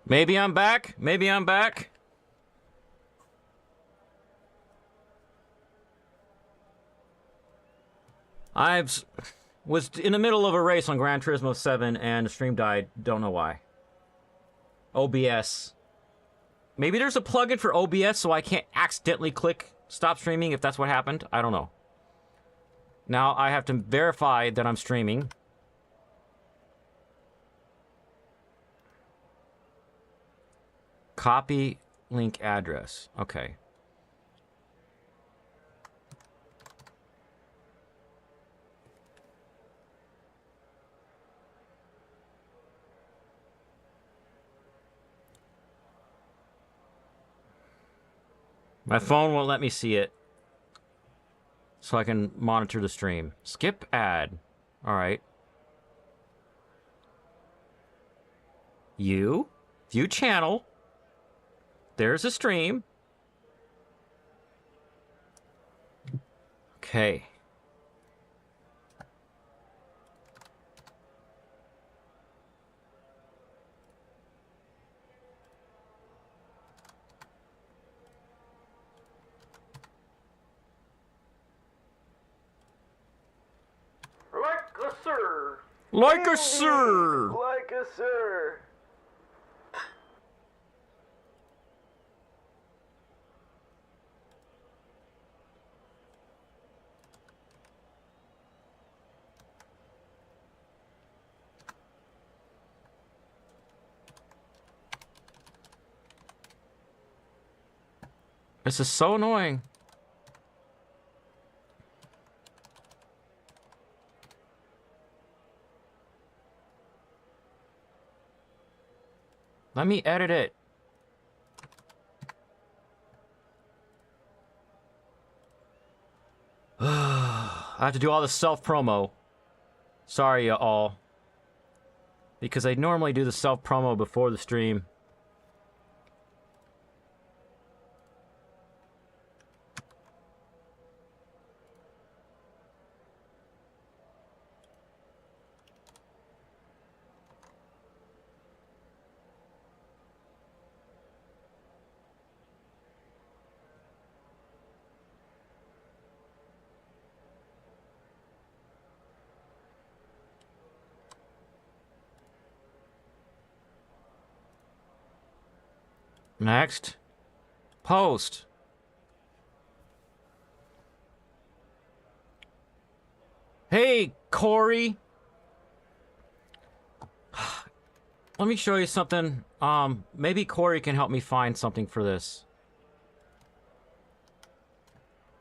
Maybe I'm back. Maybe I'm back. I was in the middle of a race on Gran Turismo 7 and the stream died. Don't know why. OBS. Maybe there's a plugin for OBS so I can't accidentally click stop streaming if that's what happened. I don't know. Now I have to verify that I'm streaming. Copy link address. Okay. My phone won't let me see it. So I can monitor the stream. Skip ad. Alright. View channel. There's a stream. Okay. Like a sir. Like a sir. Like a sir. This is so annoying. Let me edit it. I have to do all the self-promo. Sorry, all. Because I normally do the self-promo before the stream. Next. Post. Hey, Corey. Let me show you something. Maybe Corey can help me find something for this.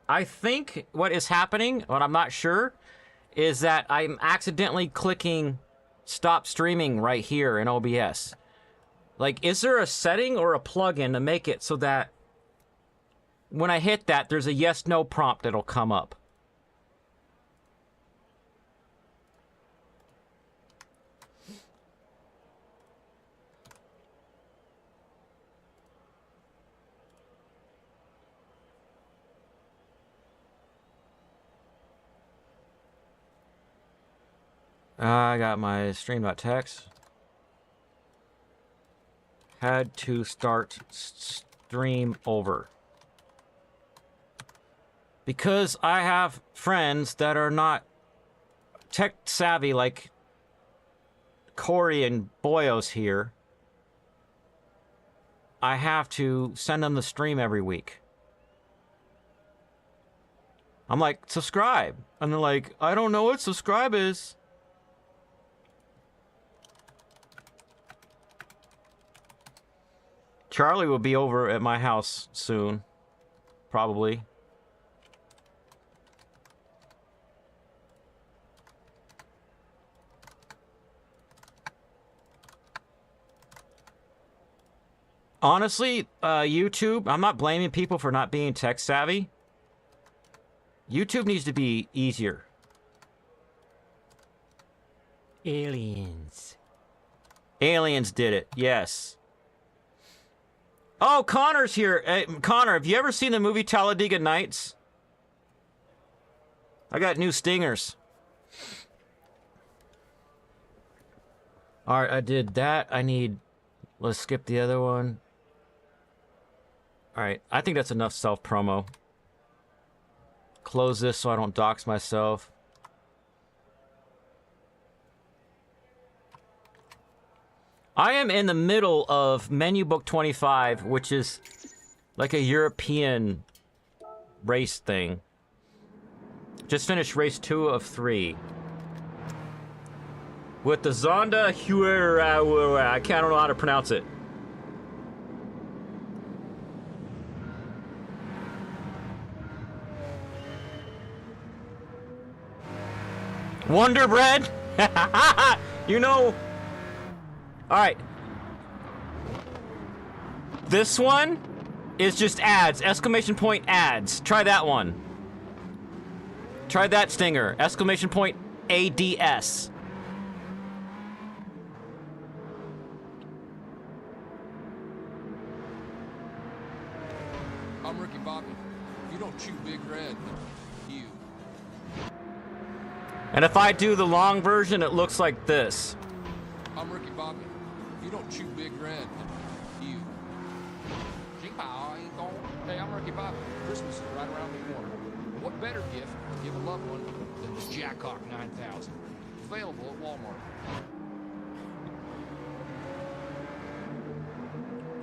I think what is happening, but I'm not sure, is that I'm accidentally clicking stop streaming right here in OBS. Like, is there a setting or a plugin to make it so that when I hit that, there's a yes-no prompt that'll come up? I got my stream.txt. Had to start stream over. Because I have friends that are not tech savvy like Corey and Boyos here. I have to send them the stream every week. I'm like, subscribe. And they're like, I don't know what subscribe is. Charlie will be over at my house soon. Probably. Honestly, YouTube, I'm not blaming people for not being tech savvy. YouTube needs to be easier. Aliens. Aliens did it, yes. Oh, Connor's here. Hey, Connor, have you ever seen the movie Talladega Nights? I got new stingers. Alright, I did that. I need Let's skip the other one. All right, I think that's enough self-promo. Close this so I don't dox myself. I am in the middle of Menu Book 25, which is like a European race thing. Just finished race 2 of 3. With the Zonda Huera, I don't know how to pronounce it. Wonder Bread? You know... Alright. This one is just ads. Exclamation point ads. Try that one. Try that stinger. Exclamation point ADS. I'm Ricky Bobby. You don't chew Big Red, you. And if I do the long version, it looks like this. I'm Ricky Bobby. You don't chew Big Red, you. Hey, I'm Ricky Bobby. Christmas is right around the corner. What better gift to give a loved one than the Jackhawk 9000? Available at Walmart.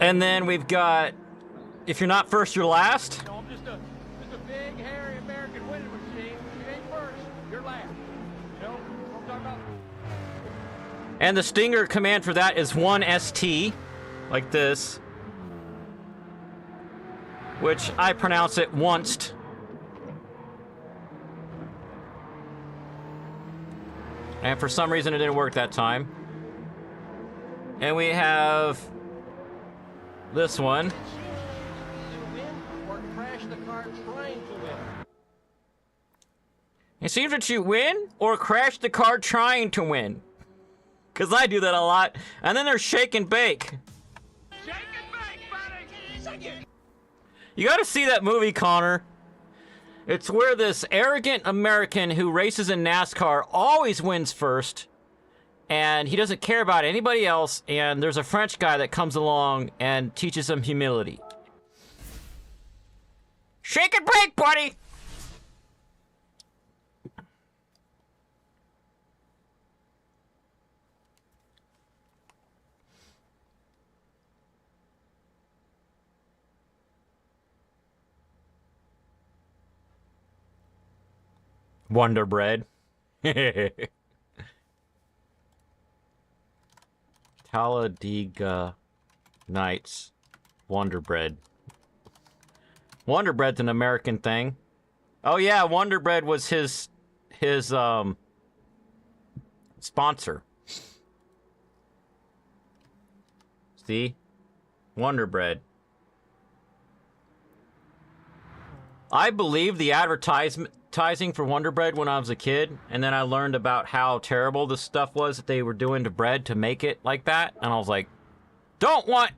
And then we've got, if you're not first, you're last. No, I'm just a big, hairy American winning machine. You ain't first, you're last. You know what I'm talking about? And the stinger command for that is 1ST, like this. Which I pronounce it onced. And for some reason it didn't work that time. And we have this one. Or crash the car trying to win. It seems that you win or crash the car trying to win. Because I do that a lot. And then there's shake and bake. Shake and bake, buddy! Shake it! You gotta see that movie, Connor. It's where this arrogant American who races in NASCAR always wins first. And he doesn't care about anybody else. And there's a French guy that comes along and teaches him humility. Shake and bake, buddy! Wonder Bread. Talladega Nights. Wonder Bread. Wonder Bread's an American thing. Oh yeah, Wonder Bread was his sponsor. See? Wonder Bread. I believe the advertising for Wonder Bread when I was a kid, and then I learned about how terrible the stuff was that they were doing to bread to make it like that, and I was like, don't want...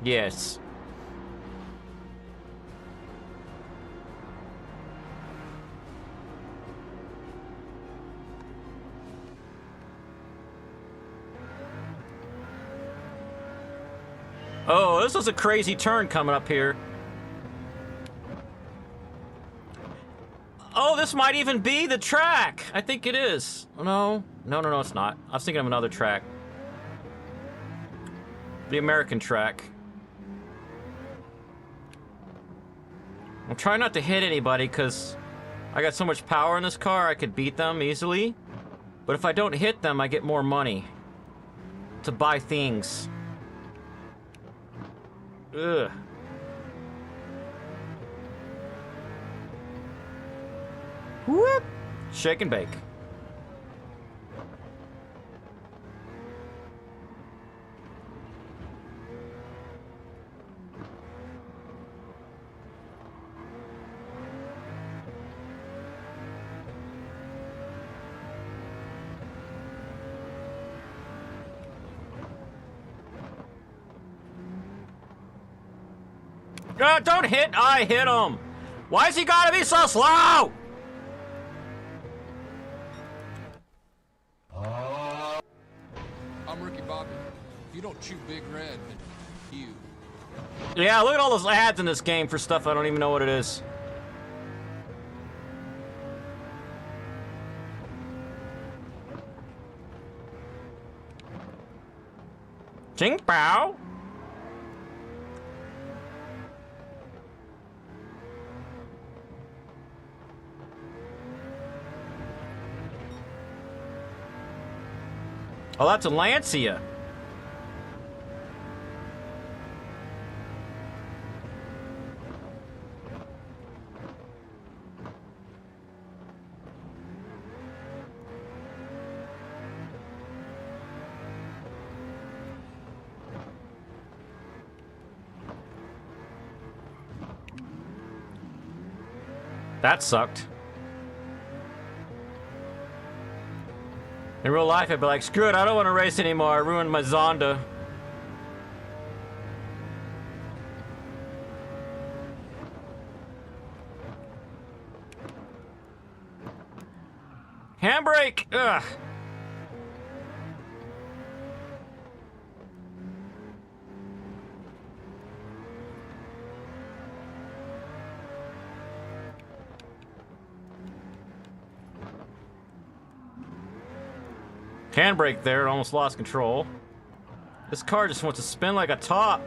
Yes. Oh, this was a crazy turn coming up here. Oh, this might even be the track. I think it is. No, it's not. I was thinking of another track. The American track. I'm trying not to hit anybody because I got so much power in this car I could beat them easily. But if I don't hit them, I get more money to buy things. Ugh. Whoop! Shake and bake. Don't hit! I hit him! Why's he gotta be so slow? I'm Ricky Bobby. If you don't chew Big Red, then you. Yeah, look at all those ads in this game for stuff I don't even know what it is. Ching Pao. Oh, that's a Lancia. That sucked. In real life, I'd be like, screw it, I don't want to race anymore. I ruined my Zonda. Handbrake! Ugh. Handbrake there, almost lost control. This car just wants to spin like a top.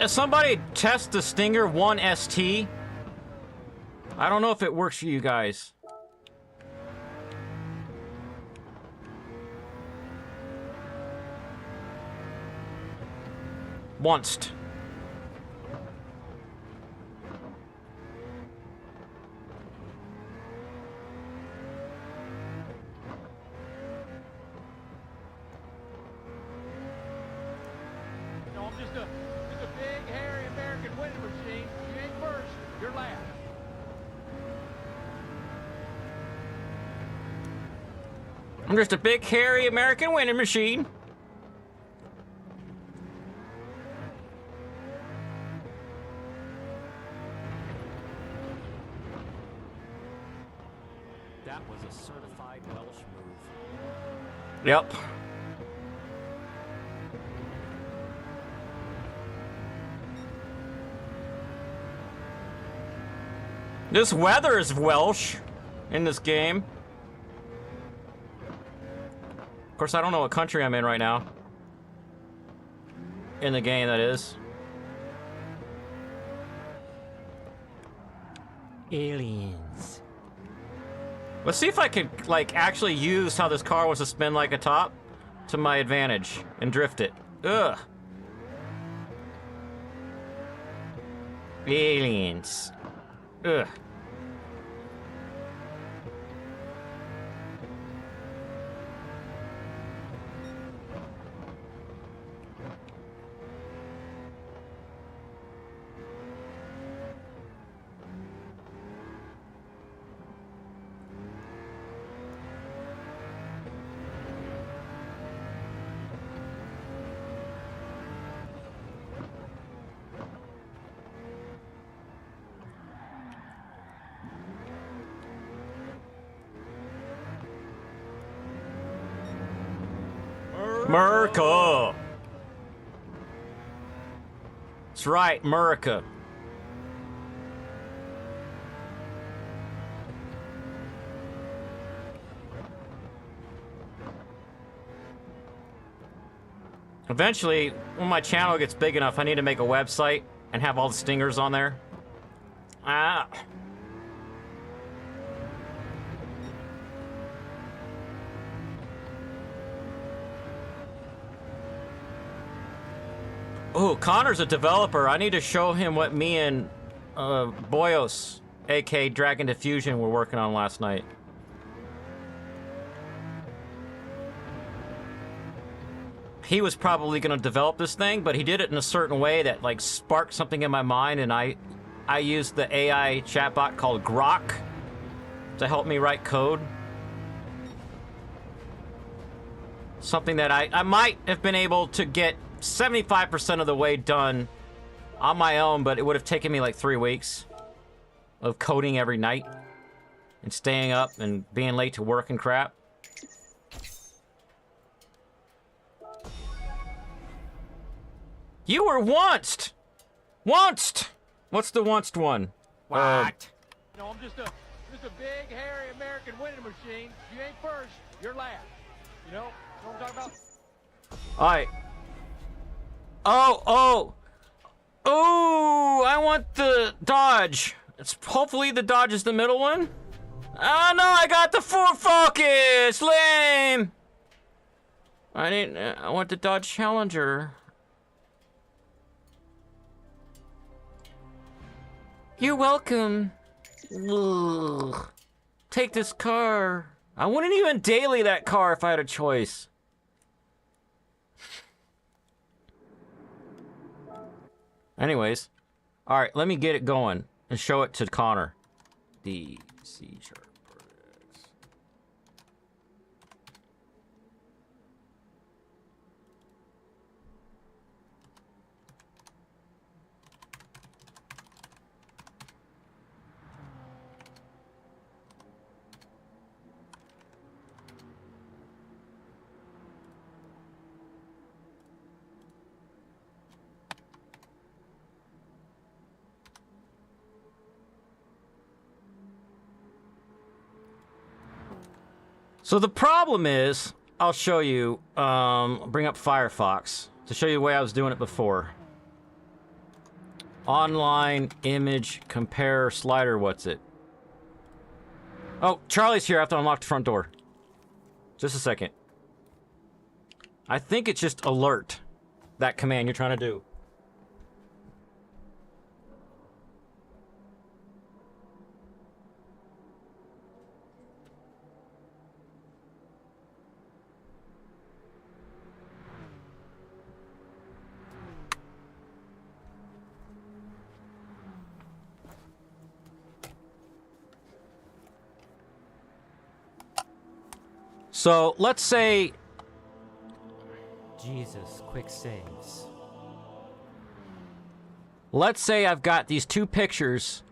Somebody test the Stinger 1 ST. I don't know if it works for you guys. Once. No, I'm just a big, hairy American winning machine. You ain't first, you're last. I'm just a big, hairy American winning machine. That was a certified Welsh move. Yep. This weather is Welsh in this game. Of course, I don't know what country I'm in right now. In the game, that is. Aliens. Let's see if I could, like, actually use how this car wants to spin like a top to my advantage and drift it. Ugh. Aliens. Ugh. America. That's right, America. Eventually, when my channel gets big enough, I need to make a website and have all the stingers on there. Ah. Oh, Connor's a developer. I need to show him what me and Boyos, aka Dragon Diffusion, were working on last night. he was probably going to develop this thing, but he did it in a certain way that like sparked something in my mind, and I used the AI chatbot called Grok to help me write code. Something that I might have been able to get 75% of the way done on my own, but it would have taken me like 3 weeks of coding every night and staying up and being late to work and crap. You were onced! Onced! What's the onced one? What? You know, I'm just a big, hairy American winning machine. If you ain't first, you're last. You know what I'm talking about? Alright. Oh, I want the Dodge. Hopefully the Dodge is the middle one. Oh no, I got the Ford Focus! Lame! I want the Dodge Challenger. You're welcome. Ugh. Take this car. I wouldn't even daily that car if I had a choice. Anyways. Alright, let me get it going and show it to Connor. D, C sharp. So the problem is, I'll show you, bring up Firefox to show you the way I was doing it before. Online image compare slider, what's it? Oh, Charlie's here. I have to unlock the front door. Just a second. I think it's just alert, that command you're trying to do. So, let's say... Jesus, quick saves. Let's say I've got these two pictures.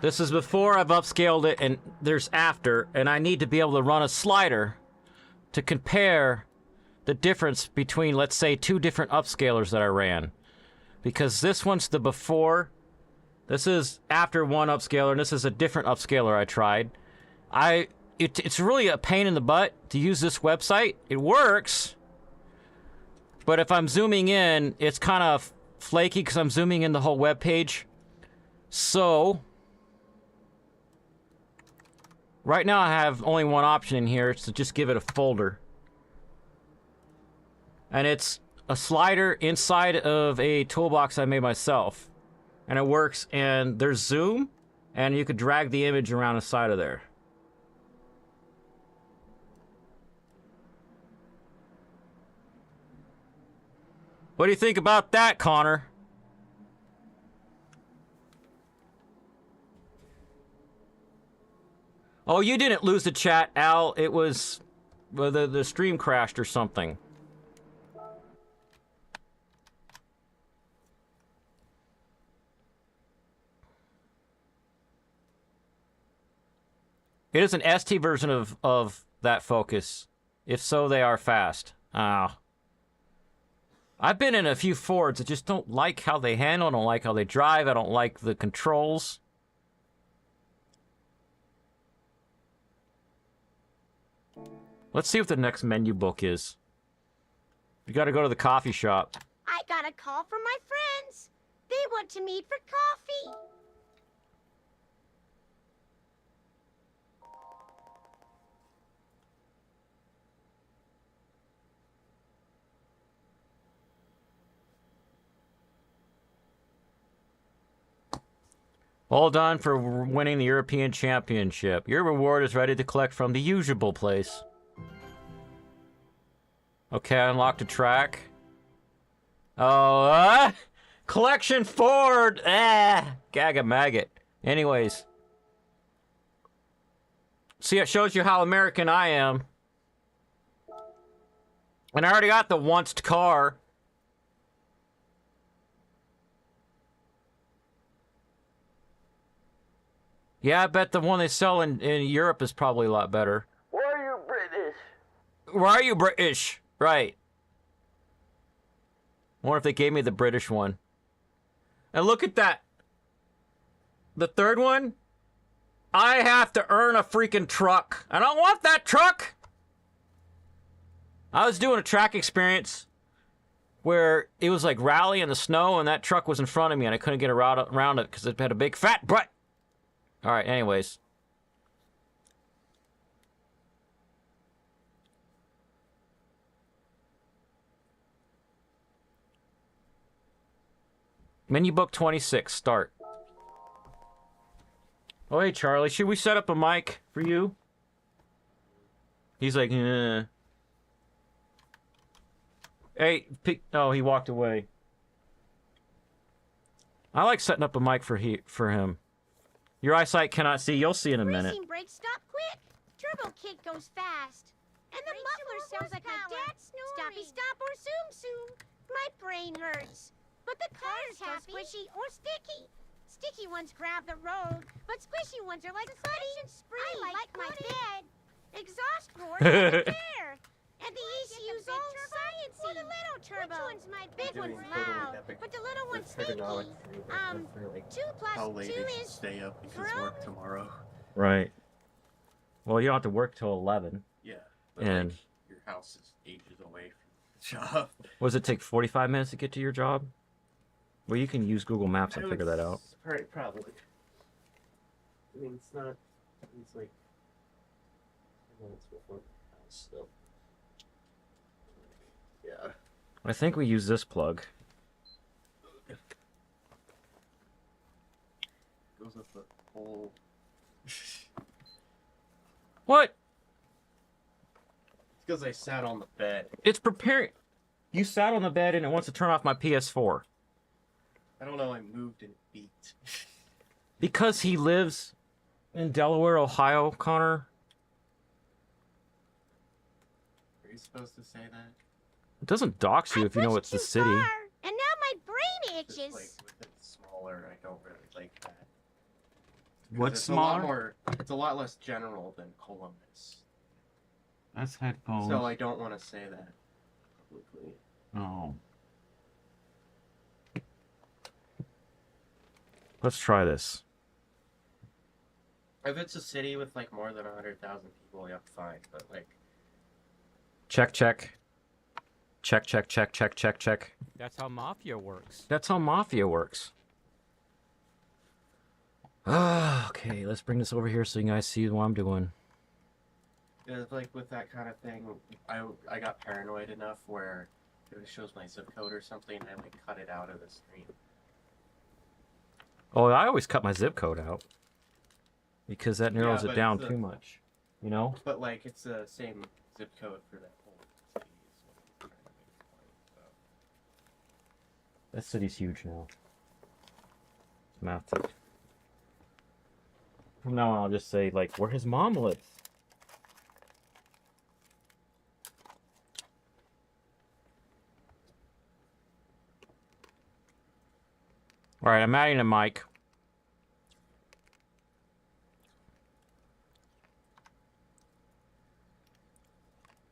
This is before I've upscaled it, and there's after, and I need to be able to run a slider to compare the difference between, let's say, two different upscalers that I ran. Because this one's the before, this is after one upscaler, and this is a different upscaler I tried. It's really a pain in the butt to use this website. It works, but if I'm zooming in, it's kind of flaky because I'm zooming in the whole web page. So, right now I have only one option in here. It's to just give it a folder. And it's a slider inside of a toolbox I made myself. And it works, and there's zoom, and you could drag the image around the side of there. What do you think about that, Connor? Oh, you didn't lose the chat, Al. It was... well, the stream crashed or something. It is an ST version of that Focus. If so, they are fast. Ah. I've been in a few Fords. I just don't like how they handle. I don't like how they drive. I don't like the controls. Let's see what the next menu book is. We gotta go to the coffee shop. I got a call from my friends. They want to meet for coffee. Well done for winning the European Championship. Your reward is ready to collect from the usual place. Okay, I unlocked a track. Oh, Collection Ford! Gaga maggot. Anyways. See, it shows you how American I am. And I already got the onced car. Yeah, I bet the one they sell in Europe is probably a lot better. Why are you British? Why are you British? Right. I wonder if they gave me the British one. And look at that. The third one? I have to earn a freaking truck. I don't want that truck! I was doing a track experience where it was like rally in the snow and that truck was in front of me and I couldn't get around it because it had a big fat butt. Alright, anyways. Menu book 26, start. Oh, hey, Charlie, should we set up a mic for you? He's like, Hey, oh, he walked away. I like setting up a mic for him. Your eyesight cannot see. You'll see in a minute. Racing brakes stop quick. Turbo kick goes fast. And the muffler sounds like my dad's snoring. Stoppy stop or zoom zoom. My brain hurts. But the car's so squishy or sticky. Sticky ones grab the road, but squishy ones are like suspension springs. I like my bed. Exhaust roars like air. And the ECU's all sciencey. Or the little turbo. Which one's my big one's loud, but the little one's stinky. 2 plus 2 is stay up because work tomorrow. Right. Well, you don't have to work till 11. Yeah. But And like, your house is ages away from the job. what does it take, 45 minutes to get to your job? Well, you can use Google Maps and figure that out. Probably. I mean, it's not. It's like 10 minutes before the house, so. Yeah. I think we use this plug. Goes with the whole. What? It's because I sat on the bed. It's preparing. You sat on the bed and it wants to turn off my PS4. I don't know. I moved and it beat. Because he lives in Delaware, Ohio, Connor. Are you supposed to say that? It doesn't dox you if you know it's the city. Far, and now my brain Just itches. like with it smaller, I don't really like that. 'Cause What's it's a lot smaller? more. It's a lot less general than Columbus. That's headphones. So I don't want to say that publicly. Oh. Let's try this. If it's a city with like more than 100,000 people, yeah, fine. But like, Check, check. Check, check, check, check, check, check. That's how Mafia works. That's how Mafia works. Okay, let's bring this over here so you guys see what I'm doing. it's like with that kind of thing, I got paranoid enough where if it shows my zip code or something, I like cut it out of the screen. Oh, I always cut my zip code out. Because that narrows Yeah, it but down it's too much. You know? But like, it's the same zip code for that whole city. Is what I'm trying to make a point, so. That city's huge now. It's massive. From now on, I'll just say, like, where his mom lives. Alright, I'm adding a mic.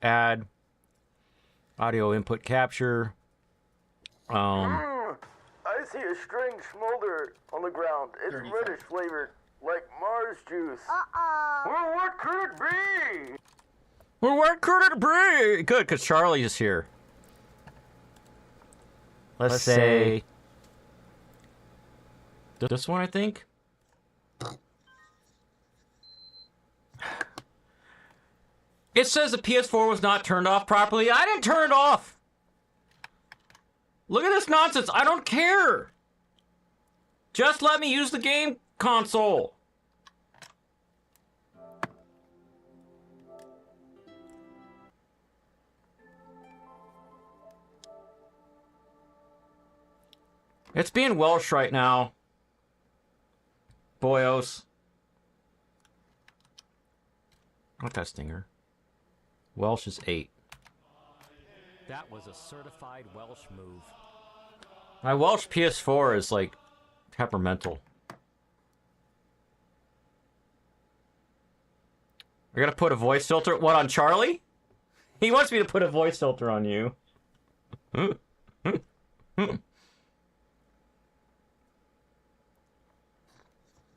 Add audio input capture. I see a strange smolder on the ground. It's 35. reddish flavored, like Mars juice. Uh-oh. Well, what could it be? Well, what could it be? Good, because Charlie is here. Let's say this one, I think. It says the PS4 was not turned off properly. I didn't turn it off. Look at this nonsense. I don't care. Just let me use the game console. It's being Welsh right now. Boyos. Not that stinger. Welsh is 8. That was a certified Welsh move. My Welsh PS4 is like temperamental. I gotta put a voice filter. What, on Charlie? He wants me to put a voice filter on you.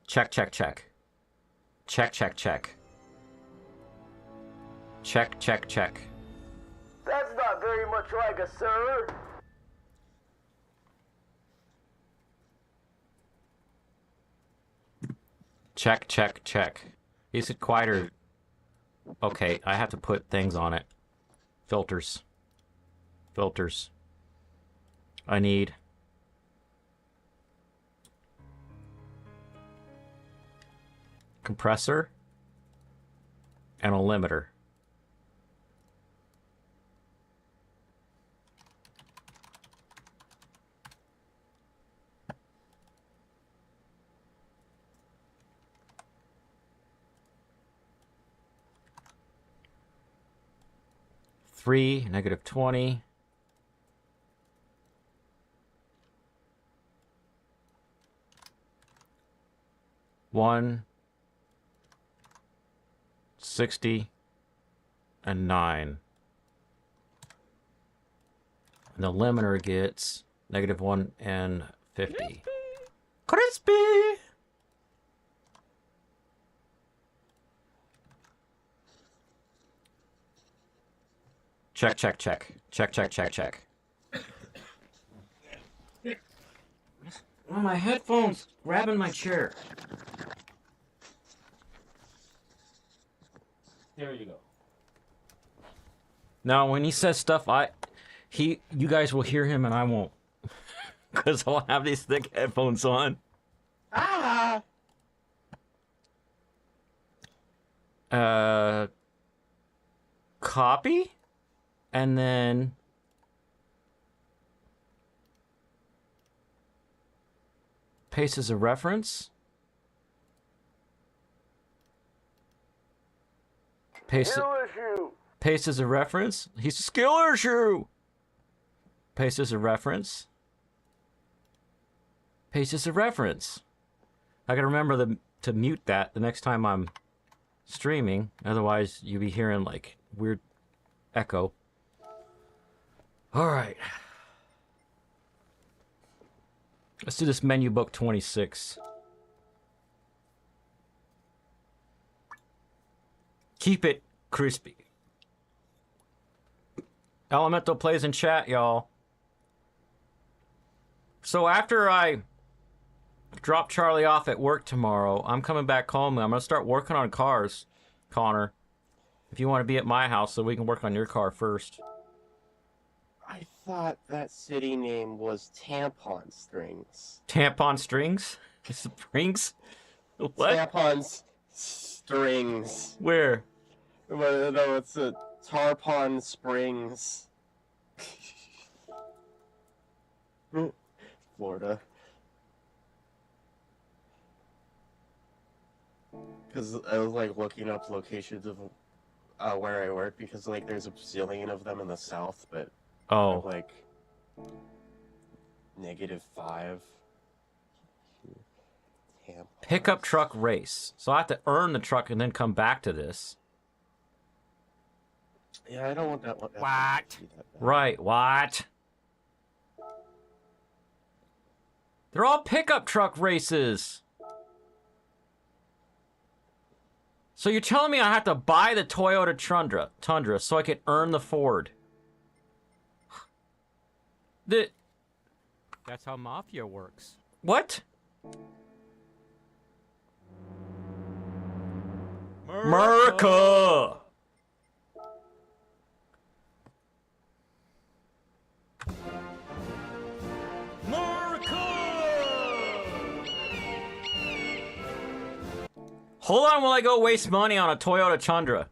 Check, check, check. Check, check, check. Check, check, check. That's not very much like a sir. Check, check, check. Is it quieter? Okay, I have to put things on it. Filters. Filters. I need... compressor and a limiter. -3, -20. One, 60, and 9. And the limiter gets -1 and 50. Crispy! Check, check, check. Check, check, check, check. Oh, my headphones grabbing my chair. There you go. Now, when he says stuff, you guys will hear him and I won't. Because I'll have these thick headphones on. Ah! Copy? And then... paste as a reference. Paste as a reference. He's a skill issue. Paste as a reference. Paste as a reference. I gotta remember to mute that the next time I'm streaming. Otherwise, you'll be hearing like weird echo. All right. Let's do this menu book 26. Keep it crispy. Elemental plays in chat, y'all. So after I drop Charlie off at work tomorrow, I'm coming back home and I'm going to start working on cars, Connor. If you want to be at my house so we can work on your car first. I thought that city name was Tampon Strings. Tampon Strings? Springs? What? Tampon Strings. Where? Well, no, it's a Tarpon Springs. Florida. Because I was like looking up locations of where I work because like there's a zillion of them in the south, but like -5. Pickup truck race. So I have to earn the truck and then come back to this. Yeah, I don't want that one. What? Right, what? They're all pickup truck races. So you're telling me I have to buy the Toyota Tundra so I can earn the Ford? That's how Mafia works. What? America! Hold on while I go waste money on a Toyota Tundra.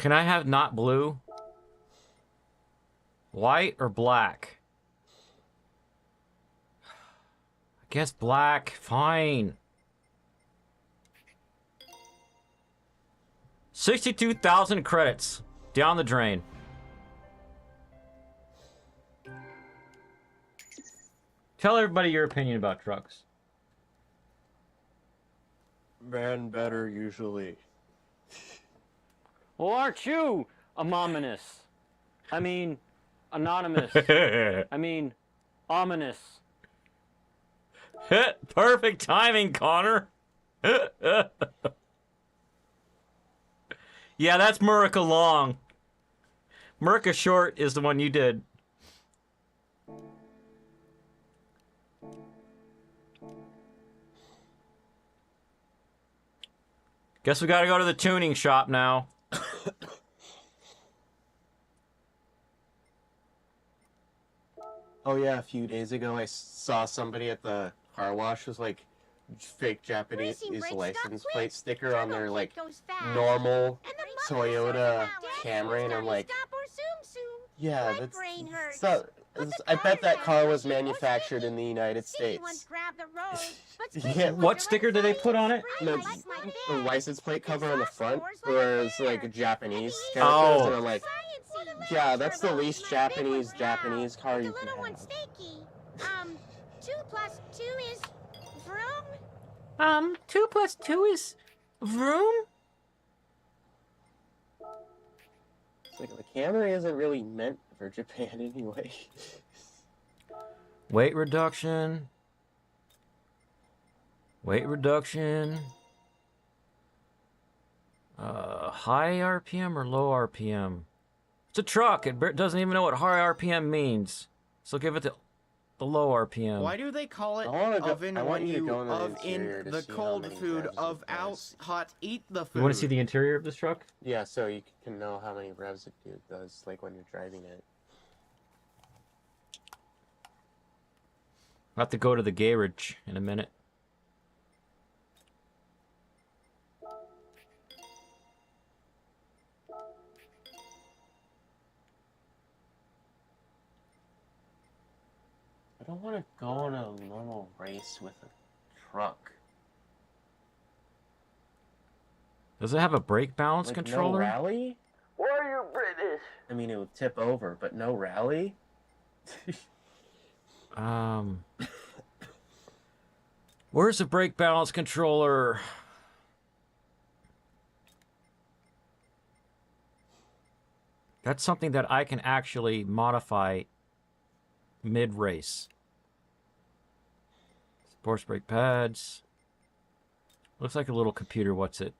Can I have not blue? White or black? I guess black. Fine. 62,000 credits. Down the drain. Tell everybody your opinion about trucks. Man, better usually. Well, aren't you anonymous? I mean, anonymous. I mean, ominous. Perfect timing, Connor. Yeah, that's Murica Long. Murica Short is the one you did. Guess we gotta go to the tuning shop now. Oh yeah, a few days ago I saw somebody at the car wash with like fake Japanese license plate sticker on their like normal Toyota Camry, and I'm like, yeah, that's so. I bet that car was manufactured in the United States. Yeah. What sticker did they put on it? The license plate cover on the front, where it's like a Japanese characters, Oh. and I'm like, yeah, that's the least Japanese car you can have. 2 plus 2 is vroom? 2 plus 2 is vroom? It's like the Camry isn't really meant for Japan anyway. Weight reduction. Weight reduction. High RPM or low RPM? It's a truck. It doesn't even know what high RPM means. So give it the low RPM. Why do they call it I wanna go- oven I want when you to you go in the of interior in to the see how cold many food revs of it out does. hot eat the food? You want to see the interior of this truck? Yeah, so you can know how many revs it does, like when you're driving it. I'll have to go to the garage in a minute. I don't want to go on a normal race with a truck. Does it have a brake balance Like controller? no rally? Why are you British? I mean, it would tip over, but no rally? Where's the brake balance controller? That's something that I can actually modify mid-race. Sports brake pads. Looks like a little computer. What's it?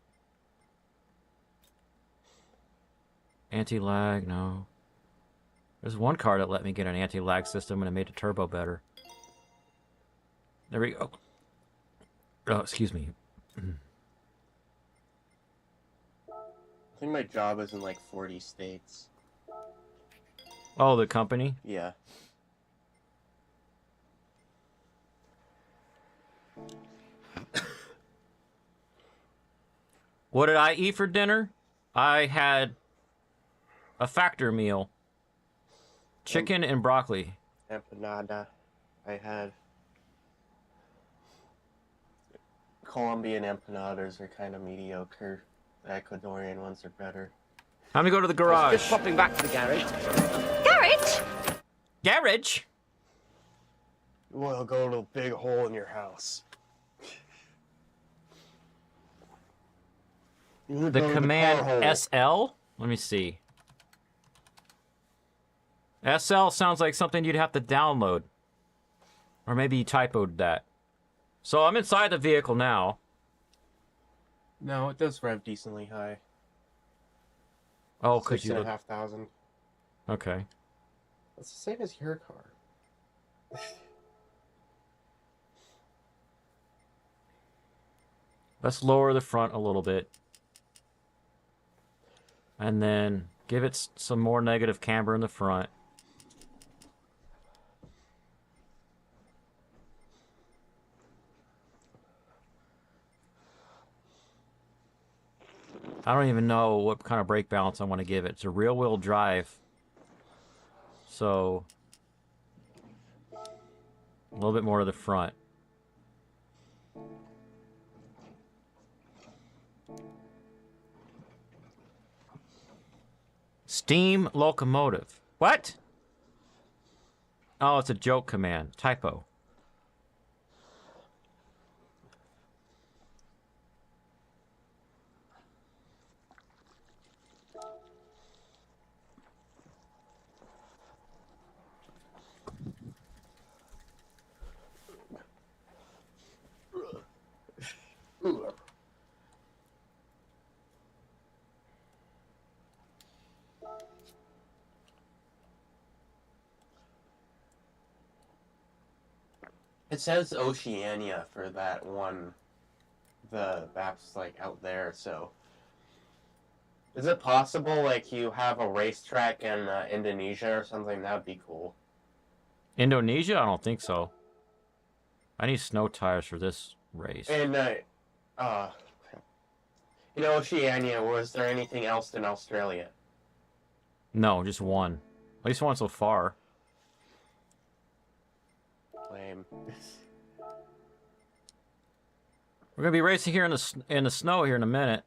Anti-lag, no. There's one car that let me get an anti-lag system and it made the turbo better. There we go. Oh, excuse me. I think my job is in like 40 states. Oh, the company? Yeah. What did I eat for dinner? I had a factor meal. Chicken and broccoli. Empanada. I had Colombian empanadas are kind of mediocre. The Ecuadorian ones are better. Time to go to the garage. Just popping back to the garage. Garage? Garage? Well, go to a big hole in your house. The command SL? Let me see. SL sounds like something you'd have to download. Or maybe you typoed that. So I'm inside the vehicle now. No, it does rev decently high. Oh, because you look... 6,500. Okay. It's the same as your car. Let's lower the front a little bit. And then give it some more negative camber in the front. I don't even know what kind of brake balance I want to give it. It's a rear-wheel drive. So, a little bit more to the front. Steam locomotive. What? Oh, it's a joke command. Typo. It says Oceania for that one. The map's like out there, so. Is it possible, like, you have a racetrack in Indonesia or something? That would be cool. Indonesia? I don't think so. I need snow tires for this race. And, in Oceania, was there anything else in Australia? No, just one. At least one so far. Lame. We're gonna be racing here in the snow here in a minute.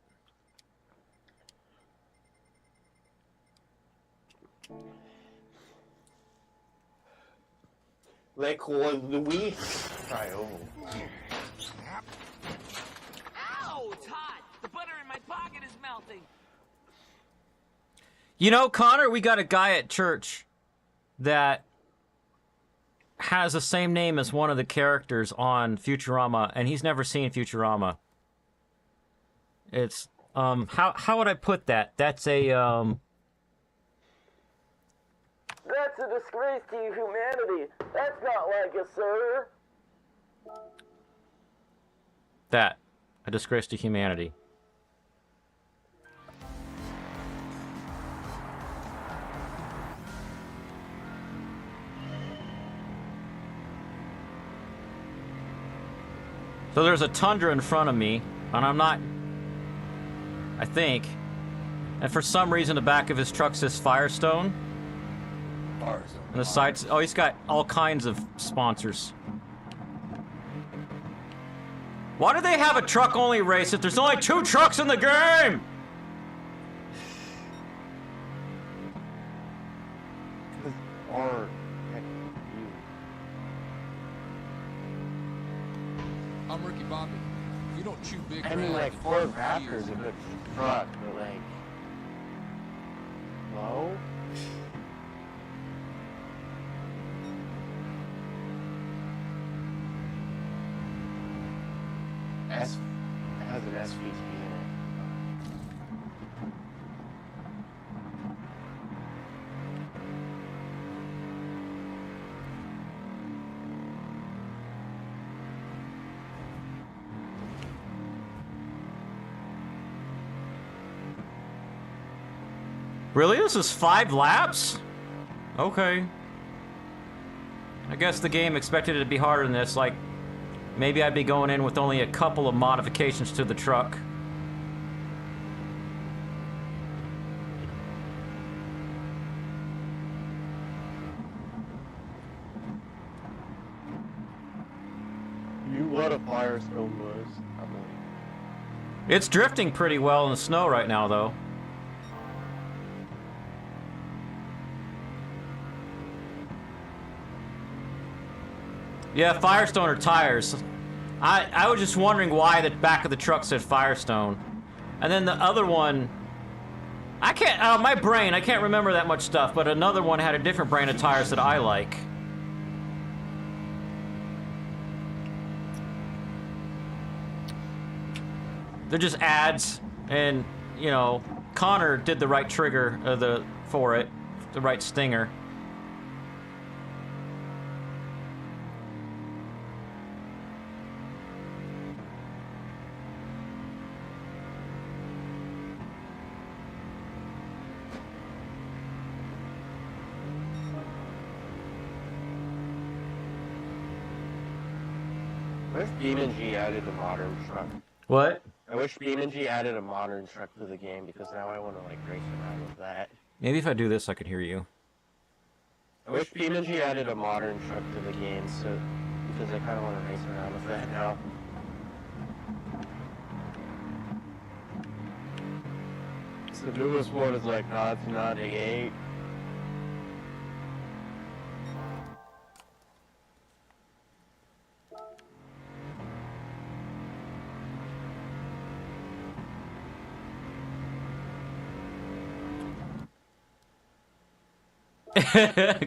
Like, well, we try over. Ow, it's hot. The butter in my pocket is melting. You know, Connor, we got a guy at church that has the same name as one of the characters on Futurama, and he's never seen Futurama. It's how would I put that? That's a That's a disgrace to humanity. That's not like us, sir. a disgrace to humanity. So there's a Tundra in front of me, and I'm not, I think, and for some reason the back of his truck says Firestone. And the sides, oh, he's got all kinds of sponsors. Why do they have a truck-only race if there's only 2 trucks in the game? Or I'm Ricky Bobby. If you don't chew big, I mean, red, like, then Ford you won't Raptor's use a it. good truck, but like, low. It has an SVT in it. Really? This is 5 laps? Okay. I guess the game expected it to be harder than this, like, maybe I'd be going in with only a couple of modifications to the truck. You what a Firestone was. It's drifting pretty well in the snow right now, though. Yeah, Firestone are tires. I was just wondering why the back of the truck said Firestone. And then the other one, I can't, my brain, I can't remember that much stuff, but another one had a different brand of tires that I like. They're just ads, and, you know, Connor did the right trigger for it, the right stinger. What if Demon G added a modern truck? What? I wish BeamNG added a modern truck to the game because now I want to like race around with that. Maybe if I do this, I could hear you. I wish BeamNG added a modern truck to the game because I kind of want to race around with that now. So the newest one is like, no, it's not A8.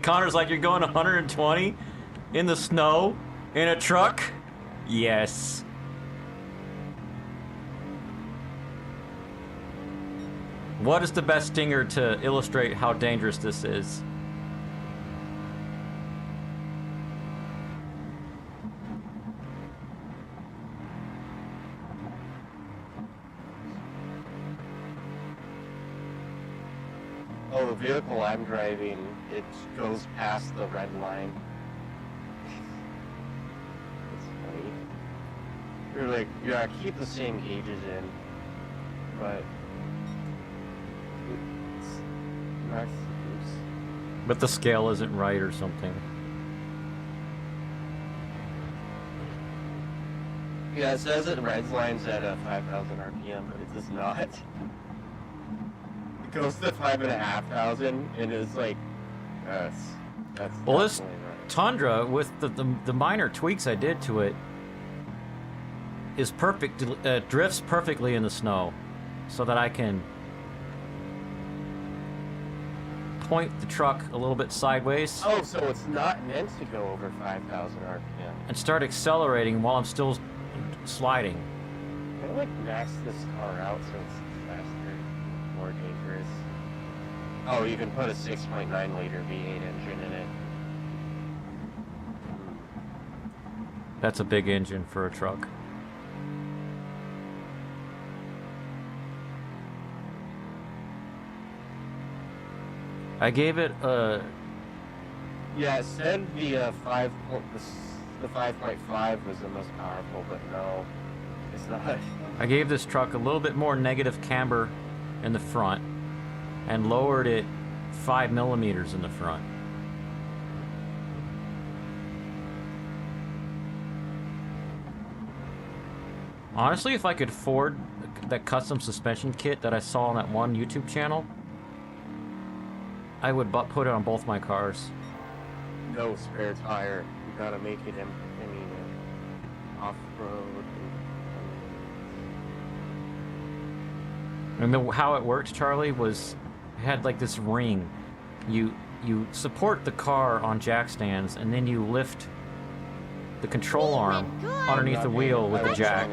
Connor's like, you're going 120 in the snow in a truck? Yes. What is the best stinger to illustrate how dangerous this is? Oh, the vehicle I'm driving, it goes past the red line. It's funny. You're like, yeah, keep the same gauges in, but it's not. But the scale isn't right or something. Yeah, it says it red line's at 5,000 RPM, but it does not. It goes to 5,500, and it's like, that's Well, this definitely right. Tundra, with the minor tweaks I did to it, is perfect. Drifts perfectly in the snow, so that I can point the truck a little bit sideways Oh, so it's not meant to go over 5,000 RPM. and start accelerating while I'm still sliding. Can I like max this car out so it's faster, more dangerous? Oh, you can put a 6.9 liter V8 engine in it. That's a big engine for a truck. I gave it a... Yeah, it said the 5.5 was the most powerful, but no, it's not. I gave this truck a little bit more negative camber in the front and lowered it 5 millimeters in the front. Honestly, if I could afford that custom suspension kit that I saw on that one YouTube channel, I would put it on both my cars. No spare tire. You gotta make it off-road. And how it worked, Charlie, was it had like this ring. You support the car on jack stands, and then you lift the control arm underneath the wheel with the jack.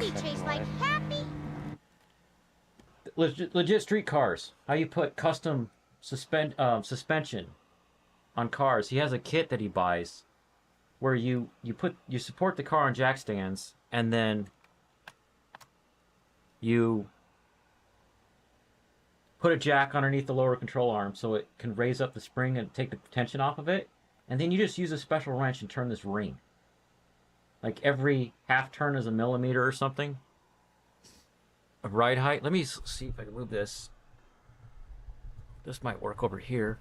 Legit street cars. How you put custom suspension on cars. He has a kit that he buys where you support the car on jack stands, and then you put a jack underneath the lower control arm so it can raise up the spring and take the tension off of it, and then you just use a special wrench and turn this ring. Like every half turn is a millimeter or something of ride height. Let me see if I can move this. This might work over here.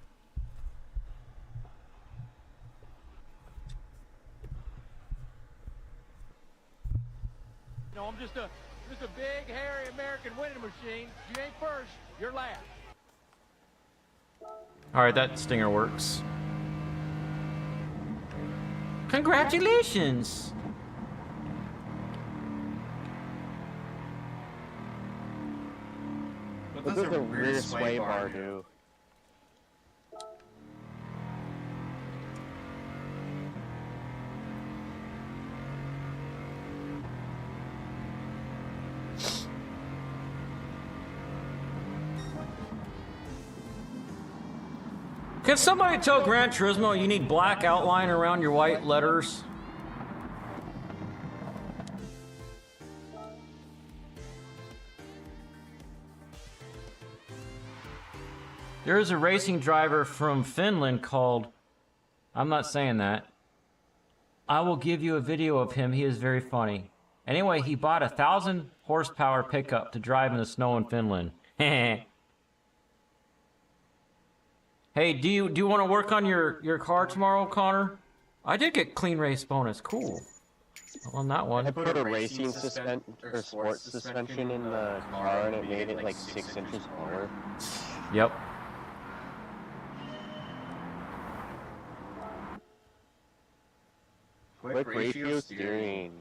You know, I'm just a big, hairy American winning machine. If you ain't first, you're last. All right, that stinger works. Congratulations! What does the rear sway bar do? Can somebody tell Gran Turismo you need black outline around your white letters? There is a racing driver from Finland called... I'm not saying that. I will give you a video of him. He is very funny. Anyway, he bought a 1,000 horsepower pickup to drive in the snow in Finland. Hey, do you want to work on your car tomorrow, Connor? I did get clean race bonus. Cool. On that one. I put a racing or sports suspension in the car and it made it like 6 inches taller. Yep. Quick ratio steering.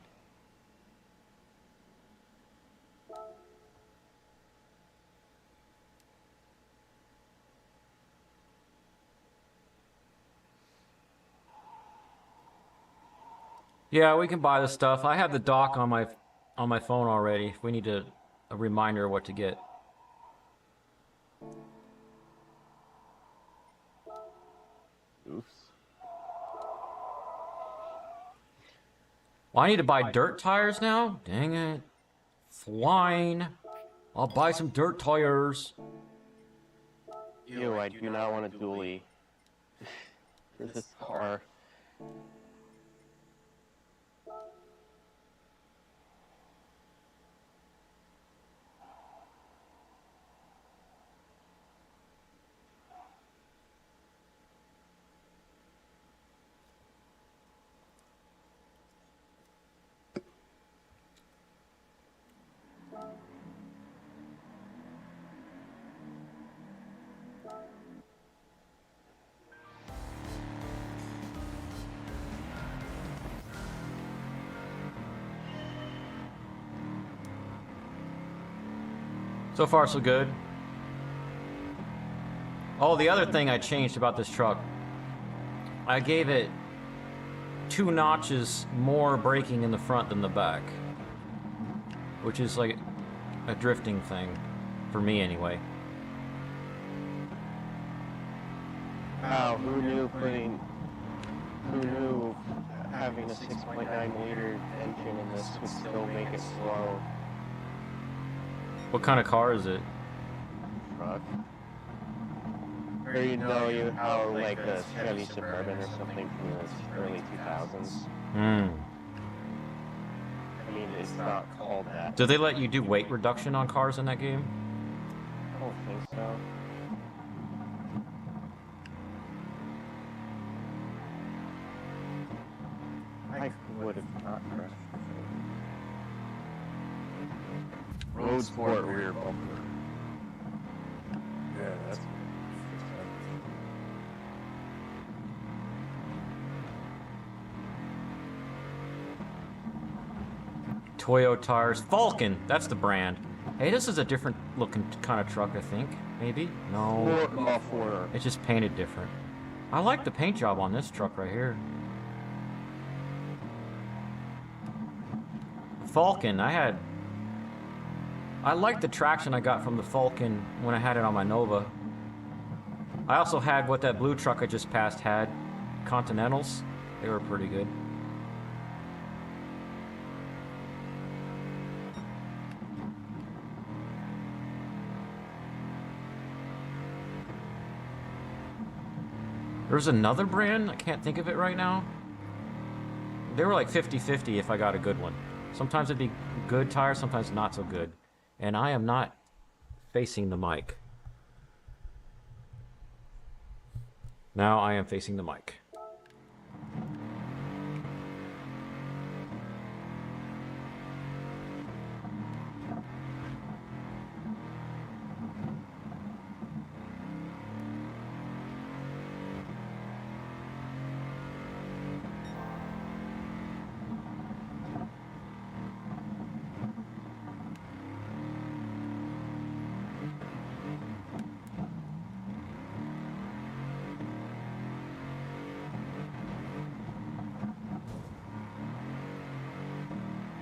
Yeah, we can buy the stuff. I have the dock on my phone already. If we need a reminder of what to get. Oops. Well, I need to buy dirt tires now? Dang it. Fine. I'll buy some dirt tires. Ew, I do not want a dually for this car. So far, so good. Oh, the other thing I changed about this truck, I gave it 2 notches more braking in the front than the back, which is like a drifting thing, for me anyway. Wow, who knew having a 6.9 liter engine in this would still make it slow? What kind of car is it? Truck. Or you know how like a Chevy Suburban or something from the early 2000s? Hmm. I mean, it's not called that. Do they let you do weight reduction on cars in that game? I don't think so. I would have not crashed. Road Sport rear bumper. Yeah, that's Toyo tires. Falcon, that's the brand. Hey, this is a different looking kind of truck, I think. Maybe? No. Four. It's just painted different. I like the paint job on this truck right here. Falcon, I liked the traction I got from the Falcon when I had it on my Nova. I also had what that blue truck I just passed had, Continentals. They were pretty good. There's another brand, I can't think of it right now. They were like 50-50 if I got a good one. Sometimes it'd be good tires, sometimes not so good. And I am not facing the mic. Now I am facing the mic.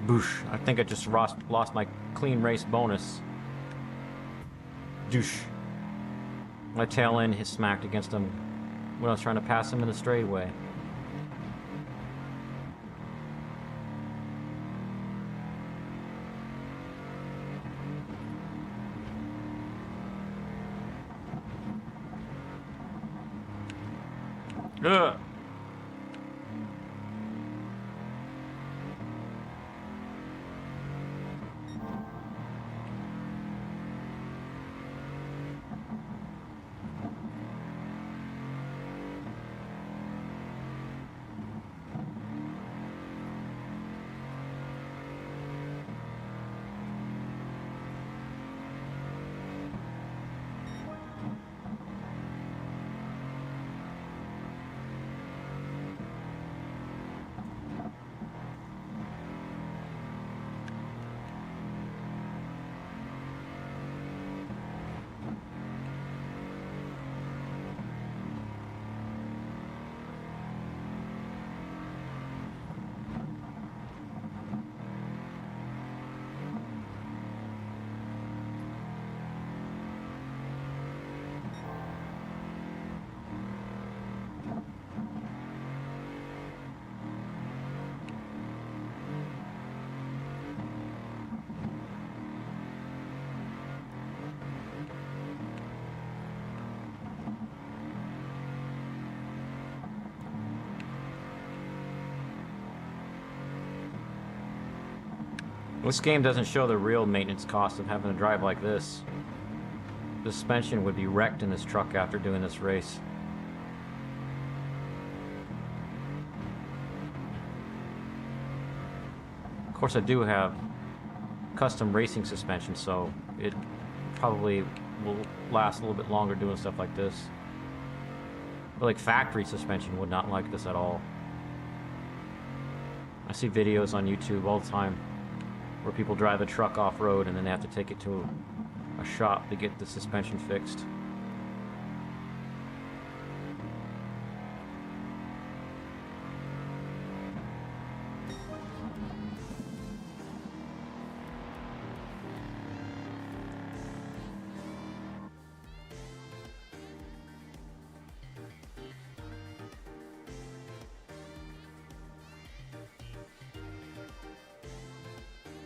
Boosh. I think I just lost my clean race bonus. Douche. My tail end hit smacked against him when I was trying to pass him in the straightaway. Ugh. This game doesn't show the real maintenance cost of having to drive like this. The suspension would be wrecked in this truck after doing this race. Of course, I do have custom racing suspension, so it probably will last a little bit longer doing stuff like this. But like factory suspension would not like this at all. I see videos on YouTube all the time where people drive a truck off-road and then they have to take it to a shop to get the suspension fixed.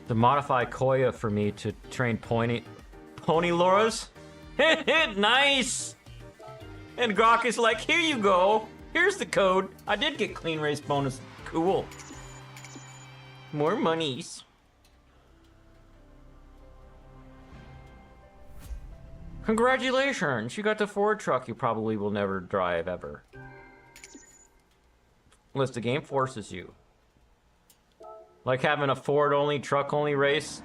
To modify Kohya for me to train pony Lauras. Nice! And Grok is like, here you go. Here's the code. I did get clean race bonus. Cool. More monies. Congratulations, you got the Ford truck you probably will never drive ever. Unless the game forces you. Like having a Ford-only, truck-only race,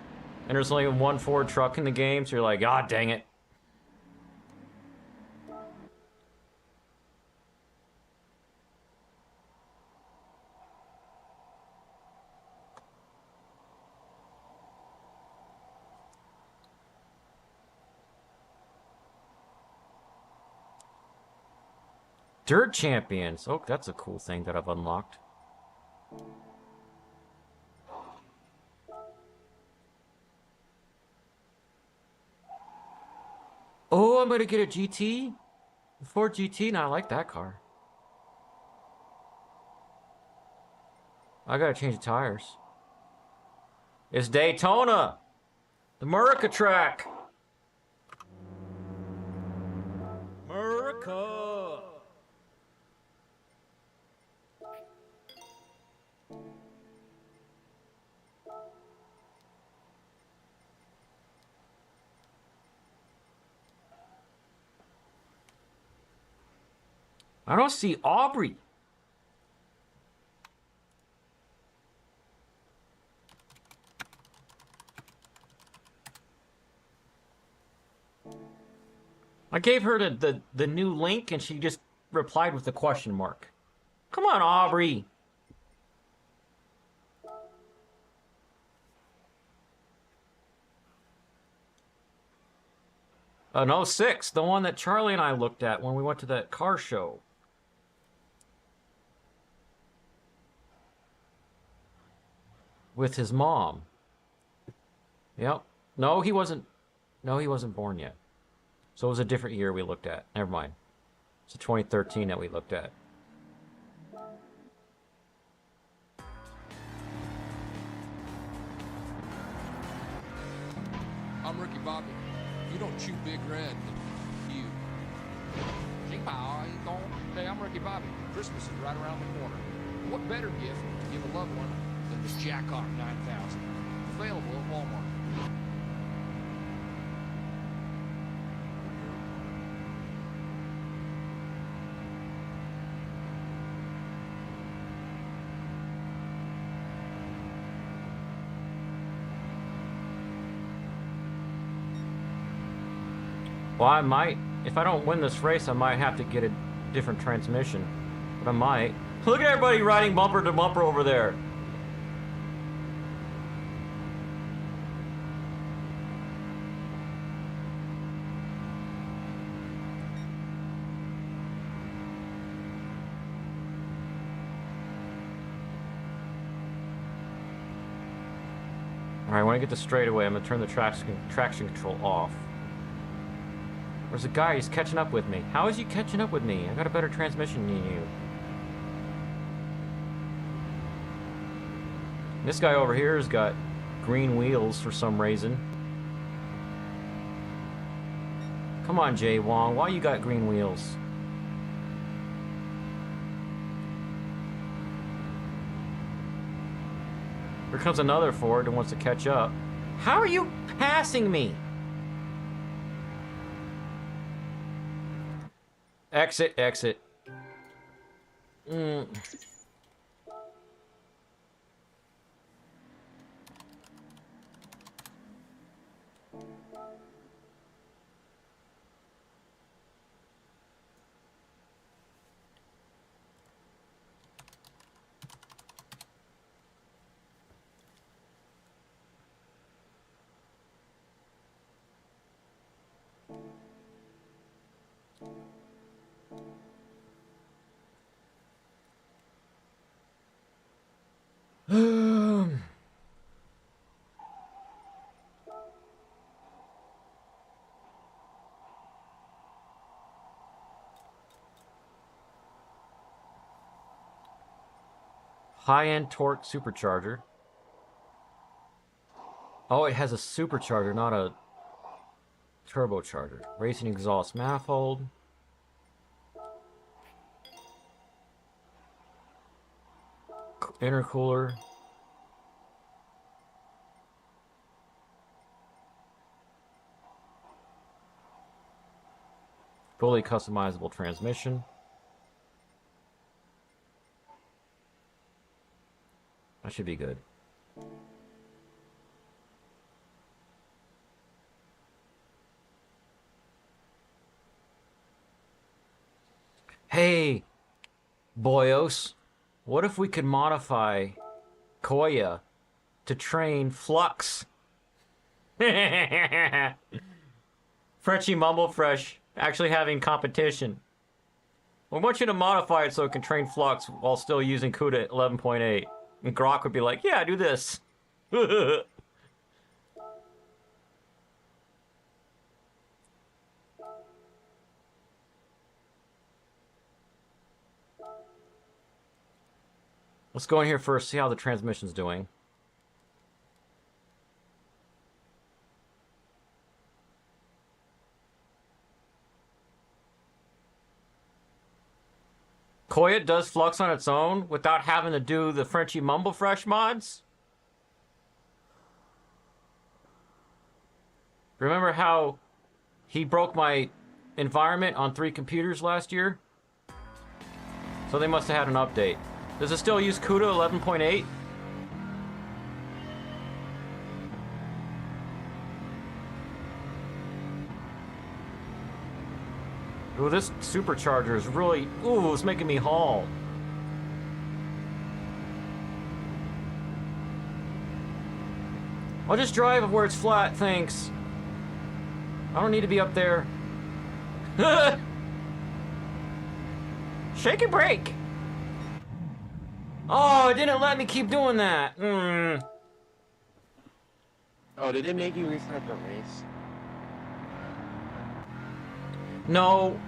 and there's only one Ford truck in the game, so you're like, ah, dang it. Dirt Champions. Oh, that's a cool thing that I've unlocked. Oh, I'm gonna get a GT? Ford GT? Now I like that car. I gotta change the tires. It's Daytona! The America track! America! I don't see Aubrey. I gave her the new link and she just replied with a question mark. Come on, Aubrey. An 06, the one that Charlie and I looked at when we went to that car show. With his mom. Yep. No, he wasn't born yet. So it was a different year we looked at. Never mind. It's a 2013 that we looked at. I'm Ricky Bobby. If you don't chew Big Red, then you. Hey, I'm Ricky Bobby. Christmas is right around the corner. What better gift to give a loved one than this Jackhawk 9000? Available at Walmart. Well, I might, if I don't win this race, I might have to get a different transmission. But I might. Look at everybody riding bumper to bumper over there. Alright, when I get this straight away, I'm going to turn the traction control off. There's a guy, he's catching up with me. How is he catching up with me? I got a better transmission than you. This guy over here has got green wheels for some reason. Come on, Jay Wong, why you got green wheels? Here comes another Ford that wants to catch up. How are you passing me? Exit, exit. High-end torque supercharger. Oh, it has a supercharger, not a turbocharger. Racing exhaust manifold. Intercooler. Fully customizable transmission. That should be good. Hey, boyos, what if we could modify Kohya to train Flux? Frenchy Mumble Fresh actually having competition. We want you to modify it so it can train Flux while still using CUDA 11.8. And Grok would be like, yeah, do this. Let's go in here first, see how the transmission's doing. Kohya does Flux on its own without having to do the Frenchy Mumble Fresh mods? Remember how he broke my environment on 3 computers last year? So they must have had an update. Does it still use CUDA 11.8? Ooh, this supercharger is really... Ooh, it's making me haul. I'll just drive where it's flat, thanks. I don't need to be up there. Shake and brake! Oh, it didn't let me keep doing that. Oh, did it make you restart the race? No.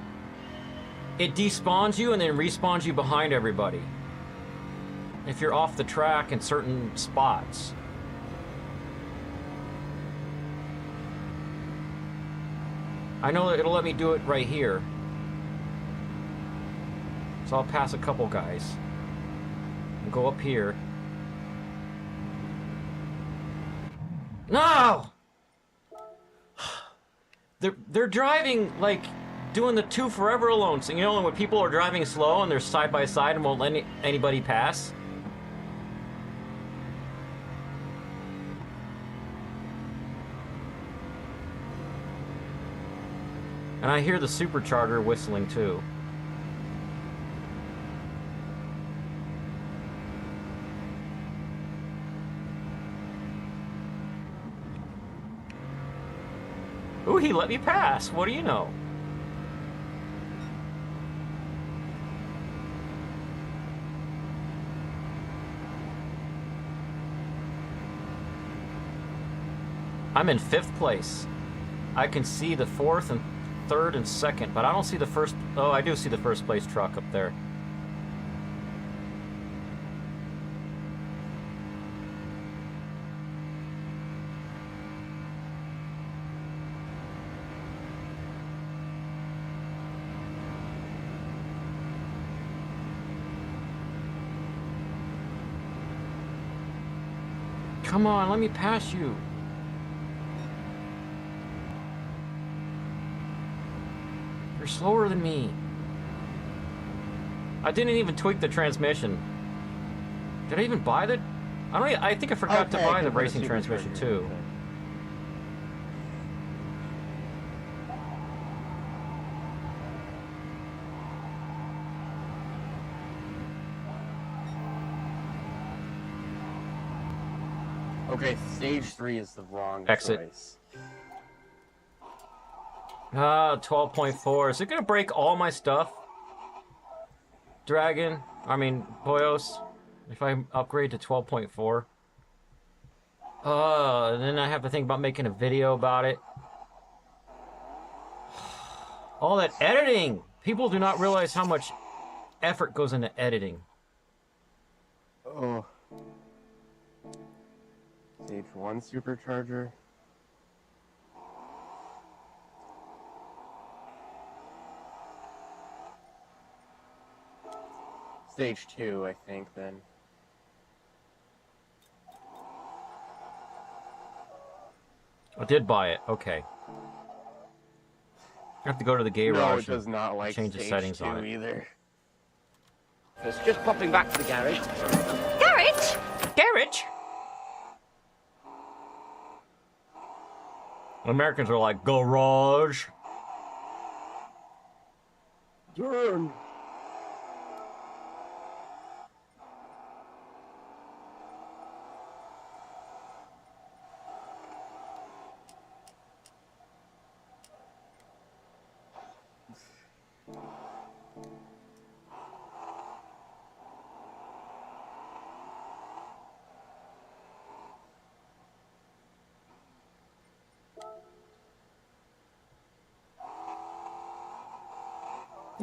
It despawns you and then respawns you behind everybody. If you're off the track in certain spots. I know that it'll let me do it right here. So I'll pass a couple guys. And go up here. No! They're driving like doing the two forever alone thing. You know when people are driving slow and they're side by side and won't let anybody pass? And I hear the supercharger whistling too. Ooh, he let me pass. What do you know? I'm in 5th place. I can see the 4th and 3rd and 2nd, but I don't see the first... Oh, I do see the 1st place truck up there. Come on, let me pass you. You're slower than me. I didn't even tweak the transmission. Did I even buy the... I think I forgot to buy the racing transmission too. Okay, stage 3 is the wrong Exit. choice. 12.4. Is it gonna break all my stuff? Boyos. If I upgrade to 12.4. Then I have to think about making a video about it. All that editing! People do not realize how much effort goes into editing. Oh. Stage 1 supercharger. Stage 2, I think, then. I did buy it. Okay. I have to go to the garage. No, it does not like change the stage settings 2 on it. either. It's just popping back to the garage. Garage? Garage? Americans are like, garage. Turn.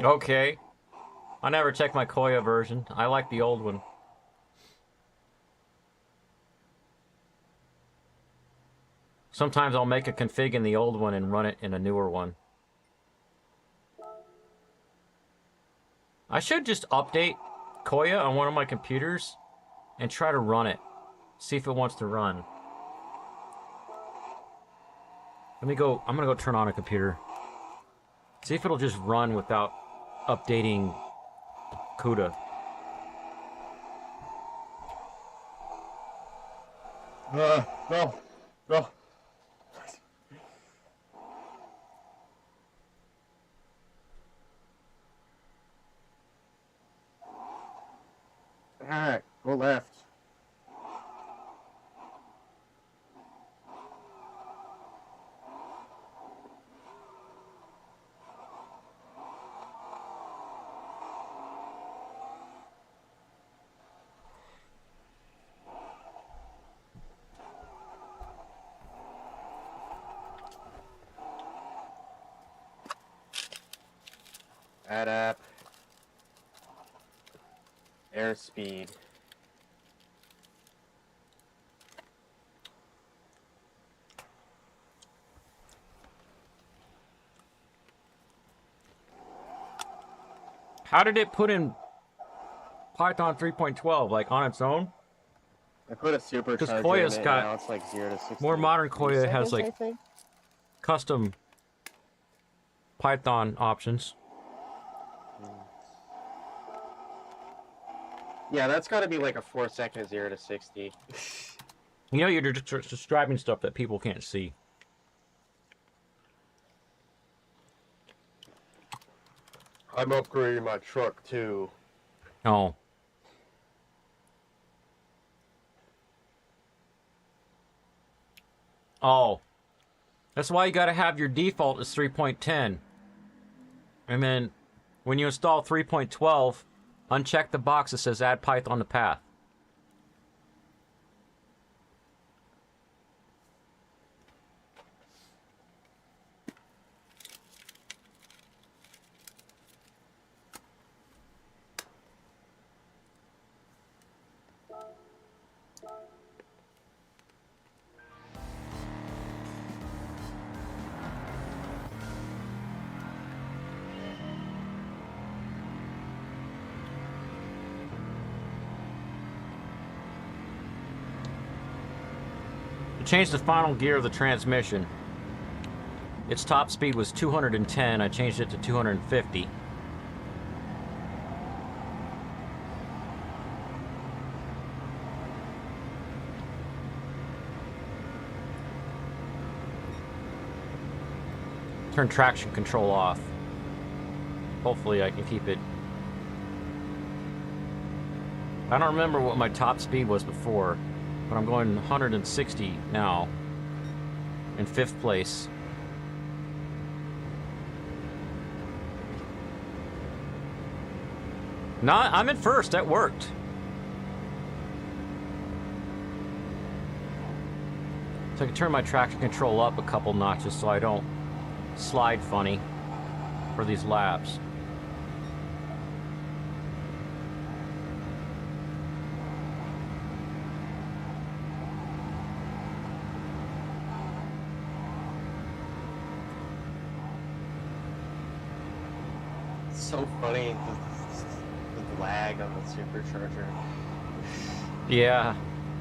Okay. I never checked my Kohya version. I like the old one. Sometimes I'll make a config in the old one and run it in a newer one. I should just update Kohya on one of my computers and try to run it. See if it wants to run. I'm gonna go turn on a computer. See if it'll just run without updating CUDA. No. Alright, go left. Add up. Airspeed. How did it put in Python 3.12, like on its own? I put a supercharger Because in Kohya's it, got now it's like 0 to 60. more modern Kohya has seconds, I like think? custom Python options. Yeah, that's got to be like a 4-second 0 to 60. You know, you're just describing stuff that people can't see. I'm upgrading my truck too. Oh. Oh. That's why you gotta have your default as 3.10. And then when you install 3.12, uncheck the box that says add Python to path. changed the final gear of the transmission. Its top speed was 210. I changed it to 250. Turn traction control off. Hopefully I can keep it. I don't remember what my top speed was before, but I'm going 160 now in 5th place. No, I'm in 1st. That worked. So I can turn my traction control up a couple notches so I don't slide funny for these laps. It's so funny the lag on the supercharger. Yeah.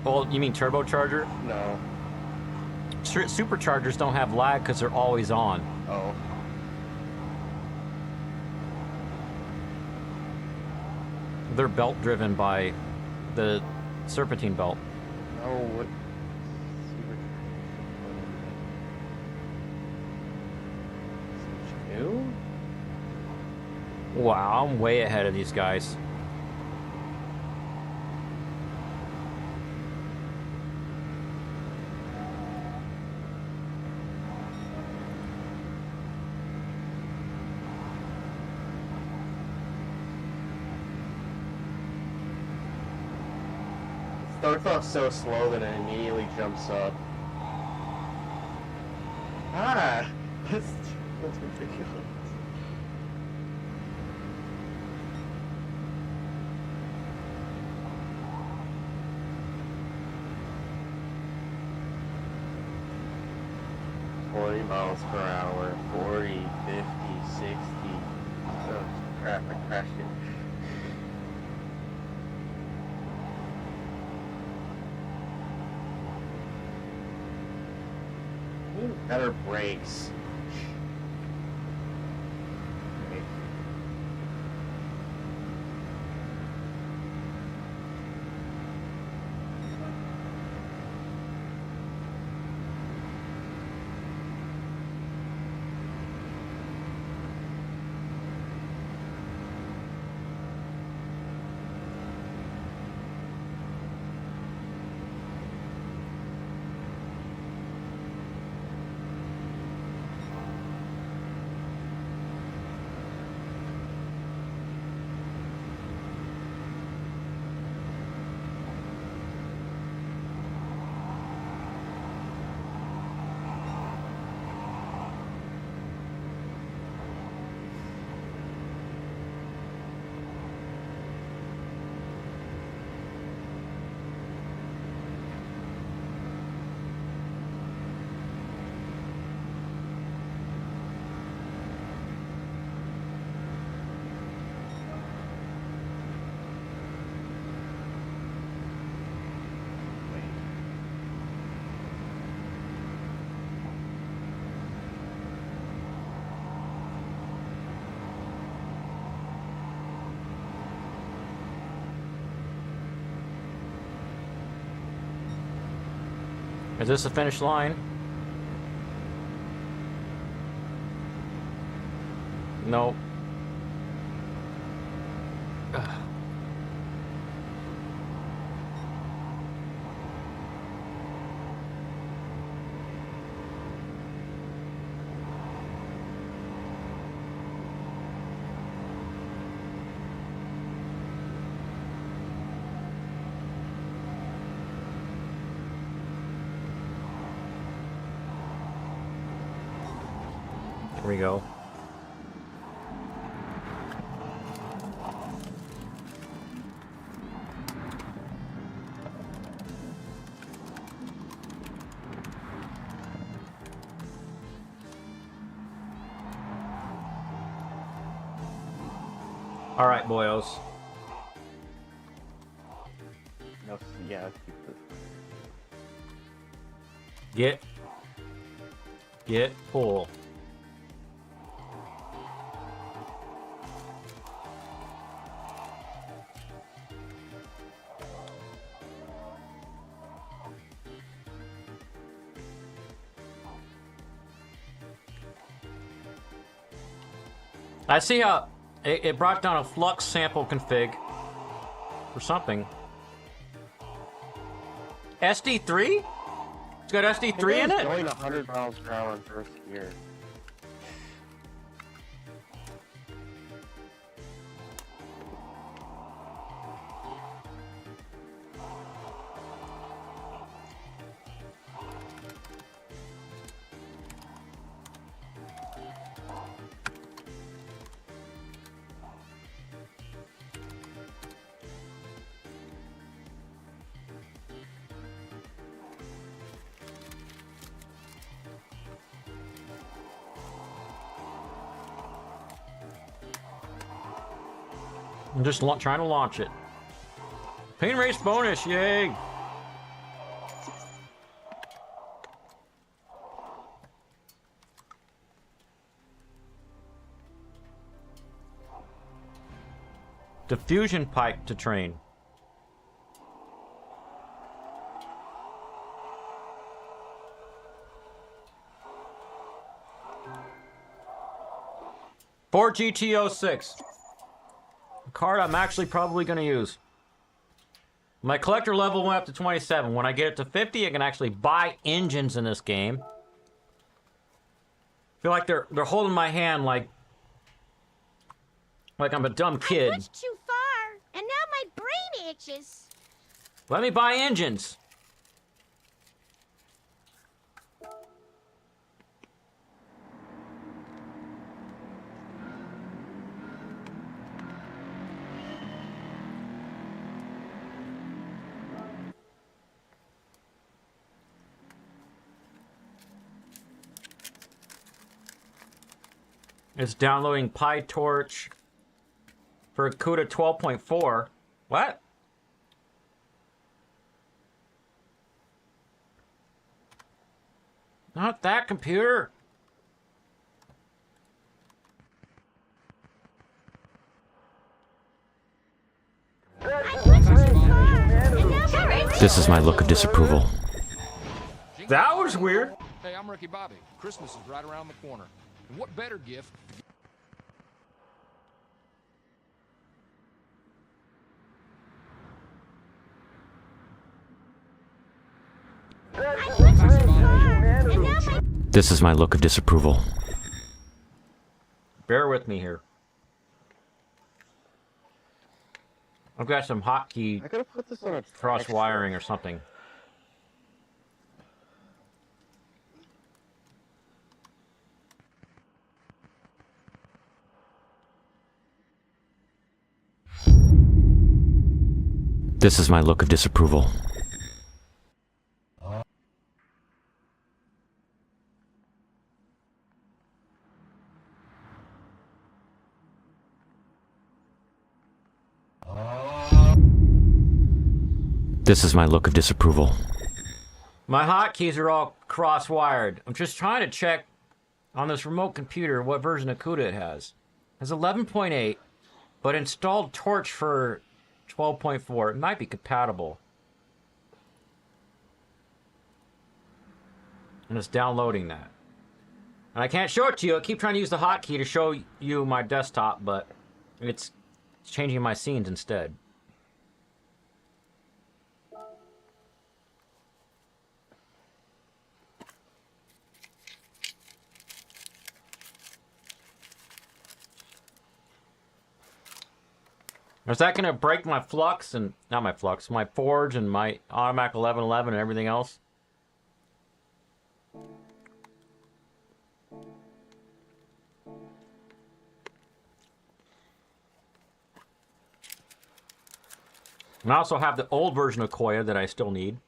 Well, you mean turbocharger? No. Superchargers don't have lag because they're always on. Oh. They're belt driven by the serpentine belt. No, what? New? Wow, I'm way ahead of these guys. Starts off so slow that it immediately jumps up. Ah! That's ridiculous. Miles per hour, 40, 50, 60. Oh, crap, I crashed it. Better brakes. Okay. Is this the finish line? Nope. Ugh. Here we go. All right, boyos. No, yeah, keep it. Get full. I see how it brought down a flux sample config for something. SD3? It's got SD3 in it? Going 100 miles per hour in first gear. I'm just trying to launch it. Pain race bonus, yay! Diffusion pipe to train. Ford GT06. Card I'm actually probably going to use. My collector level went up to 27. When I get it to 50, I can actually buy engines in this game. I feel like they're holding my hand like I'm a dumb kid. I pushed too far, and now my brain itches. Let me buy engines. It's downloading PyTorch for CUDA 12.4. What? Not that computer. This is my look of disapproval. That was weird. Hey, I'm Ricky Bobby. Christmas is right around the corner. And what better gift? This is my look of disapproval. Bear with me here. I've got some hotkey I gotta put this on a cross wiring or something. This is my look of disapproval. This is my look of disapproval. My hotkeys are all cross-wired. I'm just trying to check on this remote computer what version of CUDA it has. It has 11.8, but installed Torch for 12.4. It might be compatible. And it's downloading that. And I can't show it to you. I keep trying to use the hotkey to show you my desktop, but it's changing my scenes instead. Is that going to break my flux and not my flux, my Forge and my automatic 1111 and everything else? And I also have the old version of Kohya that I still need.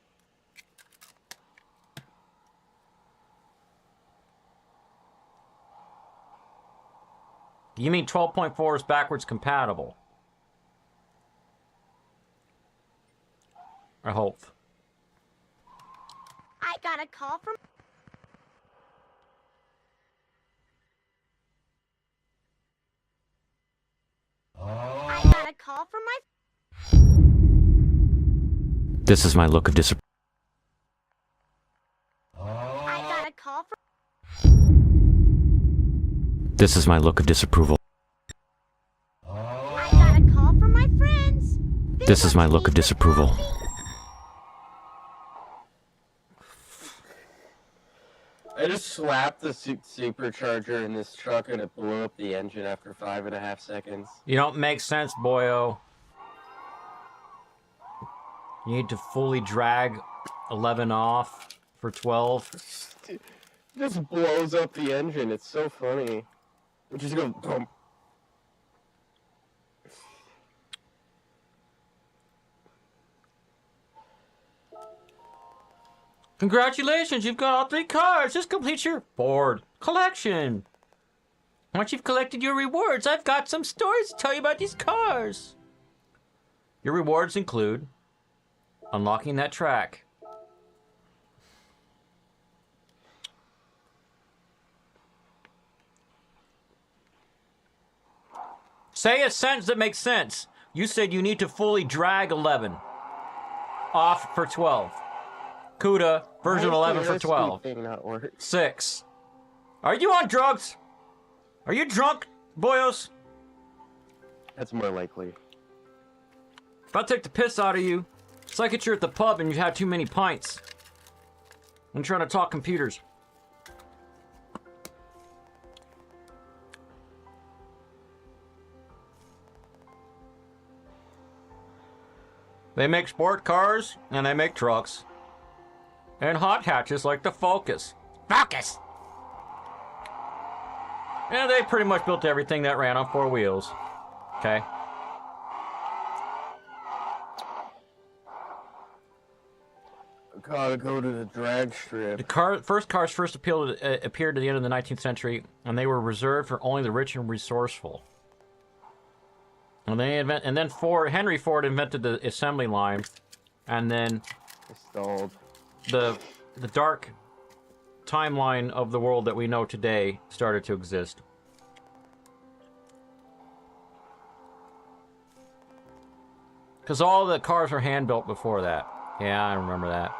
You mean 12.4 is backwards compatible? I hope. I got got a call from... I got a call from my... This is my look of disapproval. I got a call from... This is my look of disapproval. I got a call from my friends. This is my look of disapproval. I just slapped the supercharger in this truck and it blew up the engine after 5.5 seconds. You don't make sense, boyo. You need to fully drag 11 off for 12. It just blows up the engine. It's so funny. It just goes boom. Congratulations, you've got all 3 cars. Just complete your Ford collection. Once you've collected your rewards, I've got some stories to tell you about these cars. Your rewards include unlocking that track, say a sentence that makes sense. You said you need to fully drag 11 off for 12. CUDA, version 11 for 12. 6. Are you on drugs? Are you drunk, boyos? That's more likely. If I take the piss out of you, it's like you're at the pub and you've had too many pints. I'm trying to talk computers. They make sport cars and they make trucks. And hot hatches like the Focus. Focus! And they pretty much built everything that ran on 4 wheels. Okay? Gotta go to the drag strip. The first cars appeared at the end of the 19th century, and they were reserved for only the rich and resourceful. And then Henry Ford invented the assembly line, and then Installed. the dark timeline of the world that we know today started to exist. Because all the cars were hand-built before that. Yeah, I remember that.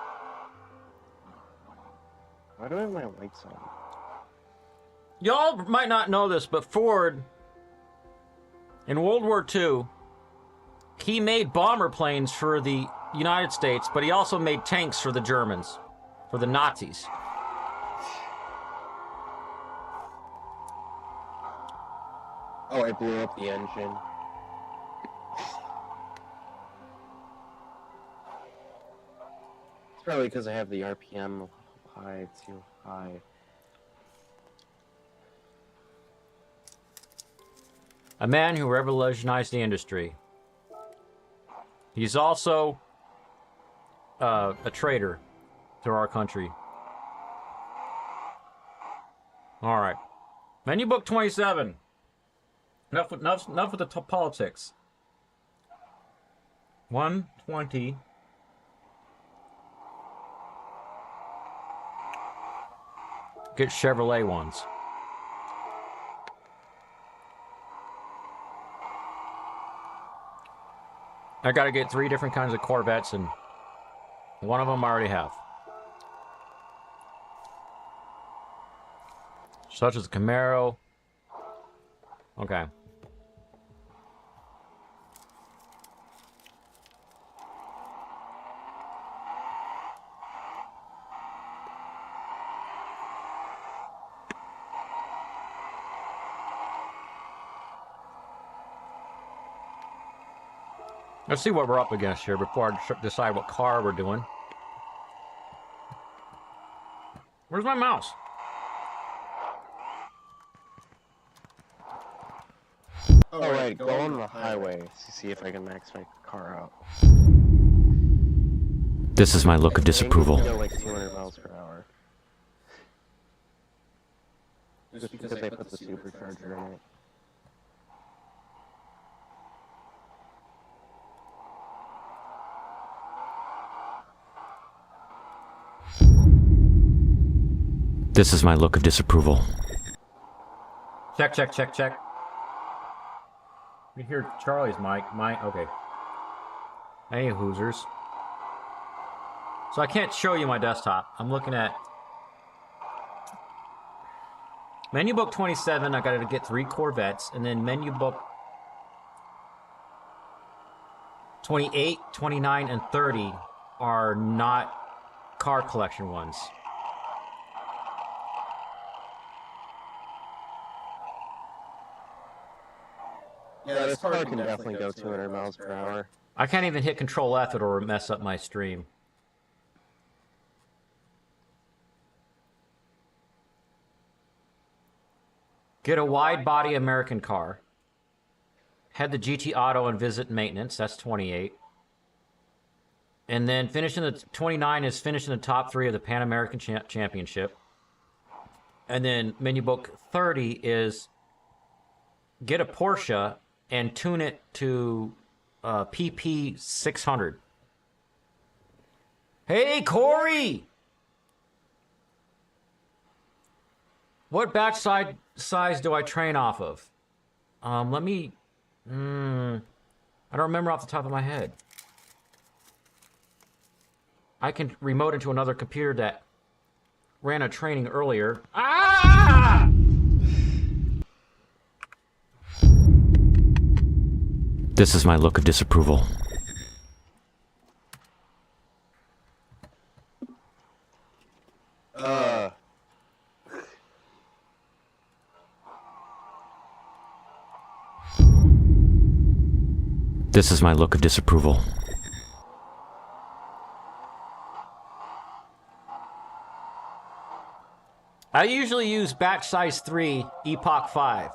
Why do I have my lights on? Y'all might not know this, but Ford, in World War II, he made bomber planes for the United States, but he also made tanks for the Germans, for the Nazis. Oh, I blew up the engine. It's probably because I have the RPM high, too high. A man who revolutionized the industry. He's also a traitor to our country. All right. Menu book 27. Enough with the politics. 120. Get Chevrolet ones. I gotta get 3 different kinds of Corvettes, and one of them I already have. Such as the Camaro. Okay. Let's see what we're up against here before I decide what car we're doing. Where's my mouse? Oh, right, go on the highway to see if I can max my car out. This is my look of disapproval. I go like 200 miles per hour. Just because I put the supercharger in it. This is my look of disapproval. Check, check, check, check. You hear Charlie's mic. Okay. Hey, Hoosers. So I can't show you my desktop. I'm looking at menu book 27. I got to get 3 Corvettes, and then menu book 28, 29, and 30 are not car collection ones. Yeah, this car can definitely go 200 miles per hour. I can't even hit Control F, it'll mess up my stream. Get a wide body American car. Head to GT Auto and visit maintenance. That's 28. And then finishing the 29 is finishing the top 3 of the Pan American Championship. And then menu book 30 is get a Porsche and tune it to PP 600. Hey, Corey! What backside size do I train off of? Let me... I don't remember off the top of my head. I can remote into another computer that ran a training earlier. Ah! This is my look of disapproval. This is my look of disapproval. I usually use batch size 3, Epoch 5.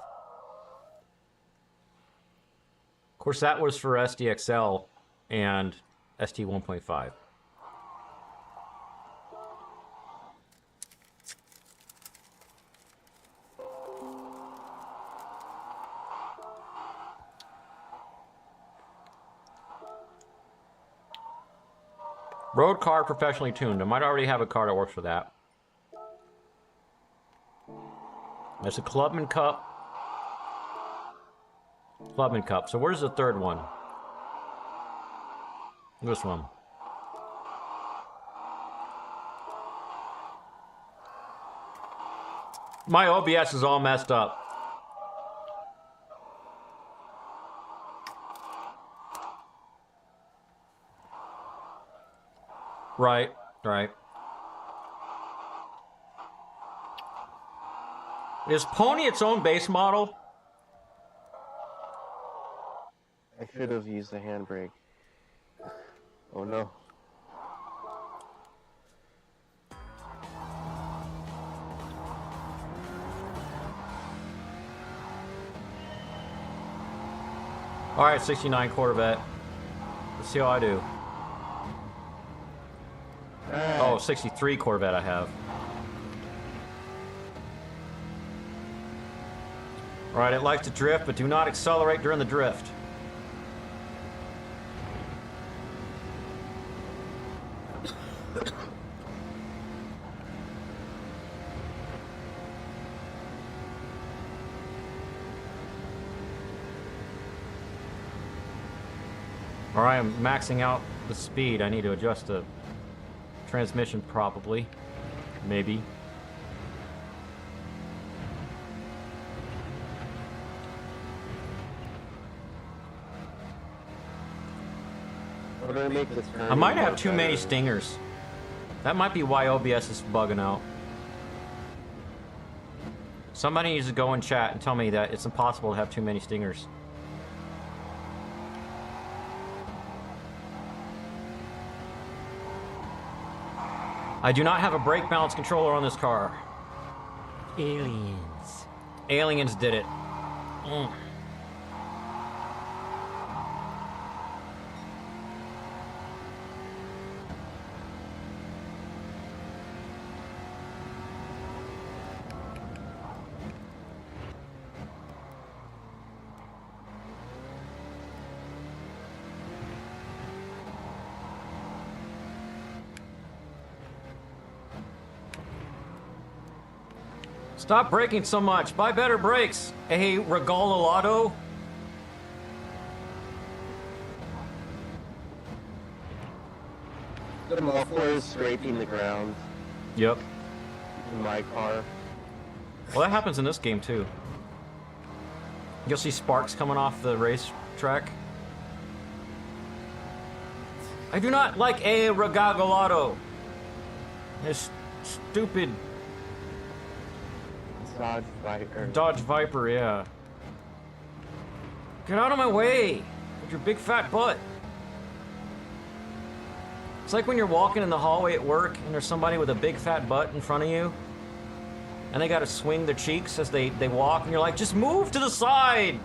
Of course, that was for SDXL and ST 1.5. Road car professionally tuned. I might already have a car that works for that. There's a Clubman Cup. Clubman Cup. So where's the third one? This one. My OBS is all messed up. Right, right. Is Pony its own base model? I should have used the handbrake. Oh no. Alright, 69 Corvette. Let's see how I do. Oh, 63 Corvette I have. Alright, it likes to drift, but do not accelerate during the drift. Alright, I'm maxing out the speed. I need to adjust the transmission probably. Maybe. I might have too many stingers. That might be why OBS is bugging out. Somebody needs to go in chat and tell me that it's impossible to have too many stingers. I do not have a brake balance controller on this car. Aliens. Aliens did it. Stop braking so much. Buy better brakes. Hey, Regalolato. The muffler is scraping the ground Yep. in my car. Well, that happens in this game, too. You'll see sparks coming off the racetrack. I do not like a Regalolato. It's stupid. Dodge Viper. Dodge Viper, yeah. Get out of my way with your big fat butt. It's like when you're walking in the hallway at work and there's somebody with a big fat butt in front of you and they gotta swing their cheeks as they walk and you're like, just move to the side!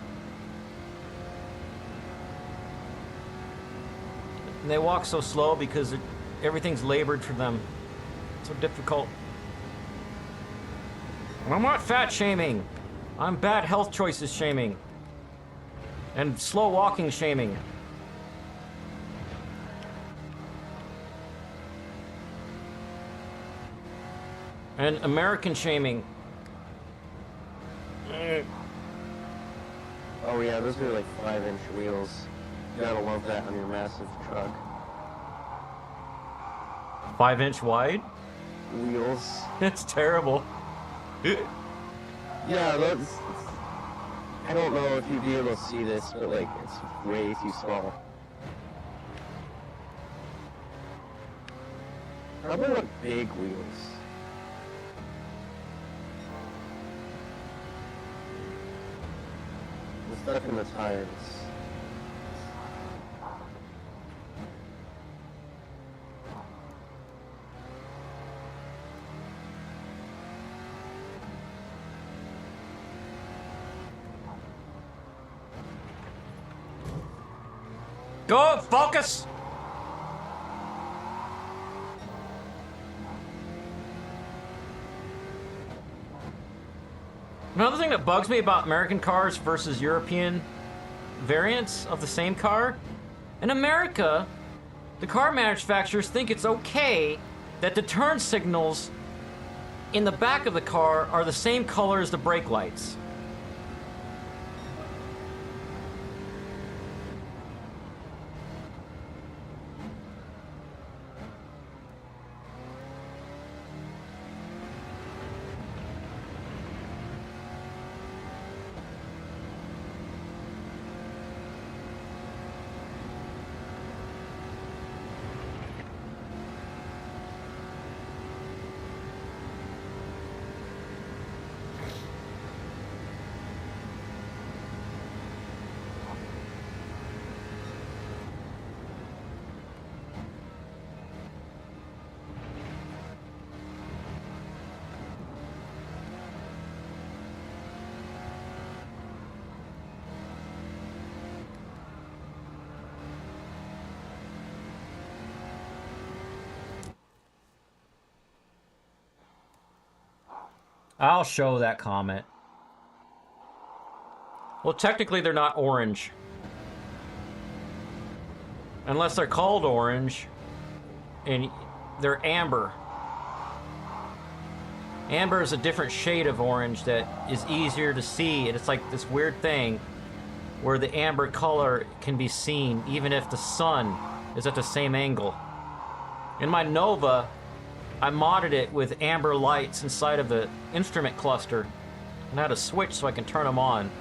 And they walk so slow because everything's labored for them. So difficult. I'm not fat shaming. I'm bad health choices shaming. And slow walking shaming. And American shaming. Oh yeah, those are like 5-inch wheels. You gotta love that on your massive truck. 5-inch wide? Wheels. It's terrible. Yeah, that's... I don't know if you'd be able to see this, but like, it's way too small. Probably like big wheels. I'm stuck in the tires. Go, focus! Another thing that bugs me about American cars versus European variants of the same car, in America, the car manufacturers think it's okay that the turn signals in the back of the car are the same color as the brake lights. I'll show that comment. Well, technically they're not orange. Unless they're called orange. And they're amber. Amber is a different shade of orange that is easier to see. And it's like this weird thing where the amber color can be seen even if the sun is at the same angle. In my Nova, I modded it with amber lights inside of the instrument cluster and had a switch so I can turn them on.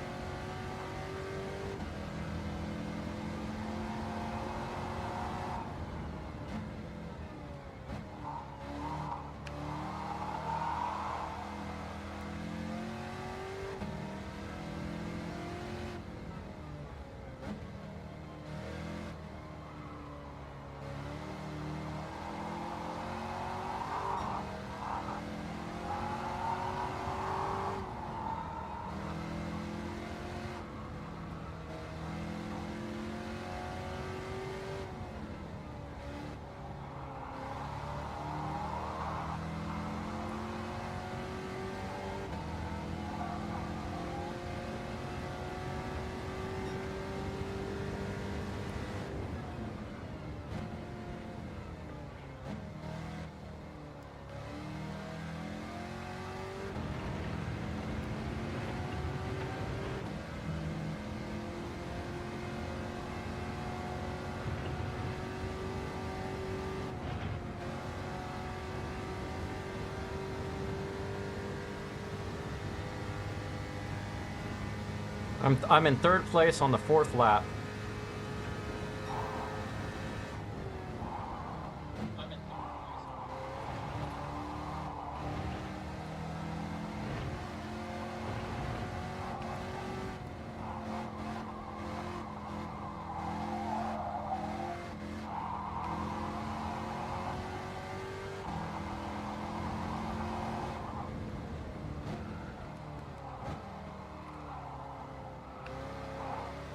I'm in third place on the 4th lap.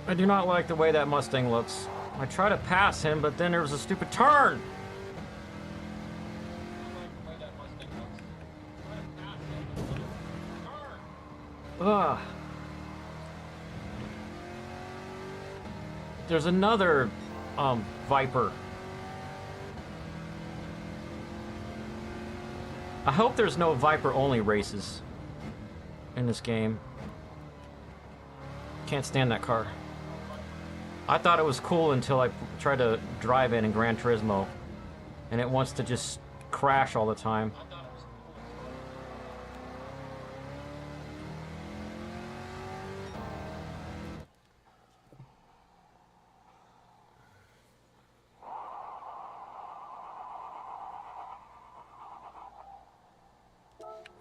I do not like the way that Mustang looks. I try to pass him, but then there was a stupid turn. Ugh. There's another Viper. I hope there's no Viper only races in this game. Can't stand that car. I thought it was cool until I tried to drive it in Gran Turismo, and it wants to just crash all the time.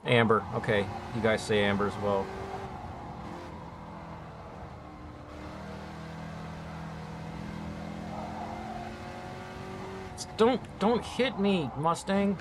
Amber, okay. You guys say Amber as well. Don't hit me, Mustang.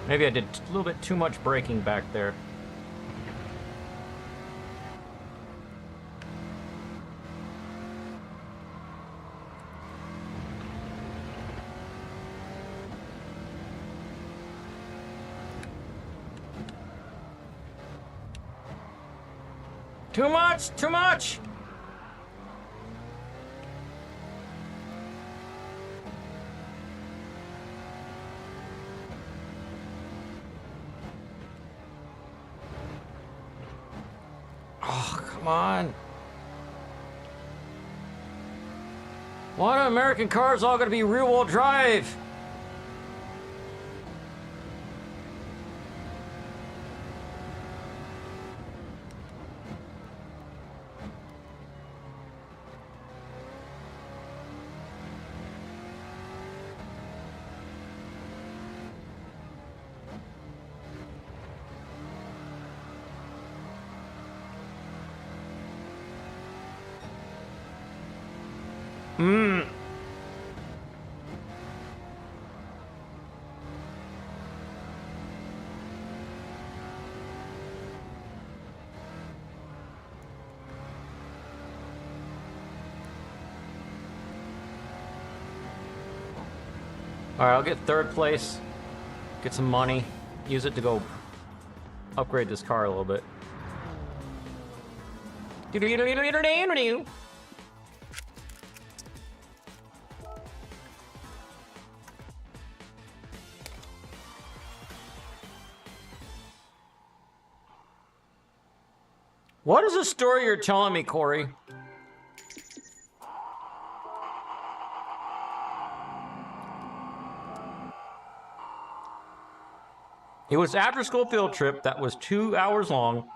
Maybe I did a little bit too much braking back there. Too much! Too much! Come on. Why do American cars all gonna be rear-wheel drive? Alright, I'll get third place, get some money, use it to go upgrade this car a little bit. What is the story you're telling me, Corey? It was after-school field trip that was 2 hours long,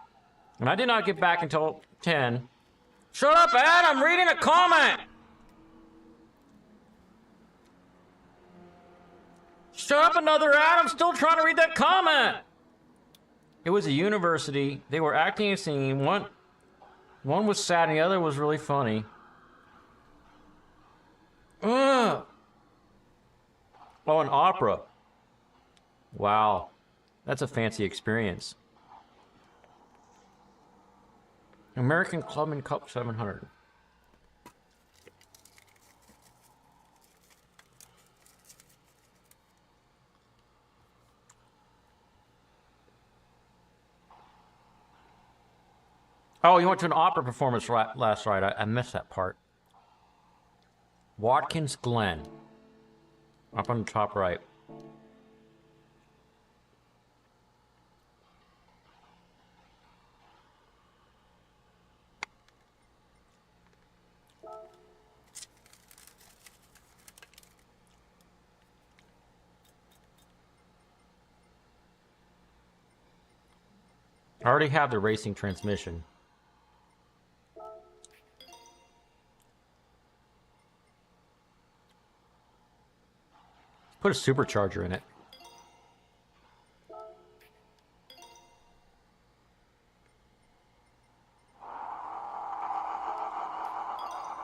and I did not get back until 10. Shut up, Ed! I'm reading a comment! Shut up, another ad! I'm still trying to read that comment! It was a university. They were acting and singing. One was sad and the other was really funny. Ugh. Oh, an opera. Wow. That's a fancy experience. American Clubman Cup 700. Oh, you went to an opera performance last night. I missed that part. Watkins Glen. Up on the top right. I already have the racing transmission. Put a supercharger in it.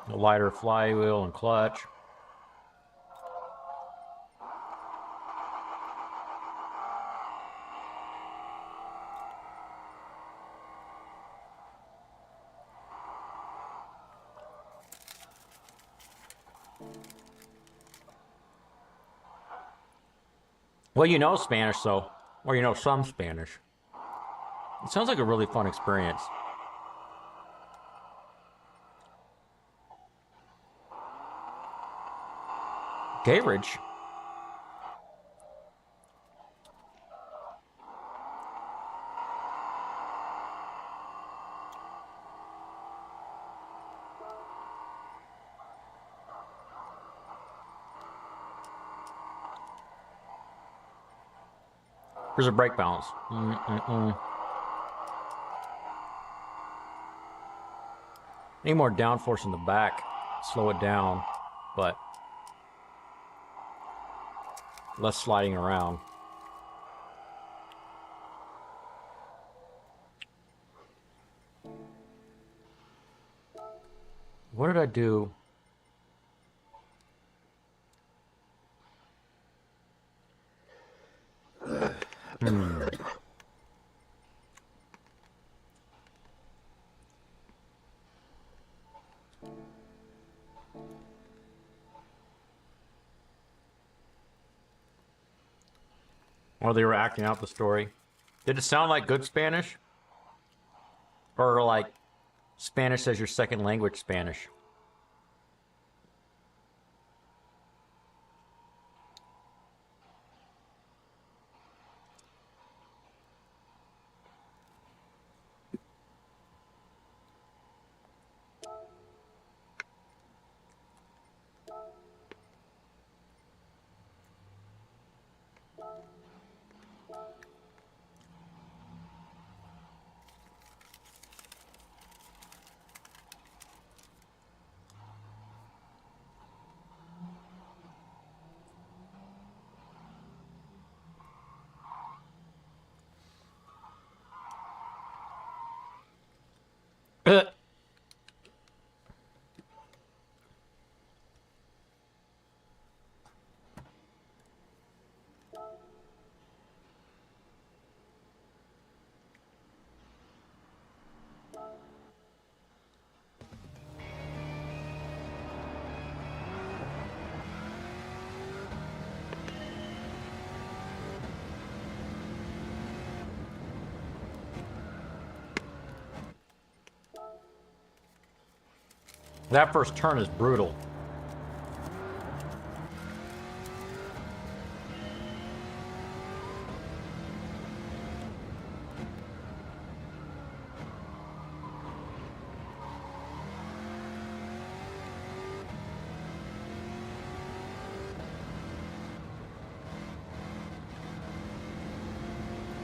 A lighter flywheel and clutch. Well, you know Spanish, though. Or you know some Spanish. It sounds like a really fun experience. Garage? Here's a brake balance. Need more downforce in the back. Slow it down, but less sliding around. What did I do? Or they were acting out the story. Did it sound like good Spanish? Or like Spanish as your second language Spanish? That first turn is brutal.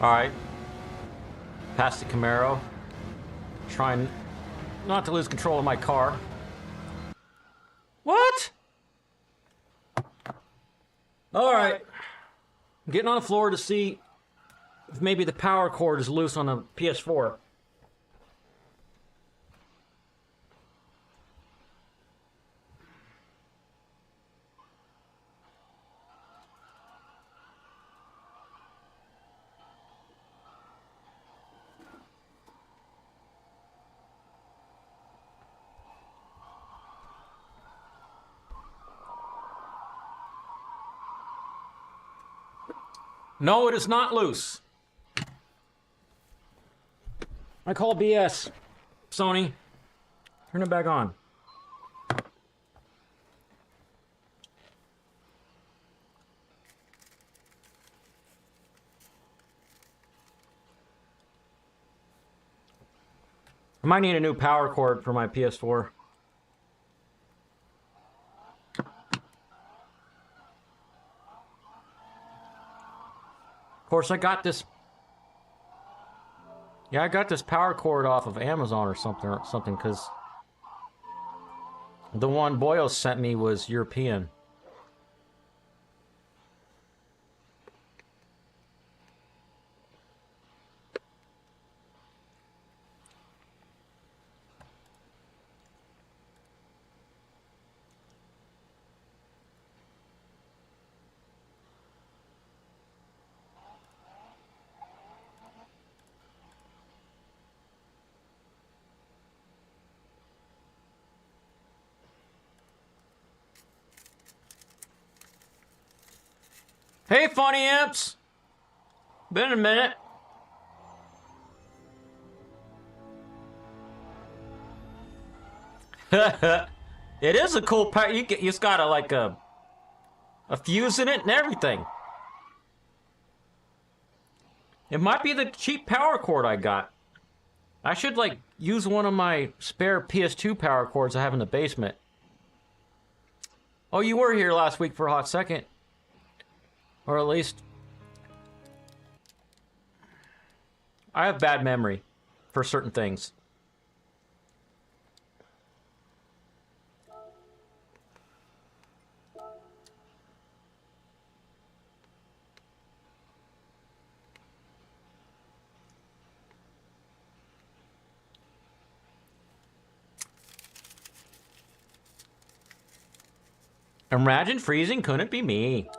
All right. Past the Camaro. Trying not to lose control of my car. What? All right. I'm getting on the floor to see if maybe the power cord is loose on the PS4. No, it is not loose. I call BS. Sony, turn it back on. I might need a new power cord for my PS4. Of course, I got this. Yeah, I got this power cord off of Amazon or something, because the one Boyle sent me was European. Hey, funny imps! Been a minute. It is a cool power. It's got a fuse in it and everything. It might be the cheap power cord I got. I should use one of my spare PS2 power cords I have in the basement. Oh, you were here last week for a hot second. Or at least, I have bad memory for certain things. Imagine freezing couldn't be me.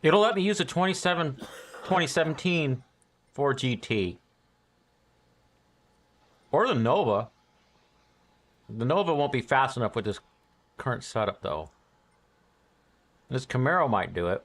It'll let me use a 2017 Ford GT. Or the Nova. The Nova won't be fast enough with this current setup, though. This Camaro might do it.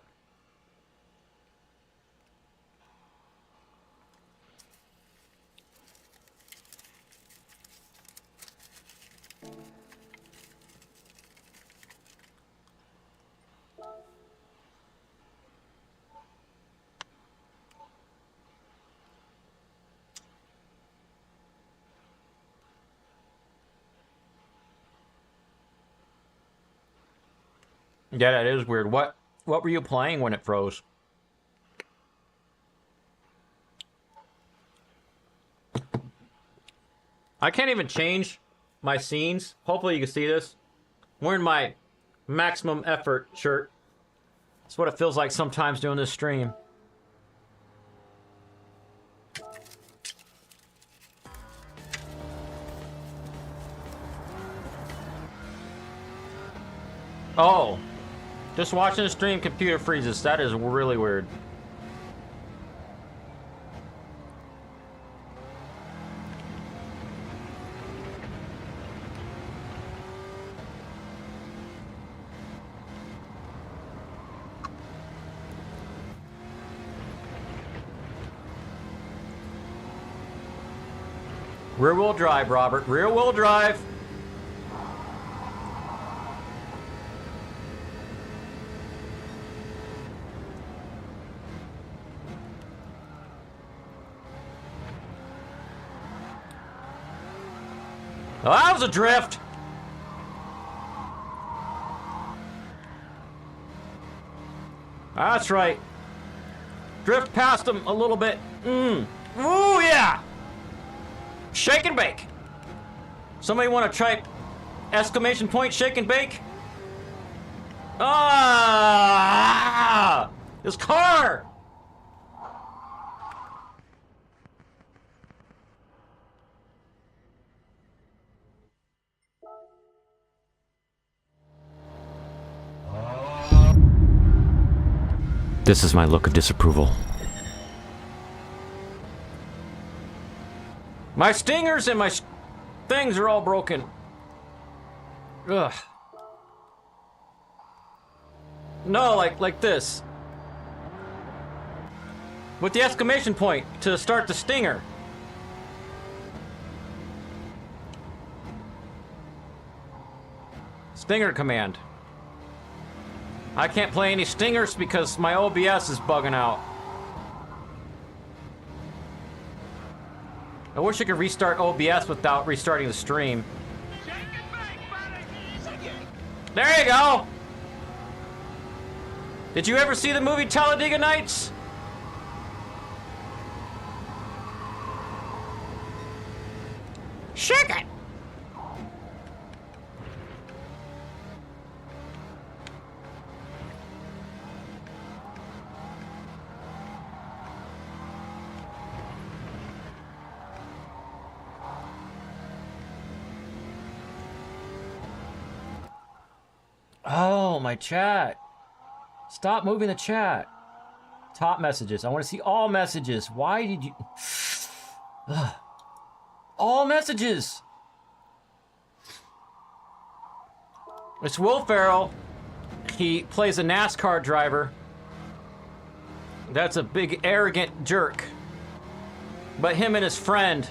Yeah, that is weird. What were you playing when it froze? I can't even change my scenes. Hopefully you can see this. I'm wearing my maximum effort shirt. That's what it feels like sometimes doing this stream. Oh. Just watching the stream, computer freezes. That is really weird. Rear wheel drive, Robert. Rear wheel drive. Well, that was a drift. That's right. Drift past him a little bit. Ooh, yeah. Shake and bake. Somebody want to try exclamation point shake and bake? Ah! This car! This is my look of disapproval. My stingers and my things are all broken. Ugh. No, like this. With the exclamation point to start the stinger. Stinger command. I can't play any stingers because my OBS is bugging out. I wish I could restart OBS without restarting the stream. There you go! Did you ever see the movie Talladega Nights? Shake it! Oh, my chat. Stop moving the chat. Top messages. I want to see all messages. Why did you... Ugh. All messages. It's Will Ferrell. He plays a NASCAR driver. That's a big, arrogant jerk. But him and his friend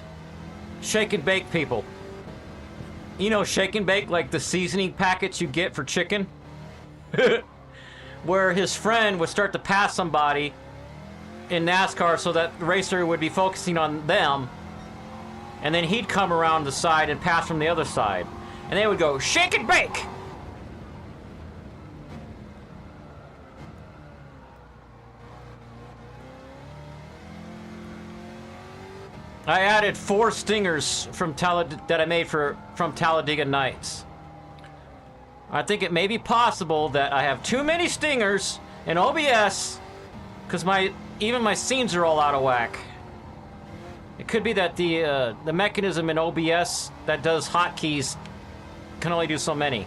shake and bake people. You know, shake and bake, like the seasoning packets you get for chicken? Where his friend would start to pass somebody in NASCAR so that the racer would be focusing on them, and then he'd come around the side and pass from the other side. And they would go, shake and bake! I added 4 stingers from that I made from Talladega Nights. I think it may be possible that I have too many stingers in OBS because even my scenes are all out of whack. It could be that the mechanism in OBS that does hotkeys can only do so many.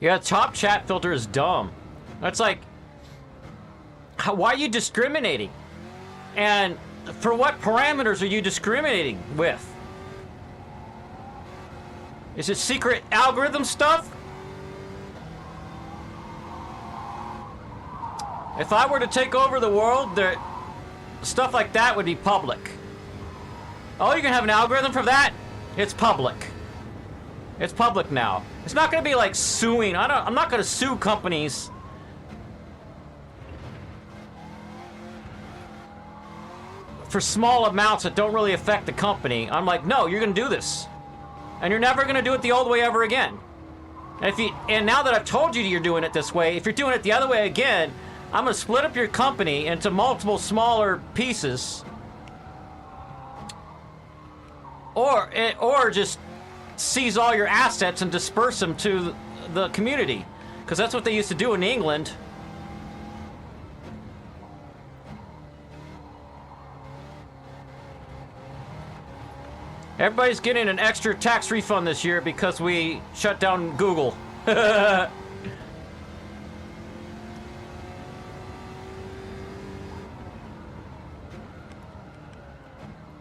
Yeah, top chat filter is dumb. That's like, why are you discriminating? And for what parameters are you discriminating with? Is it secret algorithm stuff? If I were to take over the world, stuff like that would be public. Oh, you're gonna have an algorithm for that? It's public. It's public now. It's not going to be like suing. I'm not going to sue companies. For small amounts that don't really affect the company. I'm like, no, you're going to do this. And you're never going to do it the old way ever again. And now that I've told you you're doing it this way, if you're doing it the other way again, I'm going to split up your company into multiple smaller pieces. Or just seize all your assets and disperse them to the community, because that's what they used to do in England. Everybody's getting an extra tax refund this year because we shut down Google.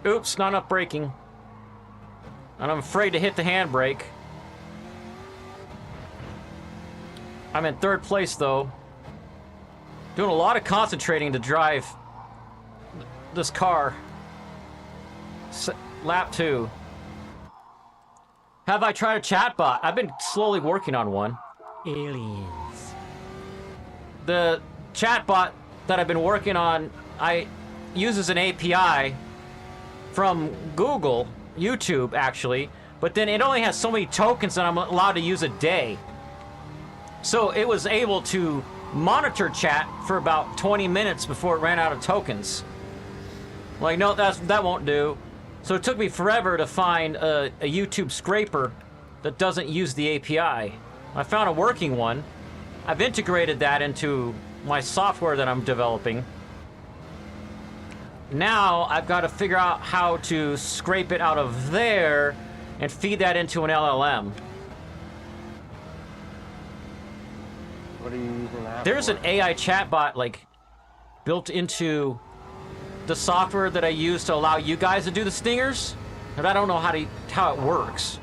Oops, not enough braking. And I'm afraid to hit the handbrake. I'm in 3rd place, though. Doing a lot of concentrating to drive this car. Lap 2. Have I tried a chatbot? I've been slowly working on one. Aliens. The chatbot that I've been working on, uses an API from Google. YouTube, actually, but then it only has so many tokens that I'm allowed to use a day. So it was able to monitor chat for about 20 minutes before it ran out of tokens. Like, no, that won't do. So it took me forever to find a YouTube scraper that doesn't use the API. I found a working one. I've integrated that into my software that I'm developing. now I've got to figure out how to scrape it out of there and feed that into an LLM. What are you using that There's for? an AI chatbot like built into the software that I use to allow you guys to do the stingers, but I don't know how it works.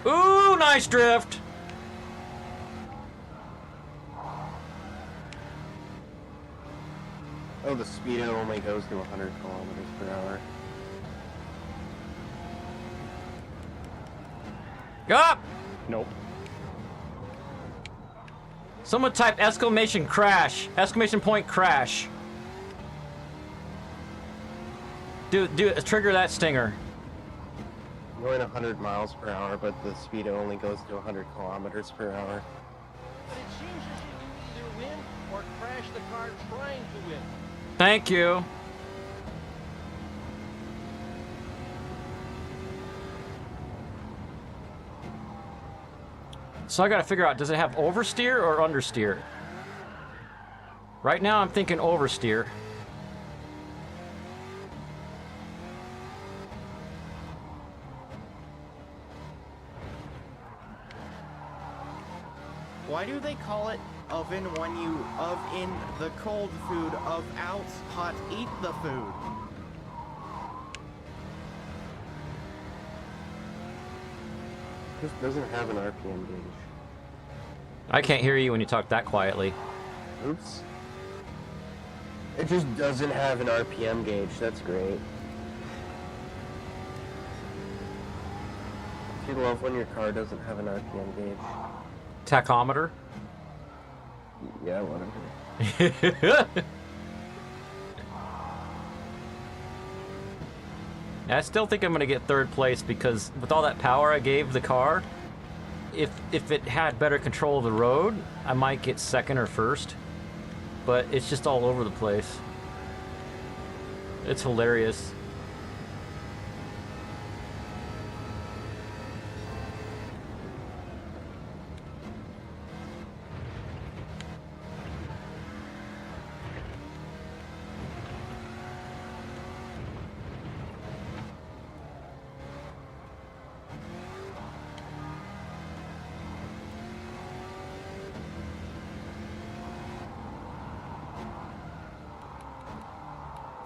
Ooh, nice drift. Oh, the speedo only goes to 100 kilometers per hour. Up! Nope. Someone type exclamation crash. Exclamation point crash. Trigger that stinger. I'm going 100 miles per hour, but the speedo only goes to 100 kilometers per hour. But it seems as if you either win or crash the car trying to win. Thank you. So I gotta figure out, does it have oversteer or understeer? Right now I'm thinking oversteer. Why do they call it oven when you in the cold food, out hot eat the food? This doesn't have an RPM gauge. I can't hear you when you talk that quietly. Oops. It just doesn't have an RPM gauge. That's great. You love when your car doesn't have an RPM gauge. Tachometer? Yeah, whatever. I still think I'm gonna get third place because with all that power I gave the car, if it had better control of the road, I might get second or first. But it's just all over the place. It's hilarious.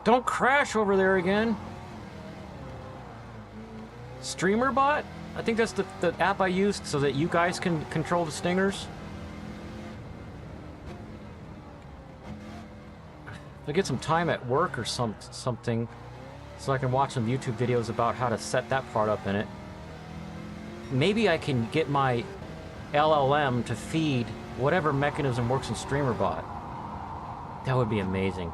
Don't crash over there again. Streamer bot? I think that's the app I used so that you guys can control the stingers. If I get some time at work or something, so I can watch some YouTube videos about how to set that part up in it. Maybe I can get my LLM to feed whatever mechanism works in StreamerBot. That would be amazing.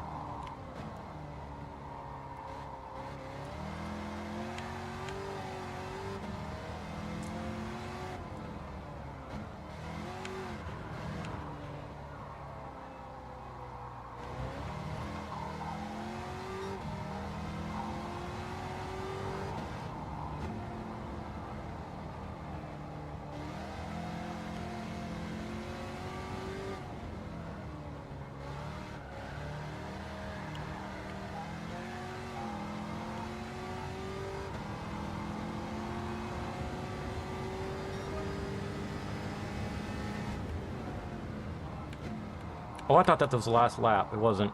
Oh, I thought that was the last lap. It wasn't.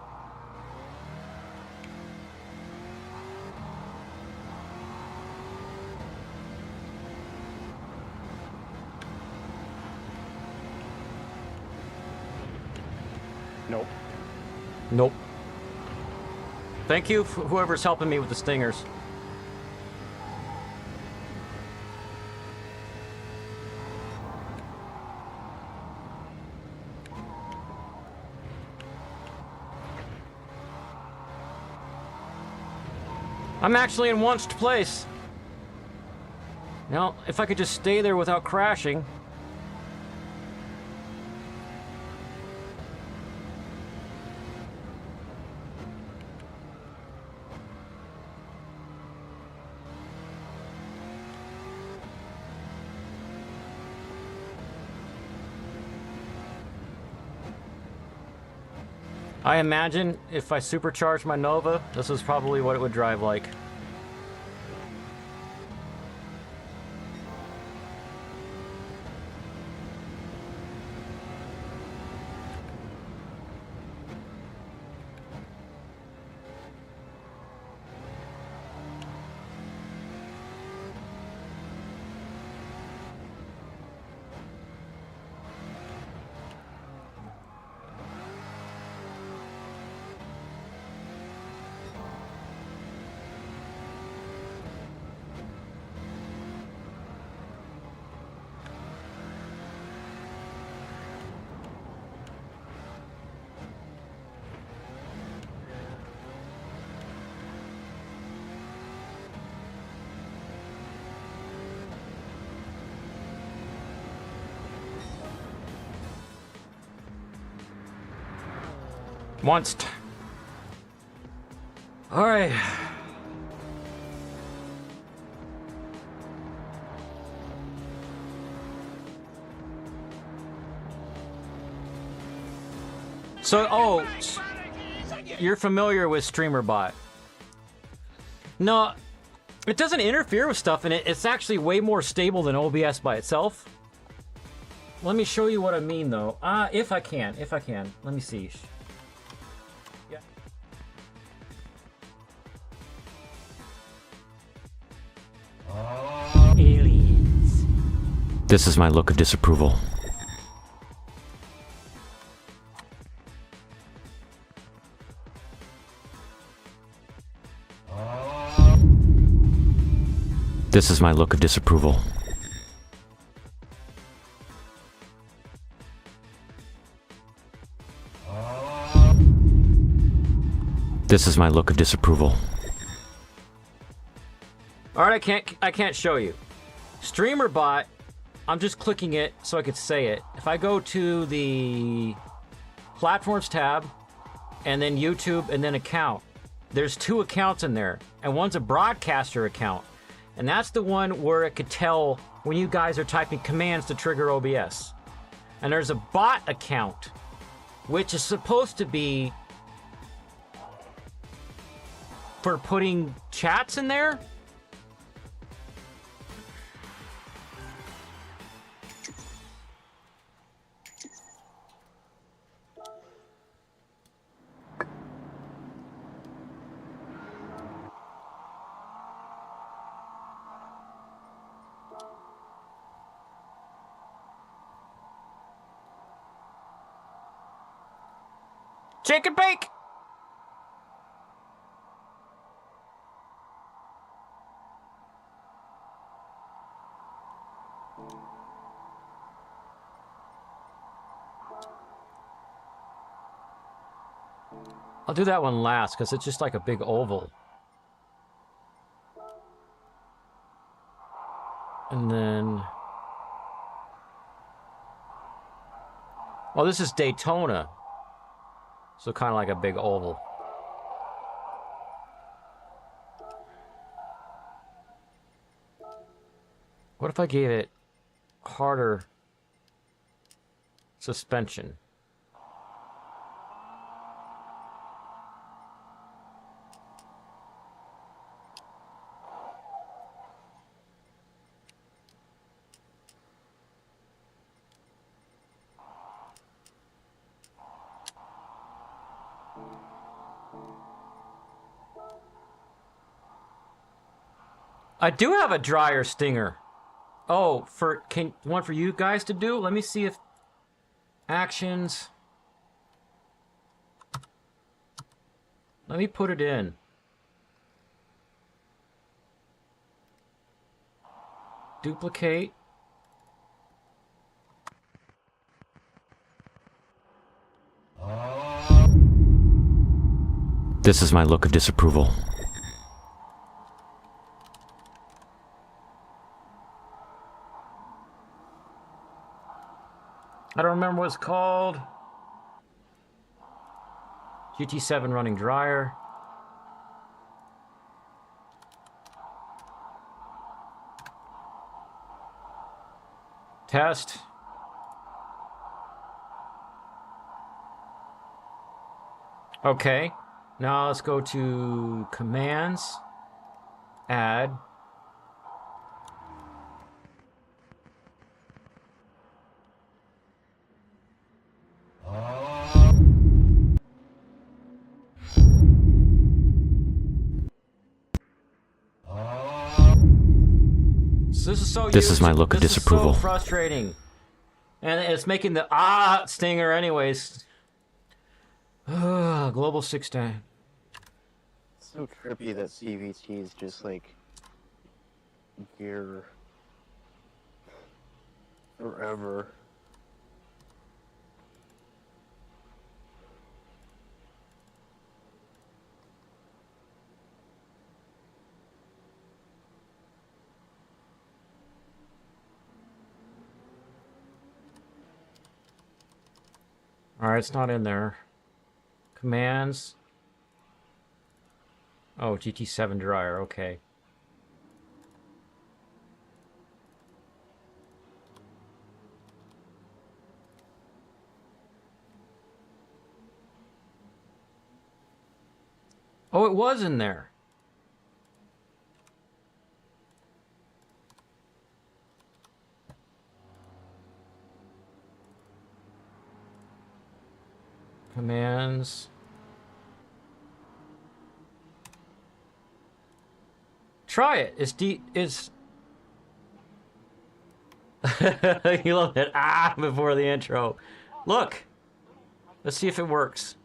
Nope. Nope. Thank you, whoever's helping me with the stingers. I'm actually in launched place. Now, if I could just stay there without crashing. I imagine if I supercharged my Nova, this is probably what it would drive like. Monster. All right. So, oh, you're familiar with StreamerBot. No, it doesn't interfere with stuff, and it's actually way more stable than OBS by itself. Let me show you what I mean, though. If I can. Let me see. Yeah. Aliens. This is my look of disapproval. This is my look of disapproval. This is my look of disapproval. All right, I can't show you. StreamerBot, I'm just clicking it so I could say it. If I go to the Platforms tab, and then YouTube, and then Account, there's 2 accounts in there, and one's a broadcaster account. And that's the one where it could tell when you guys are typing commands to trigger OBS. And there's a bot account, which is supposed to be for putting chats in there. Chicken bake! I'll do that one last, because it's just like a big oval. And then... well, this is Daytona. So kind of like a big oval. What if I gave it harder suspension? I do have a dryer stinger. Oh, one for you guys to do? Let me see if actions. Let me put it in. Duplicate. This is my look of disapproval. I don't remember what it's called. GT7 running dryer. Test. Okay. Now let's go to commands. Add. So this is my look of disapproval. So frustrating. And it's making the stinger anyways. Global 6-time. So trippy that CVT is just like gear forever. Alright, it's not in there. Commands. Oh, GT7 dryer, okay. Oh, it was in there. Commands. Try it. It's you love it. Before the intro. Look. Let's see if it works.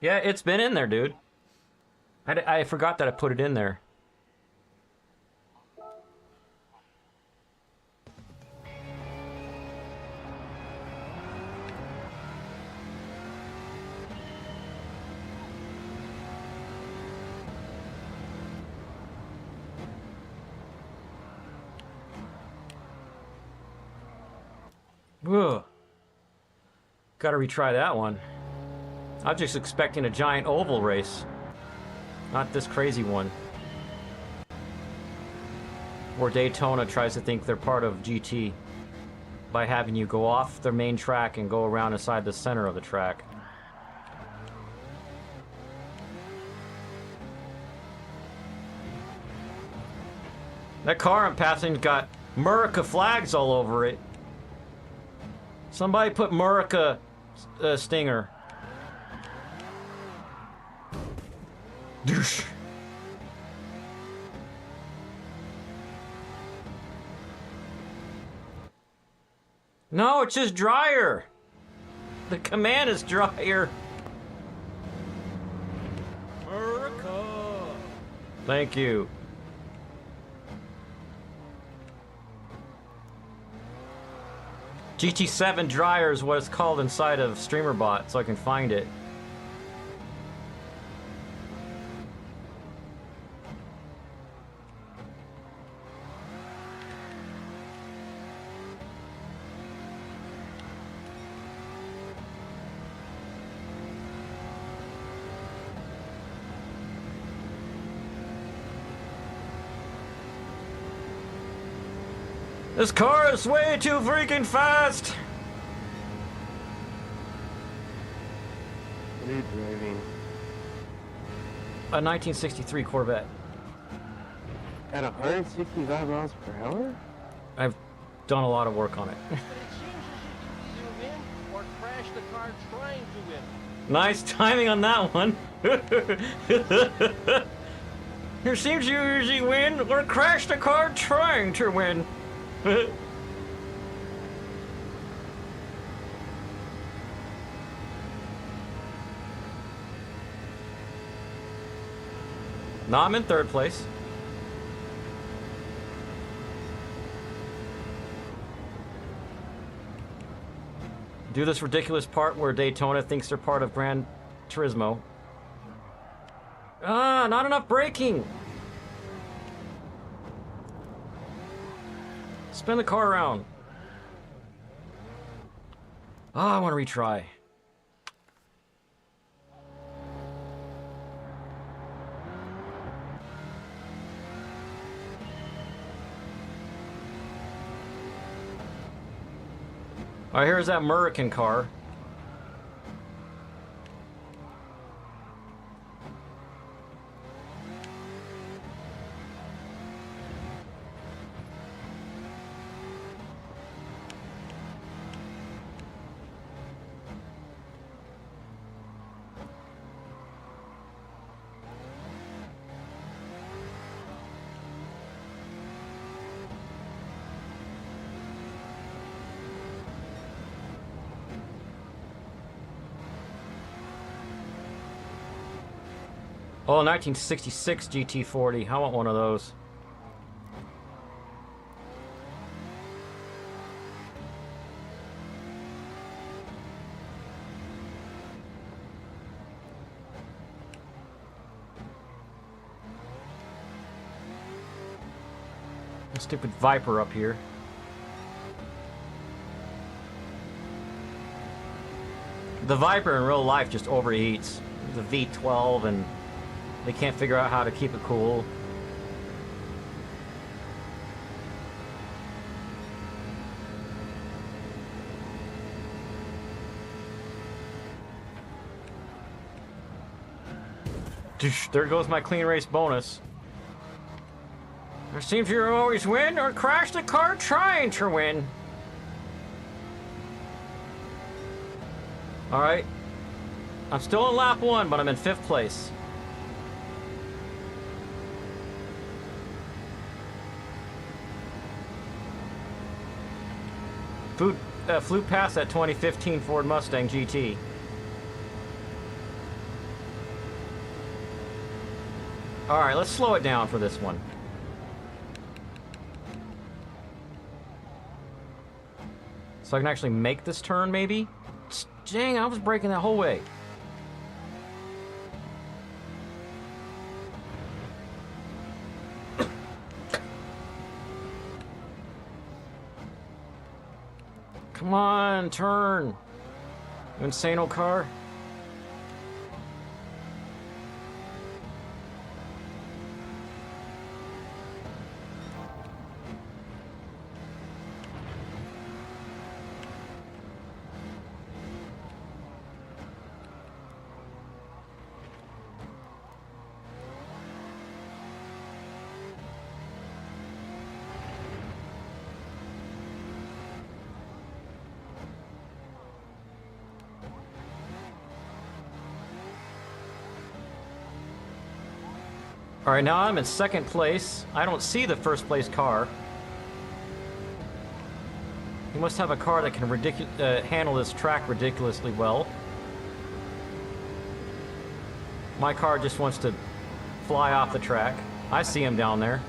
Yeah, it's been in there, dude. I forgot that I put it in there. Ugh. Gotta retry that one. I was just expecting a giant oval race. Not this crazy one. Where Daytona tries to think they're part of GT by having you go off their main track and go around inside the center of the track. That car I'm passing got Murica flags all over it. Somebody put Murica stinger. Douche. No, it's just dryer. The command is dryer. America. Thank you. GT7 dryer is what it's called inside of StreamerBot, so I can find it. This car is way too freaking fast! What are you driving? A 1963 Corvette. At 165 miles per hour? I've done a lot of work on it. But it seems as if you zoom in or crash the car trying to win. Nice timing on that one. It seems you usually win or crash the car trying to win. No, I'm in third place. Do this ridiculous part where Daytona thinks they're part of Gran Turismo. Not enough braking. Spin the car around. I want to retry. Alright, here's that American car. Oh, 1966 GT40. I want one of those. Stupid Viper up here. The Viper in real life just overheats. It's a V12 and they can't figure out how to keep it cool. There goes my clean race bonus. It seems you always win or crash the car trying to win. Alright. I'm still in lap 1, but I'm in 5th place. Flew past that 2015 Ford Mustang GT. Alright, let's slow it down for this one. So I can actually make this turn, maybe? Dang, I was braking that whole way. Come on, turn. You insane-o car. Alright, now I'm in 2nd place. I don't see the 1st place car. He must have a car that can handle this track ridiculously well. My car just wants to fly off the track. I see him down there.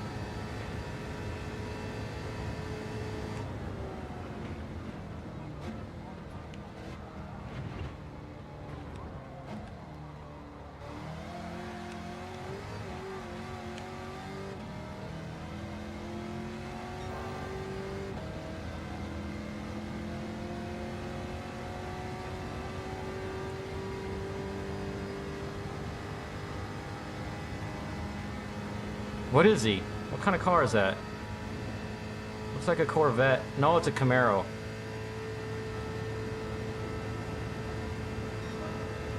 What is he? What kind of car is that? Looks like a Corvette. No, it's a Camaro.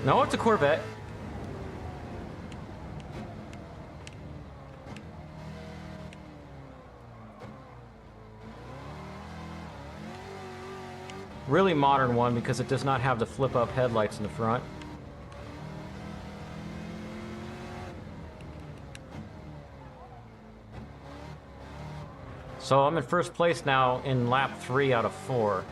No, it's a Corvette. Really modern one because it does not have the flip-up headlights in the front. So I'm in 1st place now in lap 3 out of 4.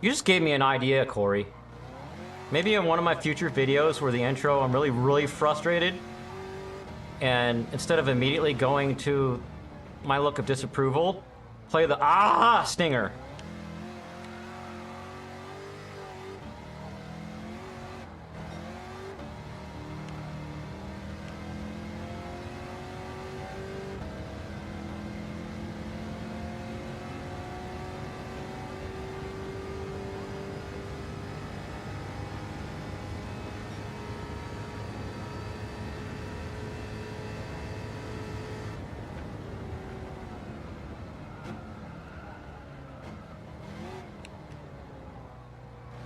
You just gave me an idea, Corey. Maybe in one of my future videos where the intro I'm really frustrated, and instead of immediately going to my look of disapproval, play the ah stinger.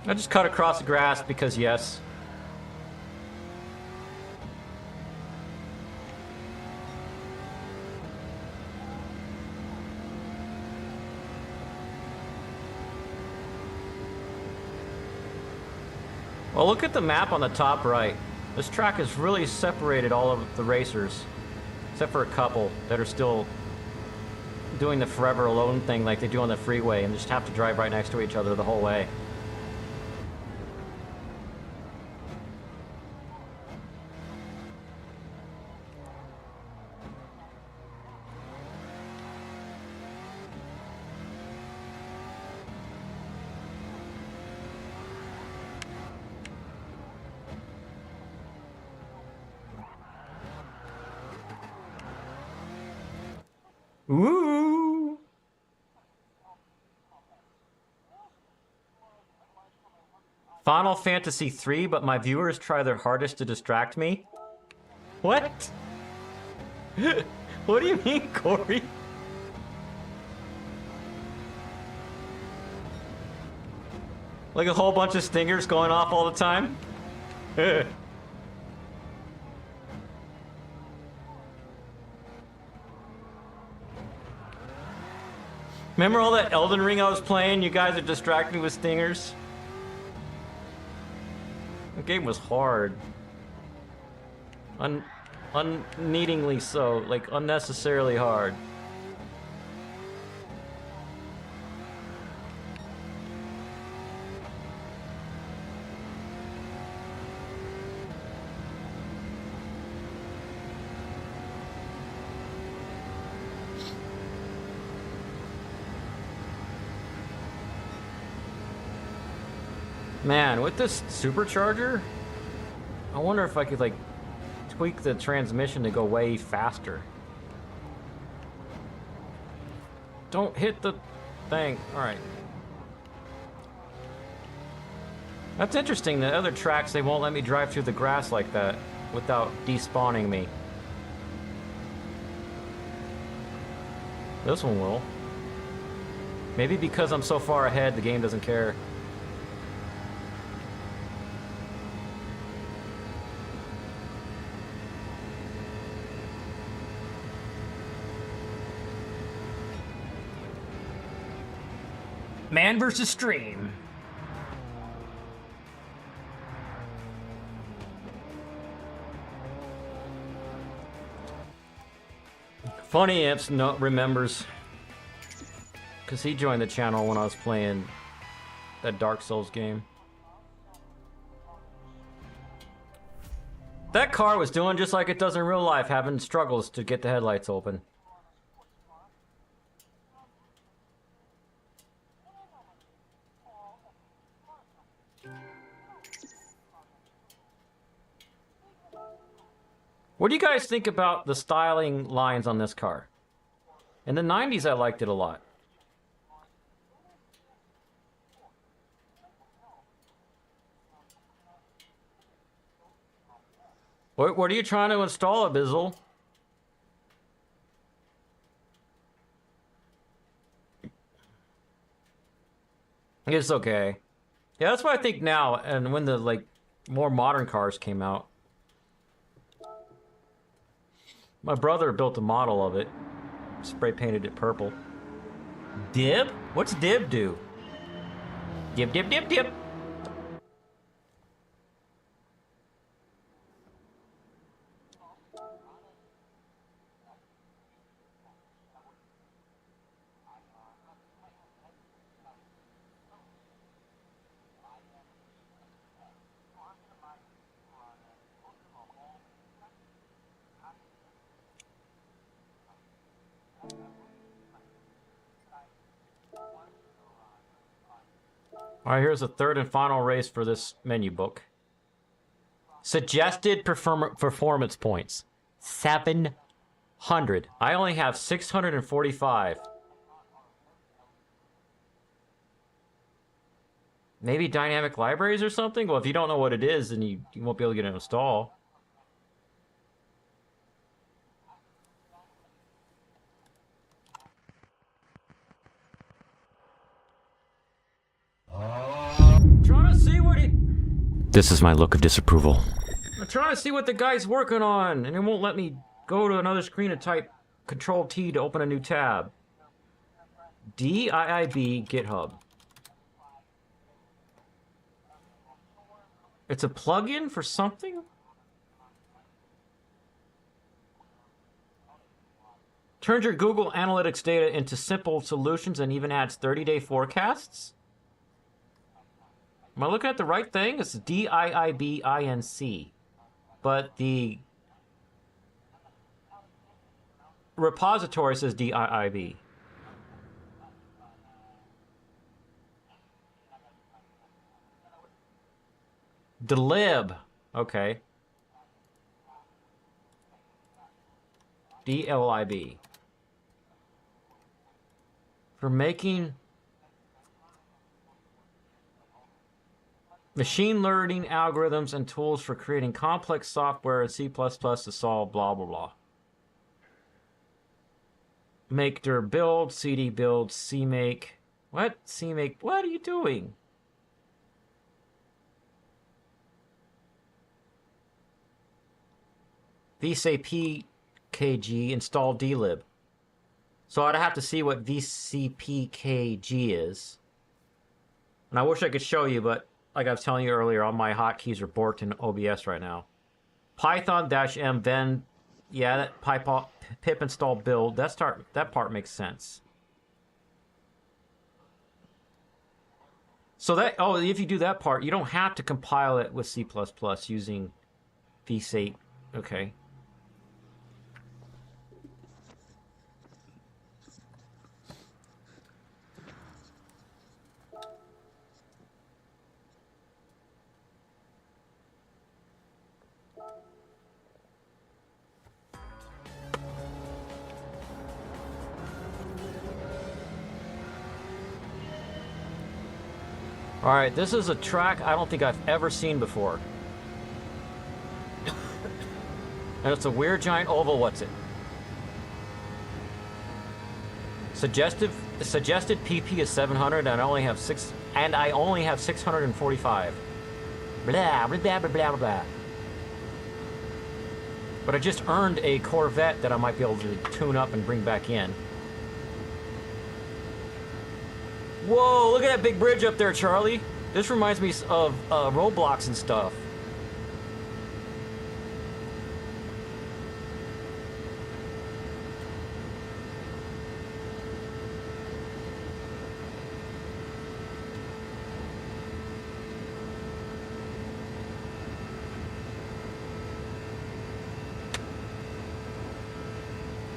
I just cut across the grass because yes. Well, look at the map on the top right. This track has really separated all of the racers, except for a couple that are still doing the forever alone thing like they do on the freeway and just have to drive right next to each other the whole way. Ooh. Final Fantasy 3, but my viewers try their hardest to distract me? What? What do you mean, Corey? Like a whole bunch of stingers going off all the time? Remember all that Elden Ring I was playing? You guys are distracting me with stingers? The game was hard. Unneedingly so, like unnecessarily hard. Man, with this supercharger, I wonder if I could like tweak the transmission to go way faster. Don't hit the thing. All right. That's interesting. The other tracks, they won't let me drive through the grass like that without despawning me. This one will. Maybe because I'm so far ahead, the game doesn't care. Man versus stream. Funny Imps remembers, because he joined the channel when I was playing that Dark Souls game. That car was doing just like it does in real life, having struggles to get the headlights open. What do you guys think about the styling lines on this car? In the 90s, I liked it a lot. What are you trying to install, Abizzle? It's okay. Yeah, that's what I think now, and when the, like, more modern cars came out. My brother built a model of it. Spray painted it purple. Dib? What's dib do? Dib, dib, dib, dib. Alright, here's the third and final race for this menu book. Suggested performance points. 700. I only have 645. Maybe dynamic libraries or something? Well, if you don't know what it is, then you won't be able to get it installed. Trying to see what he... This is my look of disapproval. I'm trying to see what the guy's working on, and it won't let me go to another screen and type Control-T to open a new tab. DIIB GitHub. It's a plugin for something? Turns your Google Analytics data into simple solutions and even adds 30-day forecasts? Am I looking at the right thing? It's DIIBINC. But the repository says DIIB. Dlib. Okay. DLIB. For making machine learning algorithms and tools for creating complex software in C++ to solve blah, blah, blah. Make dir build, cd build, cmake. What? Cmake? What are you doing? vcpkg install dlib. So I'd have to see what vcpkg is. And I wish I could show you, but like I was telling you earlier, all my hotkeys are borked in OBS right now. Python-m then, yeah, that pip install build. That part makes sense. So that, oh, if you do that part, you don't have to compile it with C++ using vsap. Okay. All right, this is a track I don't think I've ever seen before. And it's a weird giant oval. What's it? Suggested PP is 700, and I only have 645. Blah blah blah blah blah blah. But I just earned a Corvette that I might be able to tune up and bring back in. Whoa, look at that big bridge up there, Charlie. This reminds me of Roblox and stuff.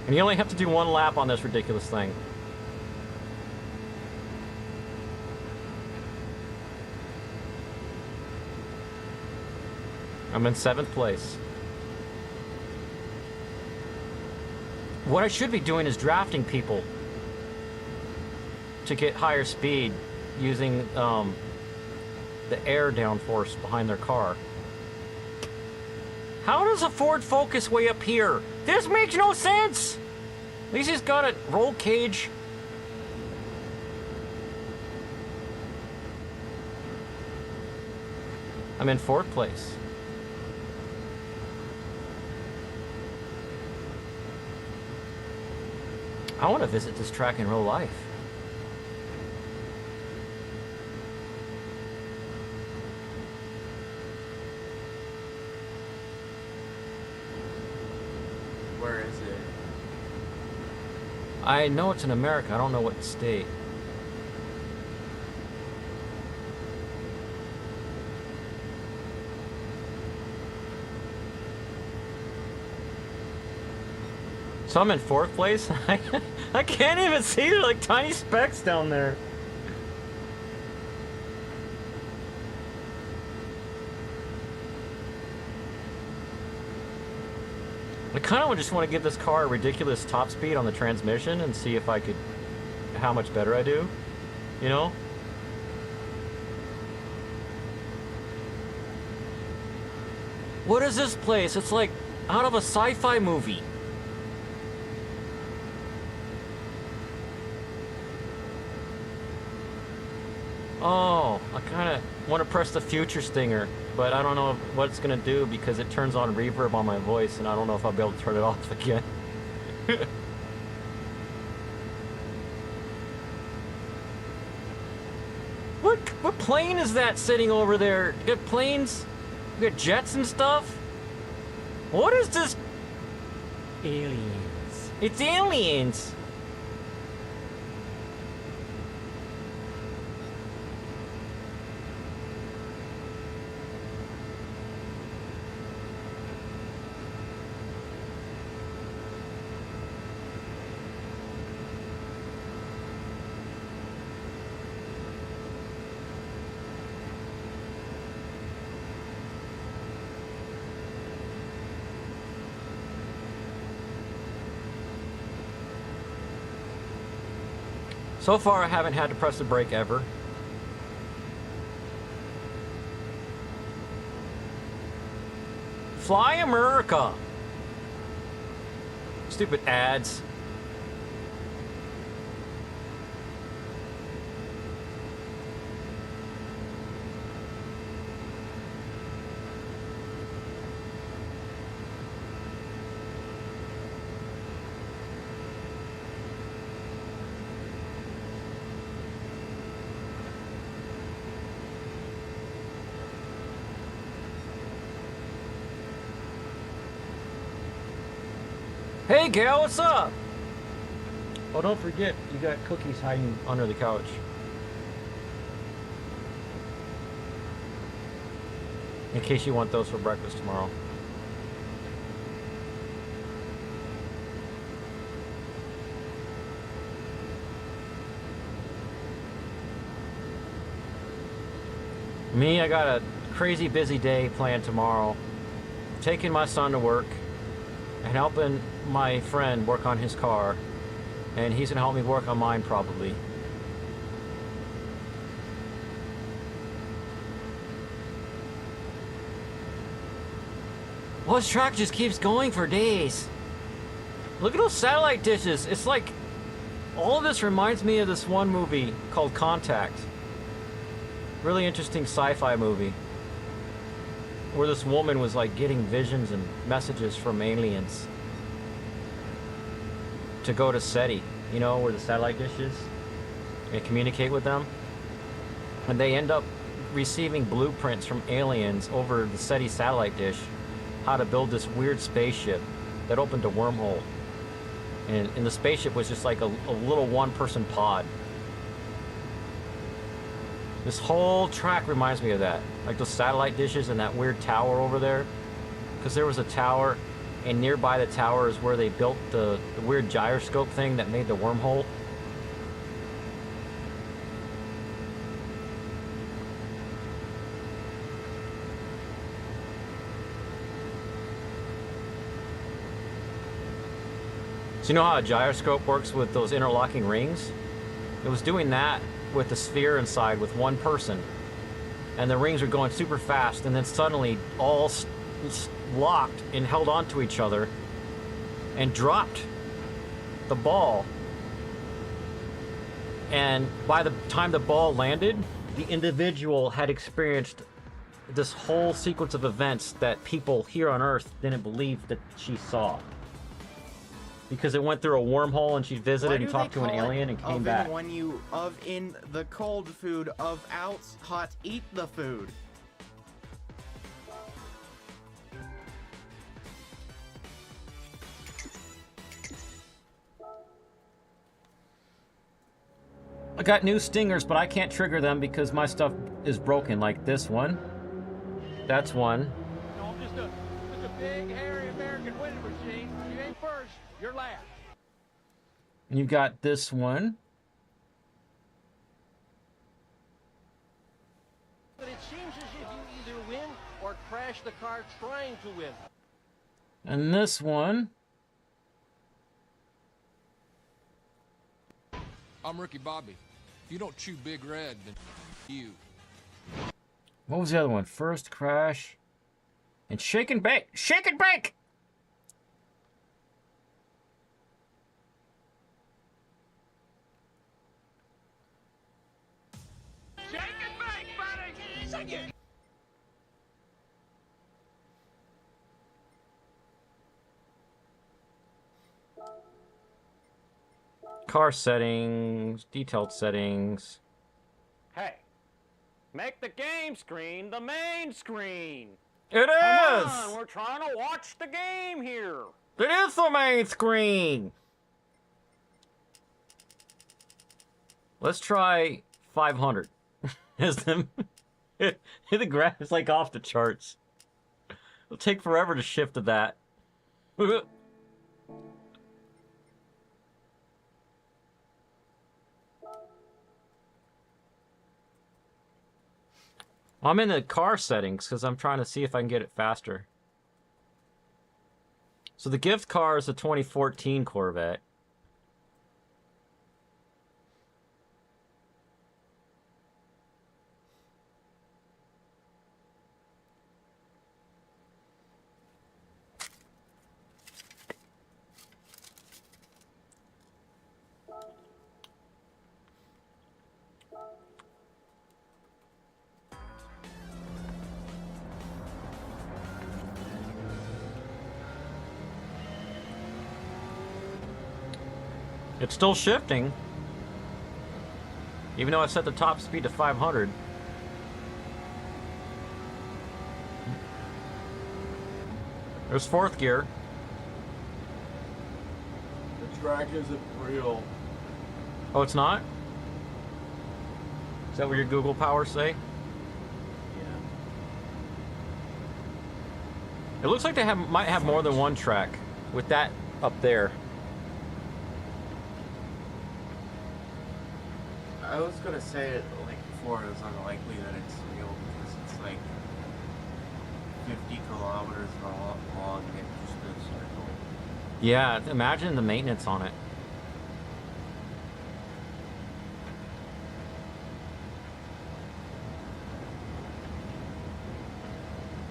And you only have to do one lap on this ridiculous thing. I'm in 7th place. What I should be doing is drafting people to get higher speed using the air downforce behind their car. How does a Ford Focus way up here? This makes no sense! At least he's got a roll cage. I'm in 4th place. I want to visit this track in real life. Where is it? I know it's in America. I don't know what state. So I'm in 4th place? I can't even see. They're like tiny specks down there. I kind of just want to give this car a ridiculous top speed on the transmission and see if I could, how much better I do, you know? What is this place? It's like out of a sci-fi movie. Oh, I kind of want to press the future stinger, but I don't know what it's going to do because it turns on reverb on my voice, and I don't know if I'll be able to turn it off again. What plane is that sitting over there? You got planes? You got jets and stuff? What is this? Aliens. It's aliens! So far, I haven't had to press the brake ever. Fly America! Stupid ads. Hey, Gail, what's up? Oh, don't forget, you got cookies hiding under the couch. In case you want those for breakfast tomorrow. Me, I got a crazy busy day planned tomorrow. Taking my son to work and helping my friend work on his car, and he's gonna help me work on mine probably. Well, this track just keeps going for days. Look at those satellite dishes. It's like all of this reminds me of this one movie called Contact. Really interesting sci-fi movie where this woman was like getting visions and messages from aliens to go to SETI, you know, where the satellite dish is, and communicate with them. And they end up receiving blueprints from aliens over the SETI satellite dish, how to build this weird spaceship that opened a wormhole. And the spaceship was just like a little one-person pod. This whole track reminds me of that. Like those satellite dishes and that weird tower over there. Because there was a tower, and nearby the tower is where they built the weird gyroscope thing that made the wormhole. So you know how a gyroscope works with those interlocking rings? It was doing that with the sphere inside with one person, and the rings were going super fast, and then suddenly all locked and held onto each other and dropped the ball. And by the time the ball landed, the individual had experienced this whole sequence of events that people here on Earth didn't believe that she saw. Because it went through a wormhole and she visited and talked to an alien and came back. When you of in the cold food, of out hot eat the food. I got new stingers, but I can't trigger them because my stuff is broken, like this one. That's one. No, I'm just a big, hairy American winning machine. If you ain't first, you're last. And you've got this one. But it seems as if you either win or crash the car trying to win. And this one. I'm Ricky Bobby. If you don't chew Big Red, then you. What was the other one? First crash. And shake and bake. Shake and bake! Shake and bake, buddy! Sing it! Car settings, detailed settings. Hey, make the game screen the main screen. It Come is! on, we're trying to watch the game here. It is the main screen! Let's try 500. As them, the graph is like off the charts. It'll take forever to shift to that. I'm in the car settings because I'm trying to see if I can get it faster. So the gift car is a 2014 Corvette. It's still shifting, even though I set the top speed to 500. There's fourth gear. The track isn't real. Oh, it's not? Is that what your Google powers say? Yeah. It looks like they might have more than one track with that up there. I was gonna say it like before, it was unlikely that it's real because it's like 50 kilometers long and it just goes circle. Yeah, imagine the maintenance on it.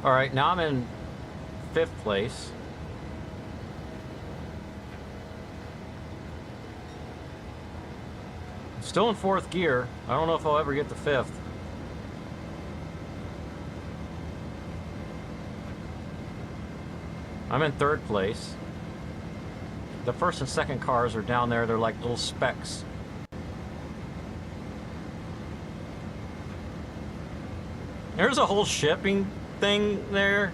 All right, now I'm in 5th place. Still in 4th gear. I don't know if I'll ever get to 5th. I'm in 3rd place. The first and second cars are down there. They're like little specks. There's a whole shipping thing there.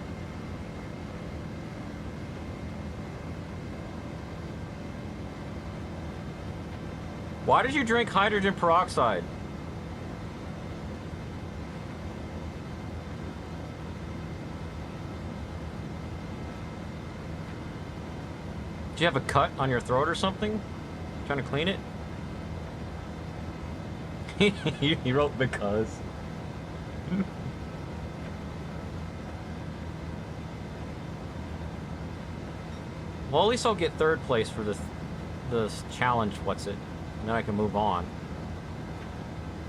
Why did you drink hydrogen peroxide? Do you have a cut on your throat or something? Trying to clean it? He wrote because. Well, at least I'll get 3rd place for this challenge, what's it? And then I can move on.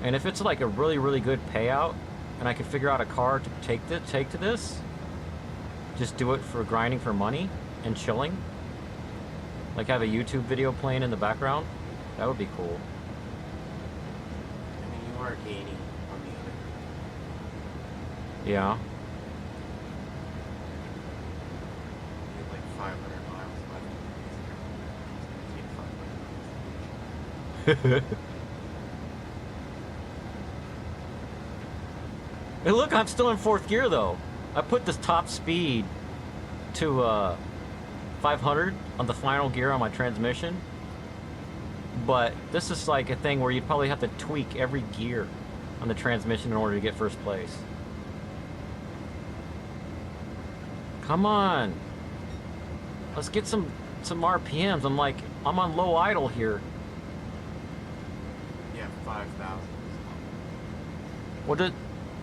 And if it's like a really, really good payout, and I can figure out a car to take to this, just do it for grinding for money and chilling. Like have a YouTube video playing in the background. That would be cool. I mean, you are gaining on the other. Yeah. You have like 500 miles left. Hey, look, I'm still in 4th gear though. I put this top speed to 500 on the final gear on my transmission. But this is like a thing where you'd probably have to tweak every gear on the transmission in order to get 1st place. Come on. Let's get some RPMs. I'm on low idle here. Yeah, 5,000. Well,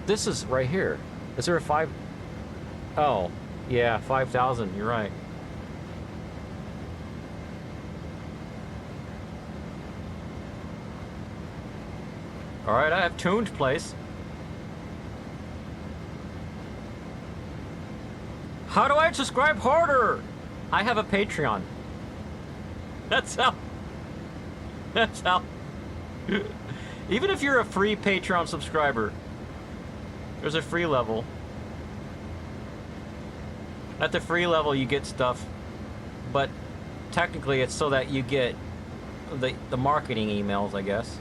this is right here. Is there a 5? Oh, yeah, 5,000. You're right. All right, I have tuned place. How do I subscribe harder? I have a Patreon. That's how. Even if you're a free Patreon subscriber, there's a free level. At the free level, you get stuff, but technically it's so that you get the marketing emails, I guess.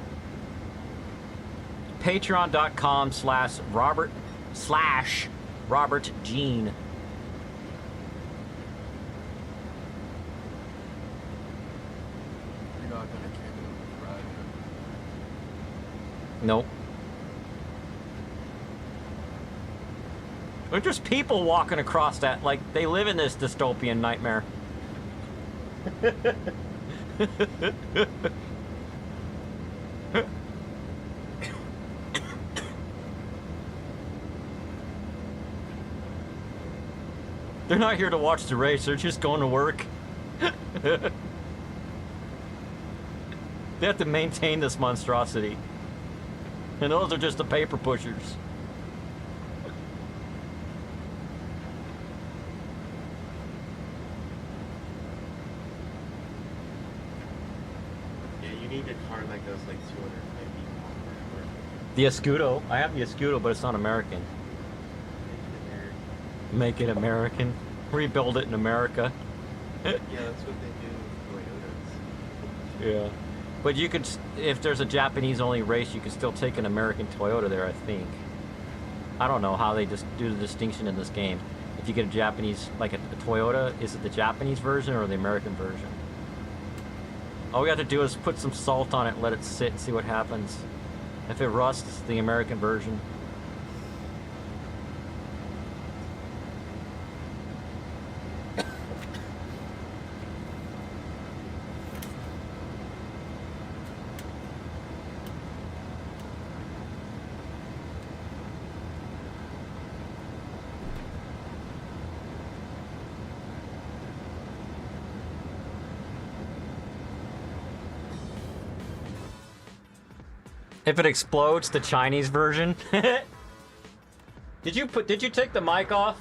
Patreon.com/Robert Jean. You're not gonna kick it with the ride. Nope. There's just people walking across that, like they live in this dystopian nightmare. They're not here to watch the race, they're just going to work. They have to maintain this monstrosity. And those are just the paper pushers. Yeah, you need a car like those, like 250 miles per hour. The Escudo. I have the Escudo, but it's not American. Make it American. Rebuild it in America. Yeah, that's what they do with Toyotas. Yeah. But you could, if there's a Japanese-only race, you could still take an American Toyota there, I think. I don't know how they just do the distinction in this game. If you get a Japanese, like a Toyota, is it the Japanese version or the American version? All we have to do is put some salt on it, let it sit, and see what happens. If it rusts, it's the American version. If it explodes, the Chinese version. Did you take the mic off?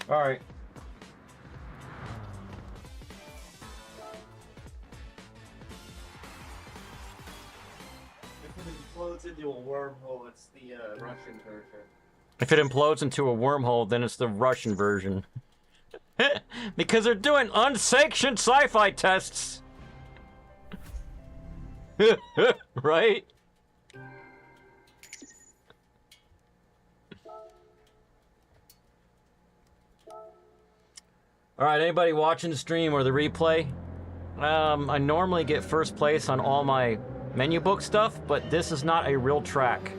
All right. If it explodes into a wormhole, it's the Russian version. If it implodes into a wormhole, then it's the Russian version. Because they're doing unsanctioned sci-fi tests. Right? Alright, anybody watching the stream or the replay? I normally get first place on all my menu book stuff, but this is not a real track.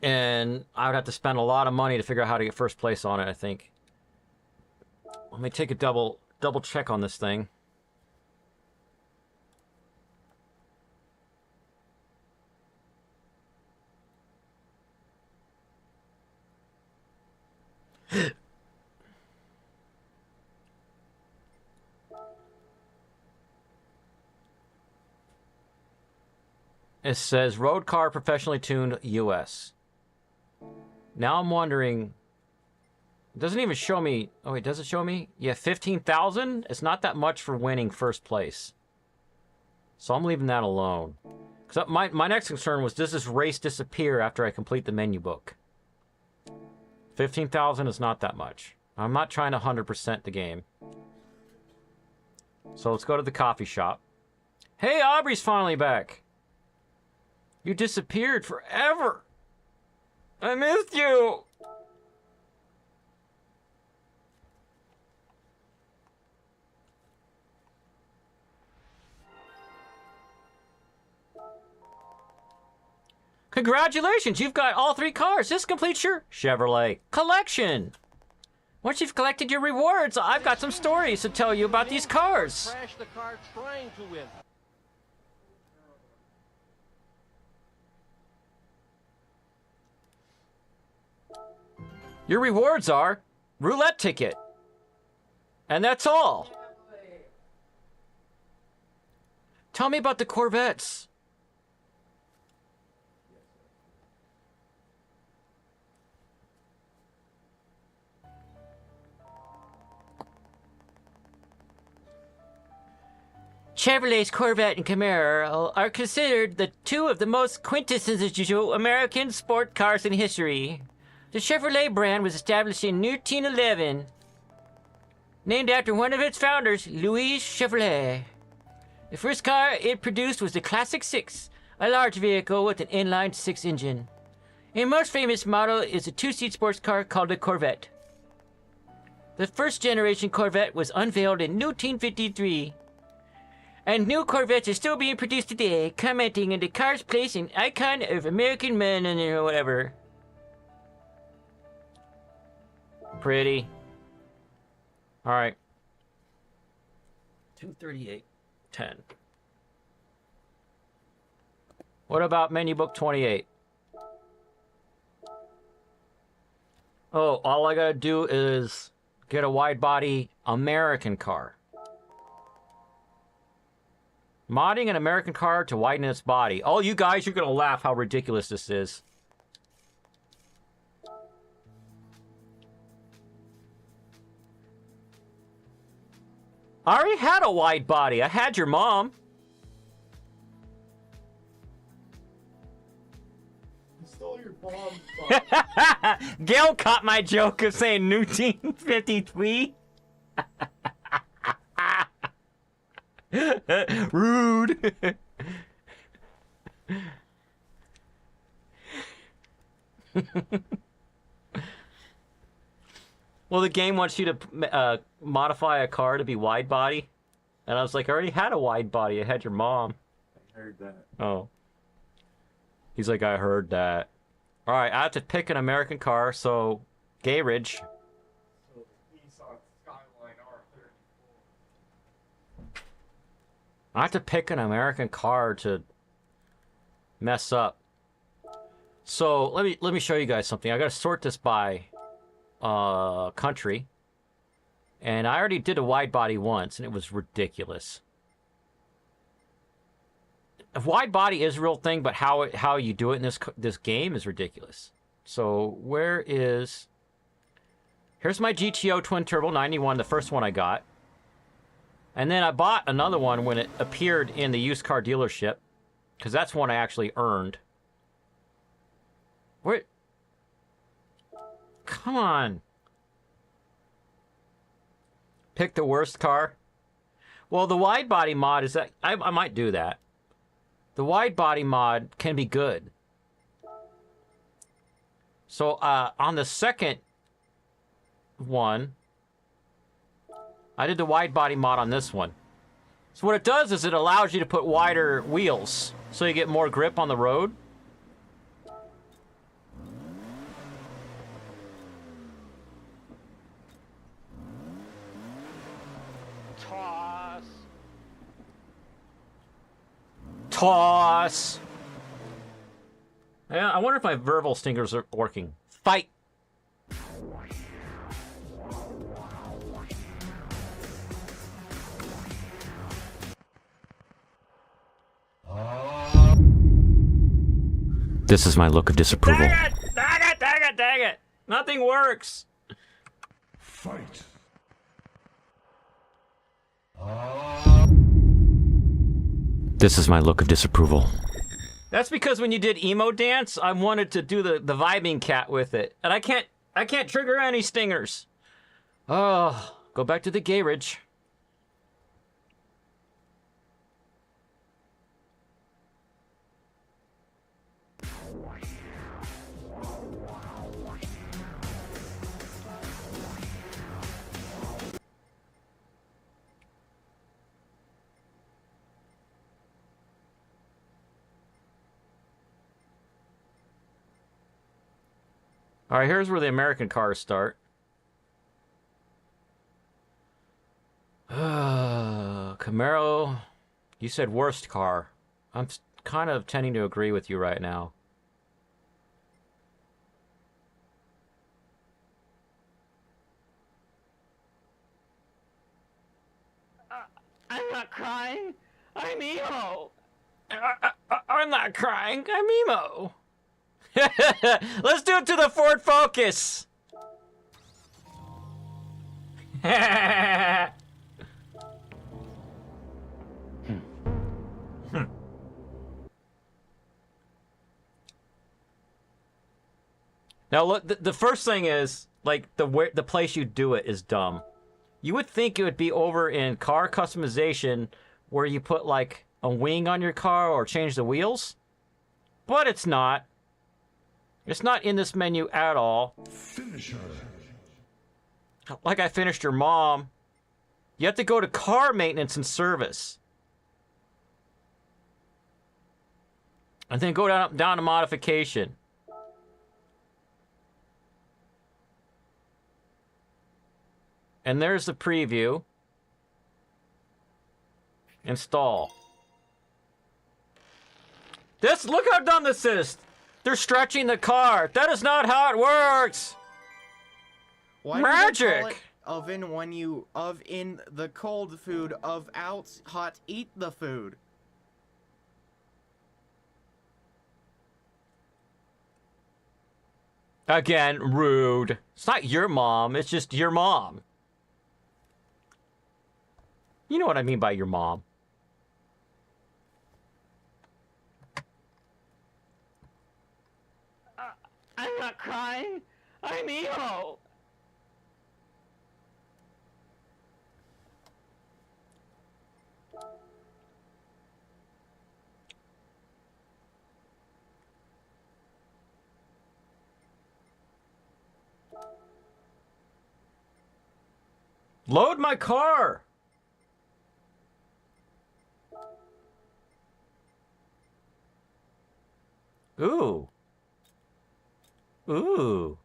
And I would have to spend a lot of money to figure out how to get first place on it, I think. Let me take a double check on this thing. It says road car professionally tuned US. Now I'm wondering, it doesn't even show me, oh wait, does it show me? Yeah, 15,000? It's not that much for winning first place. So I'm leaving that alone. Because my next concern was, does this race disappear after I complete the menu book? 15,000 is not that much. I'm not trying to 100% the game. So let's go to the coffee shop. Hey, Aubrey's finally back. You disappeared forever. I missed you! Congratulations, you've got all 3 cars. This completes your Chevrolet collection. Once you've collected your rewards, I've got some stories to tell you about these cars. Crash the car trying to win. Your rewards are roulette ticket. And that's all. Tell me about the Corvettes. Chevrolet's Corvette and Camaro are considered the 2 of the most quintessential American sport cars in history. The Chevrolet brand was established in 1911, named after one of its founders, Louis Chevrolet. The first car it produced was the Classic 6, a large vehicle with an inline-6 engine. A most famous model is a 2-seat sports car called the Corvette. The first generation Corvette was unveiled in 1953. And new Corvettes are still being produced today, commenting on the car's place an icon of American men and whatever. Pretty. Alright. 238.10. What about menu book 28? Oh, all I gotta do is get a wide body American car. Modding an American car to widen its body. Oh, you guys, you're gonna laugh how ridiculous this is. I already had a wide body. I had your mom. Stole your mom's Gail caught my joke of saying 1953. Rude. Well, the game wants you to modify a car to be wide body. And I was like, I already had a wide body. I had your mom. I heard that. Oh. He's like, I heard that. All right, I have to pick an American car, so Gayridge. So Nissan Skyline R34. I have to pick an American car to mess up. So let me show you guys something. I gotta sort this by country. And I already did a wide body once, and it was ridiculous. A wide body is a real thing, but how you do it in this game is ridiculous. So where is... Here's my GTO Twin Turbo 91, the first one I got. And then I bought another one when it appeared in the used car dealership, because that's one I actually earned. Where... Come on. Pick the worst car. Well, the wide body mod is that... I might do that. The wide body mod can be good. So, on the second one, I did the wide body mod on this one. So what it does is it allows you to put wider wheels, so you get more grip on the road. Toss. Yeah, I wonder if my verbal stingers are working. Fight. This is my look of disapproval. Dang it! Dang it! Dang it! Dang it! Nothing works. Fight. This is my look of disapproval. That's because when you did emo dance, I wanted to do the vibing cat with it, and I can't trigger any stingers. Oh, go back to the garage. All right, here's where the American cars start. Camaro, you said worst car. I'm kind of tending to agree with you right now. I'm not crying. I'm emo. I'm not crying. I'm emo. Let's do it to the Ford Focus. Now look, the first thing is like the place you do it is dumb. You would think it would be over in car customization where you put like a wing on your car or change the wheels, but it's not. It's not in this menu at all. Finish her. Like I finished your mom. You have to go to car maintenance and service. And then go down to modification. And there's the preview. Install. Look how dumb this is. They're stretching the car. That is not how it works. Why Magic. Do they call it oven when you in the cold food, out hot eat the food? Again, rude. It's not your mom, it's just your mom. You know what I mean by your mom. I'm not crying. I'm emo. Load my car. Ooh. Ooh.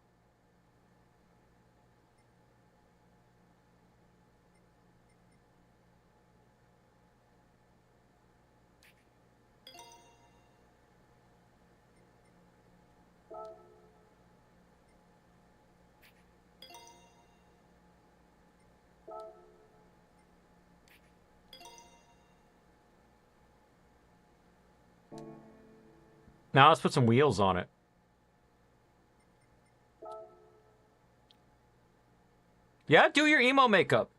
Now let's put some wheels on it. Yeah, do your emo makeup.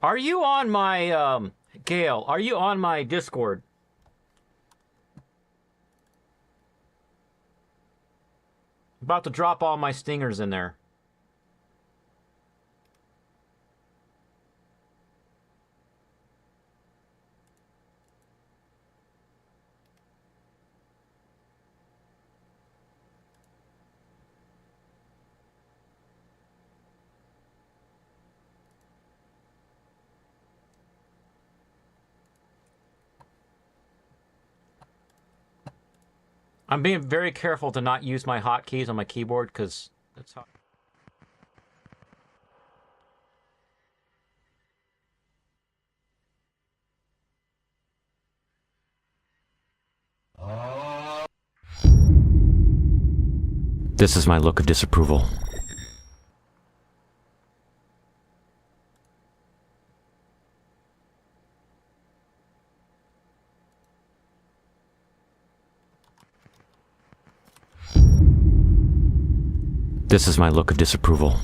Are you on my, Gail, are you on my Discord? About to drop all my stingers in there. I'm being very careful to not use my hotkeys on my keyboard because that's how. This is my look of disapproval. This is my look of disapproval.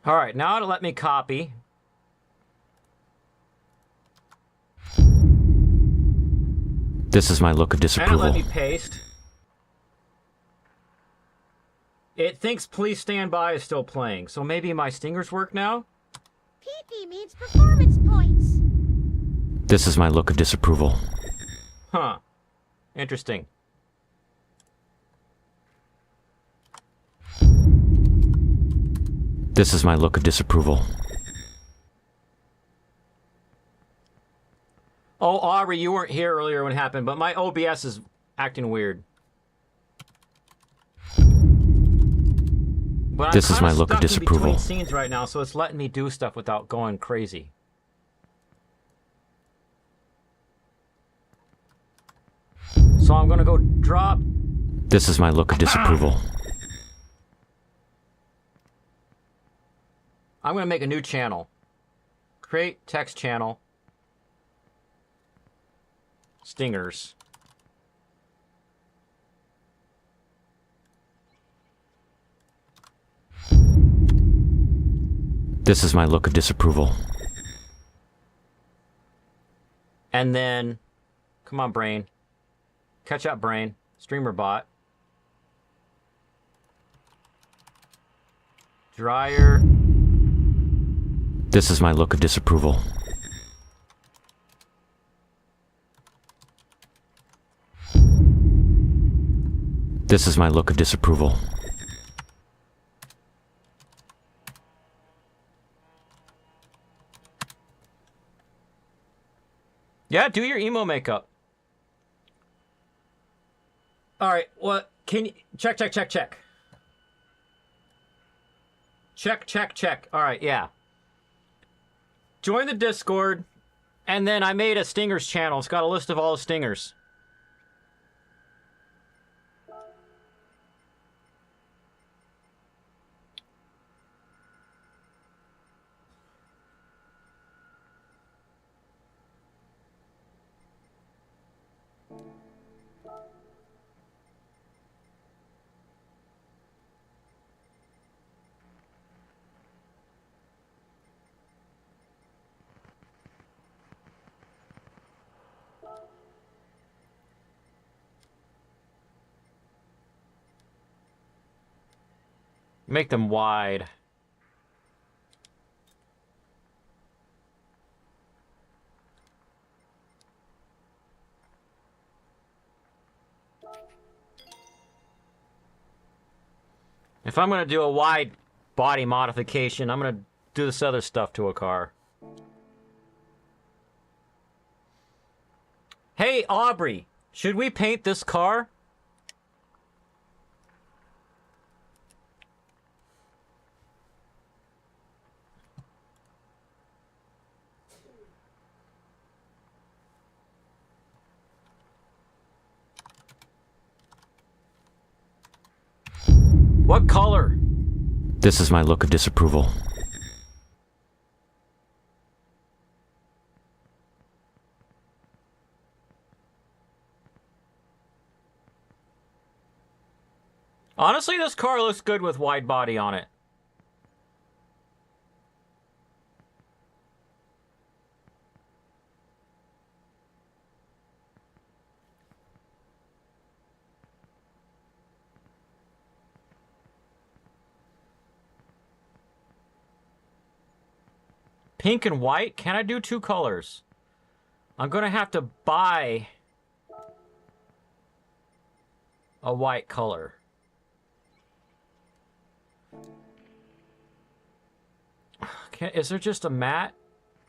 All right, now it'll let me copy. This is my look of disapproval. And it let me paste. It thinks please stand by is still playing, so maybe my stingers work now? PP means performance points. This is my look of disapproval. Huh. Interesting. This is my look of disapproval. Oh, Aubrey, you weren't here earlier when it happened, but my OBS is acting weird. But this is my look of disapproval. I'm between scenes right now, so it's letting me do stuff without going crazy. So I'm gonna go drop. This is my look of disapproval. I'm gonna make a new channel. Create text channel. Stingers. This is my look of disapproval. And then, come on, brain. Catch up, brain. Streamer bot. Dryer. This is my look of disapproval. This is my look of disapproval. Yeah, do your emo makeup. All right, what can you check? Check. All right, yeah. Join the Discord, and then I made a Stingers channel. It's got a list of all the Stingers. Make them wide. If I'm going to do a wide body modification, I'm going to do this other stuff to a car. Hey, Aubrey, should we paint this car? What color? This is my look of disapproval. Honestly, this car looks good with wide body on it. Pink and white? Can I do two colors? I'm gonna have to buy a white color. Is there just a matte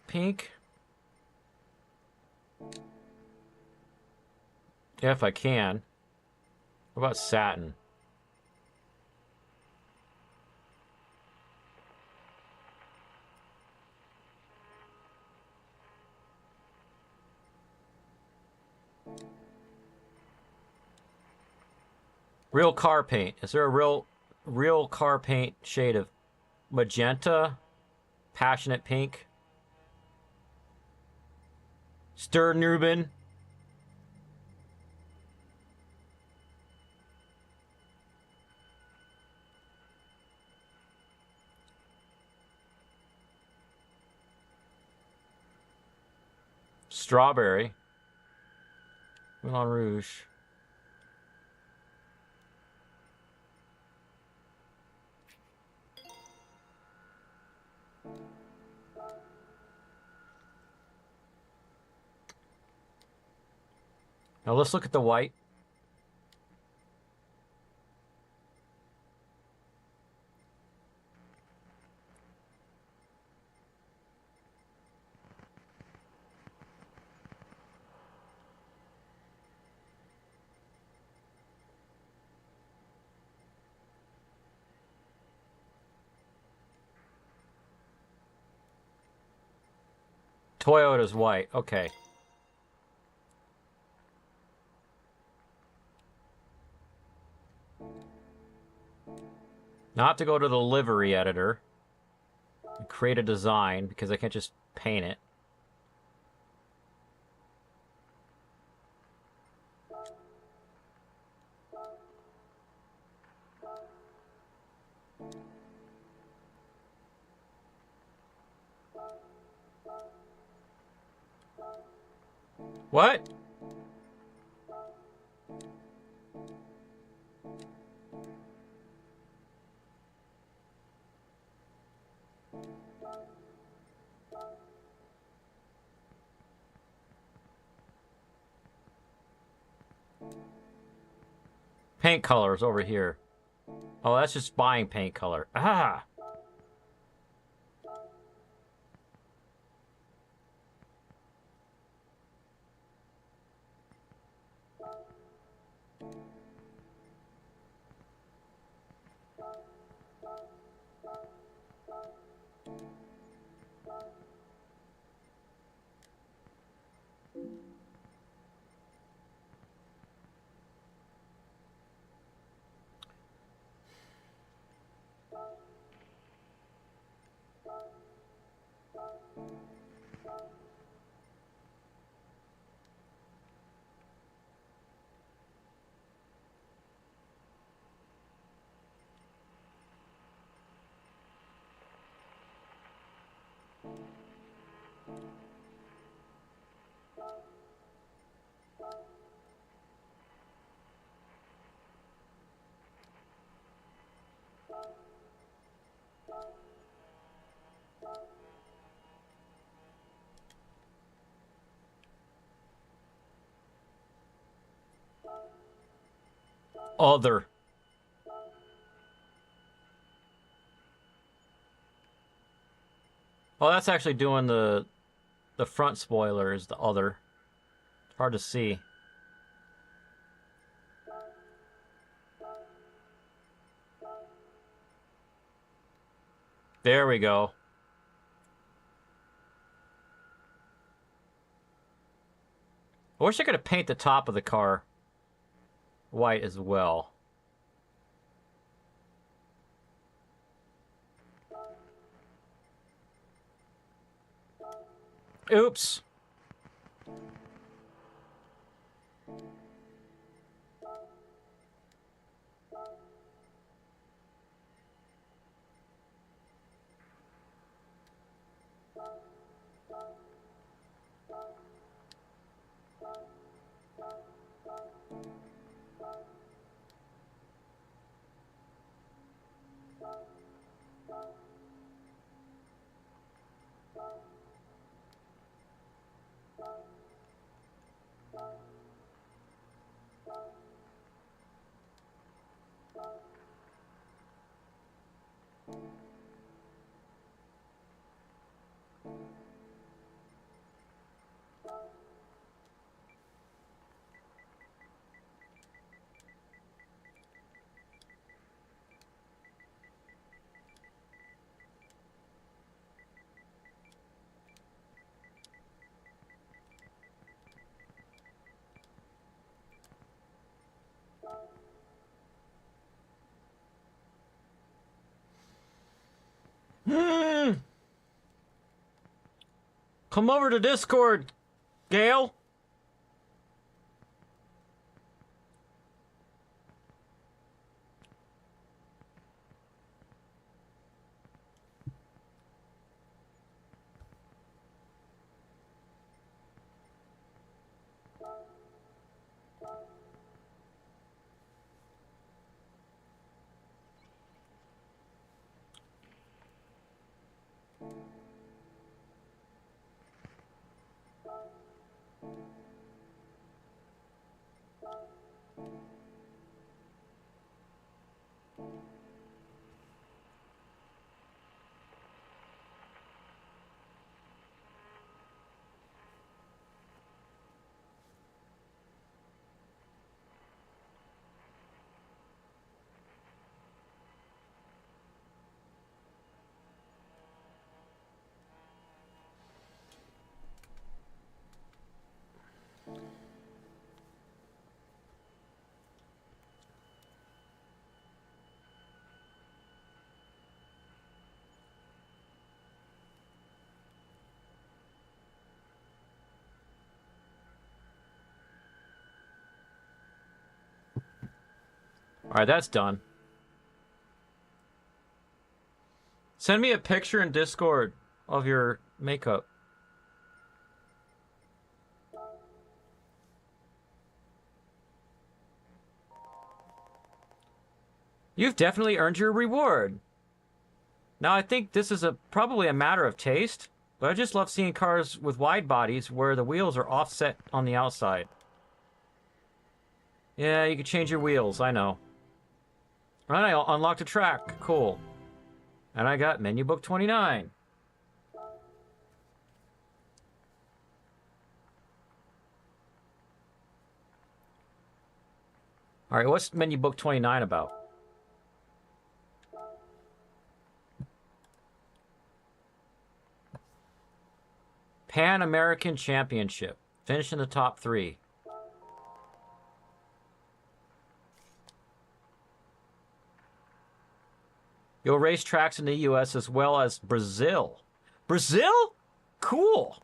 pink? Yeah, if I can. What about satin? Real car paint. Is there a real car paint shade of magenta? Passionate pink? Sternruben? Strawberry? Moulin Rouge? Now let's look at the white. Toyota's white. Okay. Now I have to go to the livery editor and create a design because I can't just paint it. What? Paint colors over here. Oh, that's just buying paint color. Ah! Other. Oh, that's actually doing the front spoiler is the other. It's hard to see. There we go. I wish I could have painted the top of the car white as well. Oops. Come over to Discord, Gail. All right, that's done. Send me a picture in Discord of your makeup. You've definitely earned your reward. Now, I think this is probably a matter of taste, but I just love seeing cars with wide bodies where the wheels are offset on the outside. Yeah, you can change your wheels, I know. Alright, I unlocked a track. Cool. And I got menu book 29. Alright, what's menu book 29 about? Pan American Championship. Finish in the top 3. You'll race tracks in the U.S. as well as Brazil. Brazil? Cool.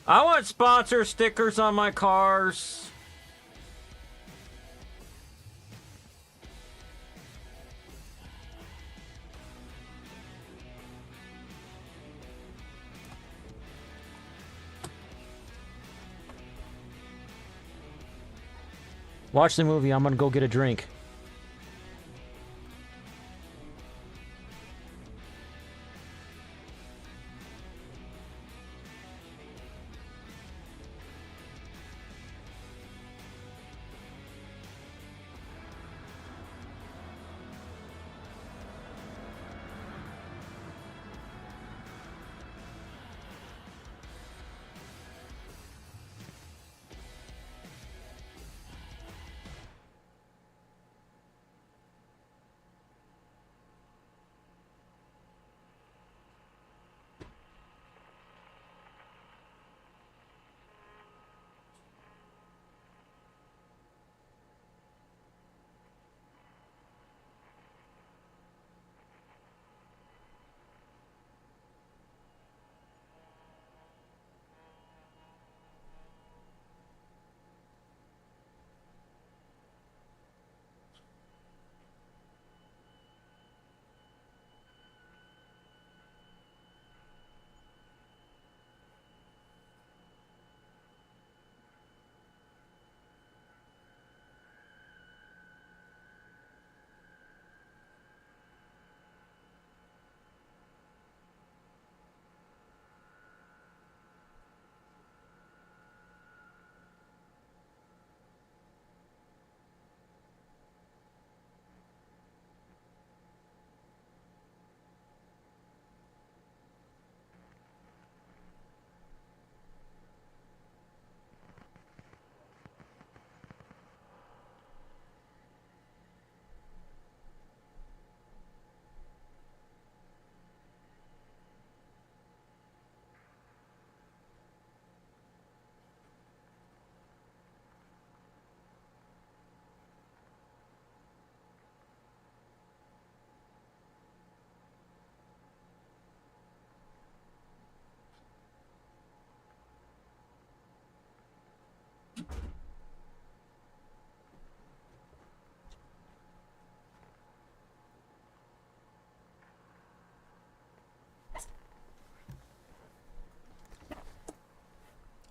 I want sponsor stickers on my cars. Watch the movie. I'm gonna go get a drink.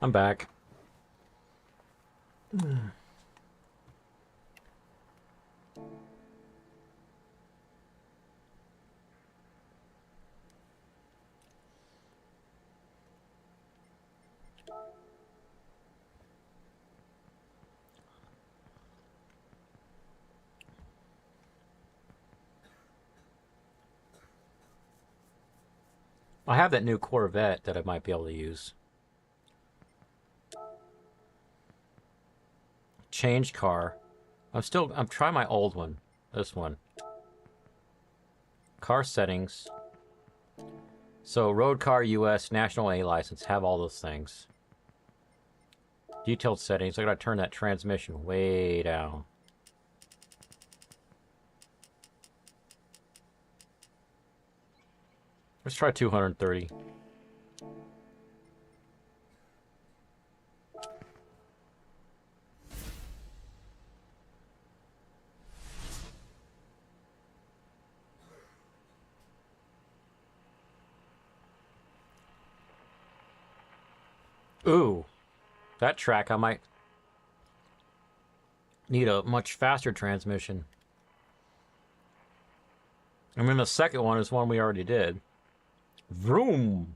I'm back. I have that new Corvette that I might be able to use. Change car. I'm trying my old one. This one. Car settings. So road car US, national A license, have all those things. Detailed settings. I gotta turn that transmission way down. Let's try 230. Ooh. That track, I might need a much faster transmission. I mean, the second one is one we already did. Vroom.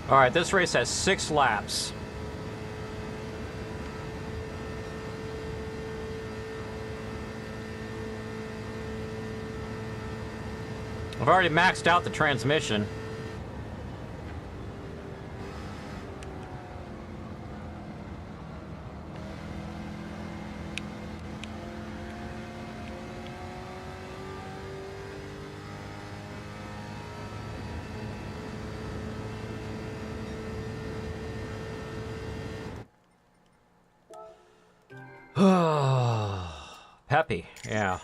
All right, this race has 6 laps. I've already maxed out the transmission. Peppy, yeah.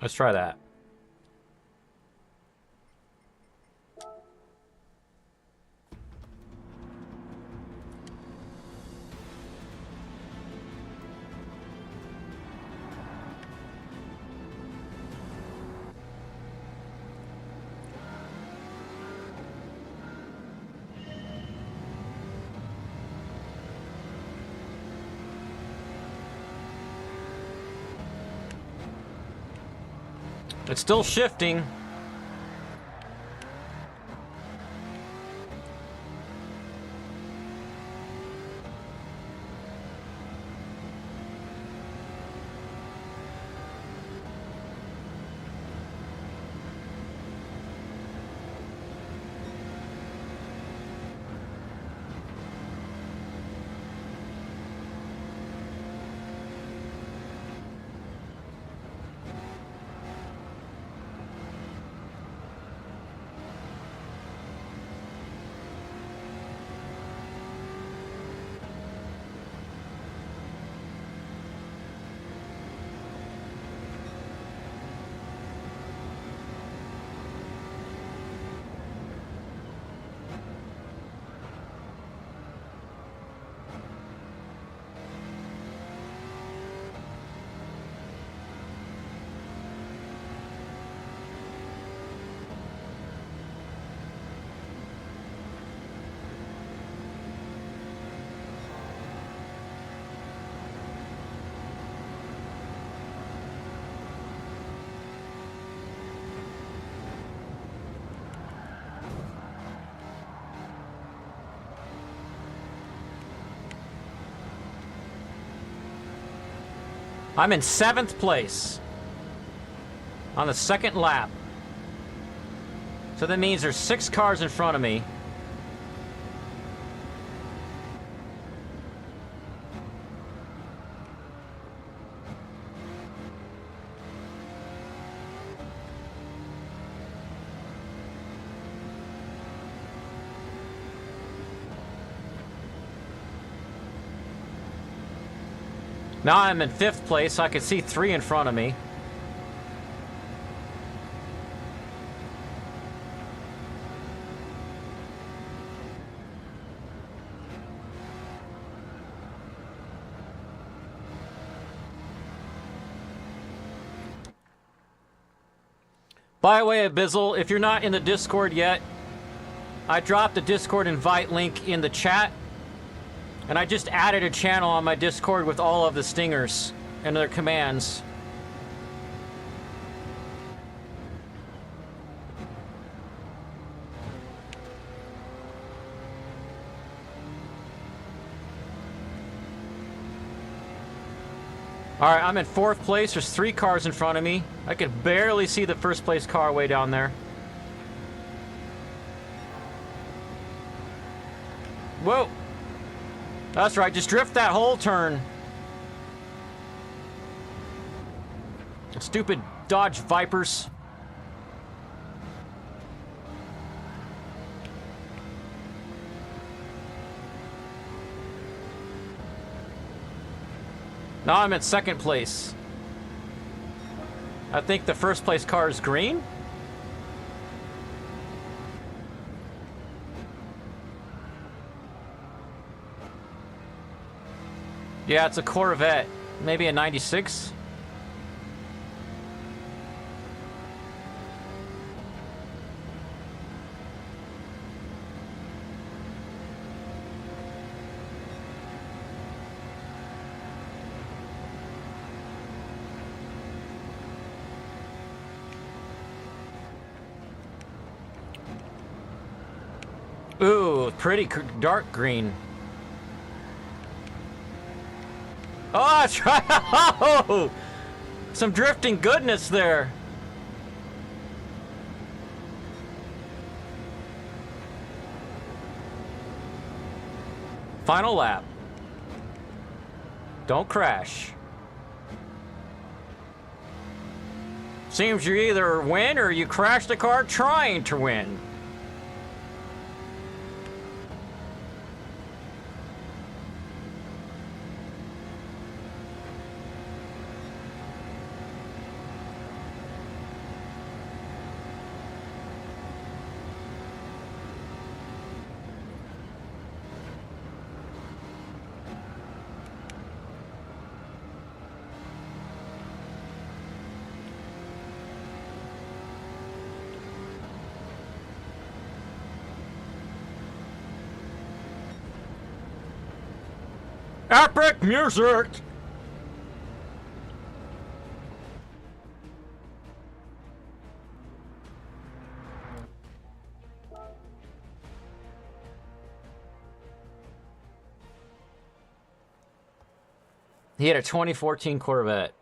Let's try that. It's still shifting. I'm in 7th place on the 2nd lap. So that means there's 6 cars in front of me. Now I'm in 5th place, so I can see 3 in front of me. By the way, Abizzle, if you're not in the Discord yet, I dropped the Discord invite link in the chat. And I just added a channel on my Discord with all of the stingers and their commands. All right, I'm in 4th place. There's 3 cars in front of me. I can barely see the 1st place car way down there. Whoa. That's right, just drift that whole turn. Stupid Dodge Vipers. Now I'm at 2nd place. I think the 1st place car is green. Yeah, it's a Corvette. Maybe a 96. Ooh, pretty dark green. Oh, that's right. Oh, some drifting goodness there. Final lap. Don't crash. Seems you either win or you crash the car trying to win. Epic music! He had a 2014 Corvette.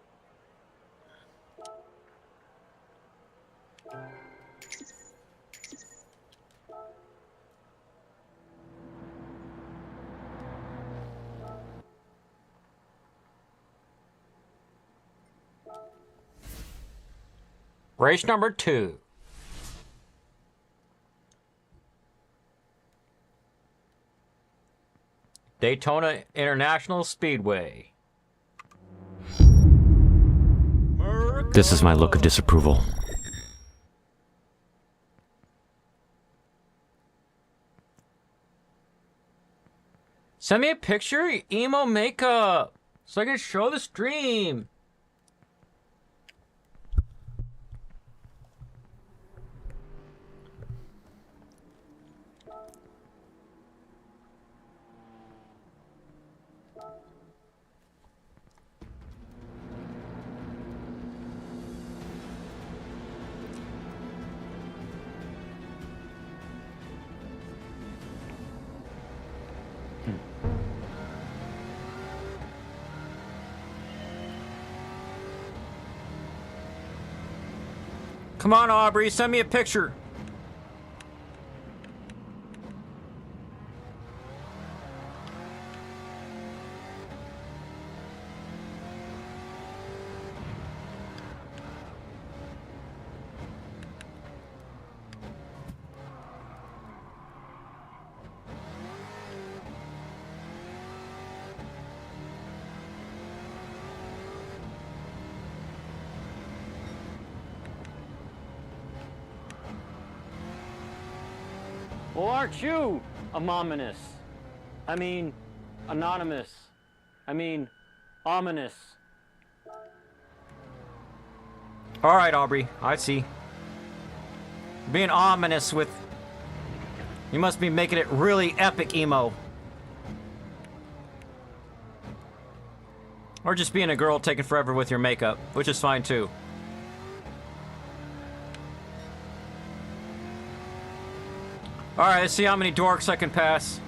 Race number 2. Daytona International Speedway. This is my look of disapproval. Send me a picture of your emo makeup so I can show the stream. Come on, Aubrey, send me a picture. Well, aren't you anonymous? I mean, anonymous. I mean, ominous. All right, Aubrey, I see. Being ominous with... You must be making it really epic emo. Or just being a girl taking forever with your makeup, which is fine too. Alright, let's see how many dorks I can pass.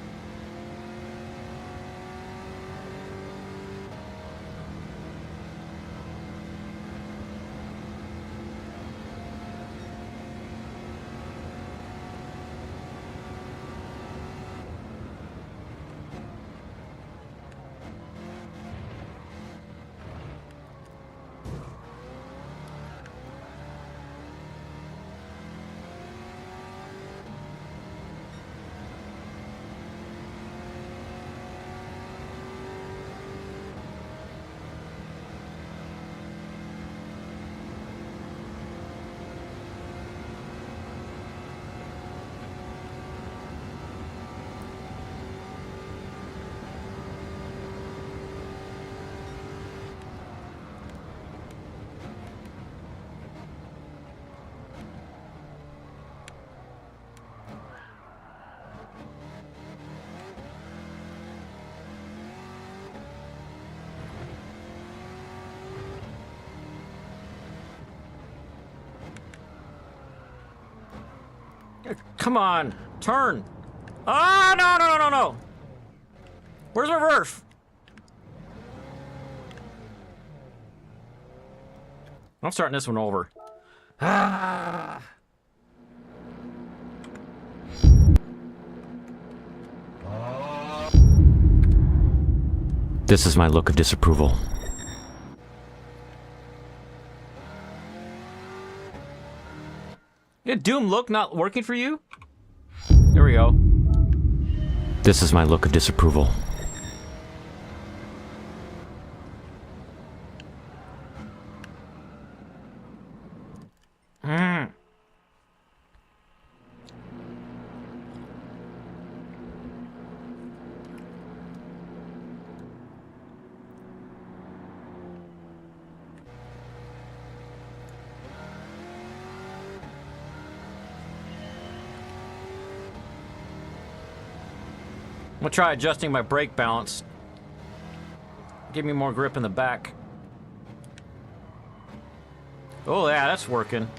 Come on, turn. Oh, no, no, no, no, no. Where's my roof? I'm starting this one over. Ah. This is my look of disapproval. Did Doom look not working for you? There we go. This is my look of disapproval. I'm gonna try adjusting my brake balance. Give me more grip in the back. Oh yeah, that's working.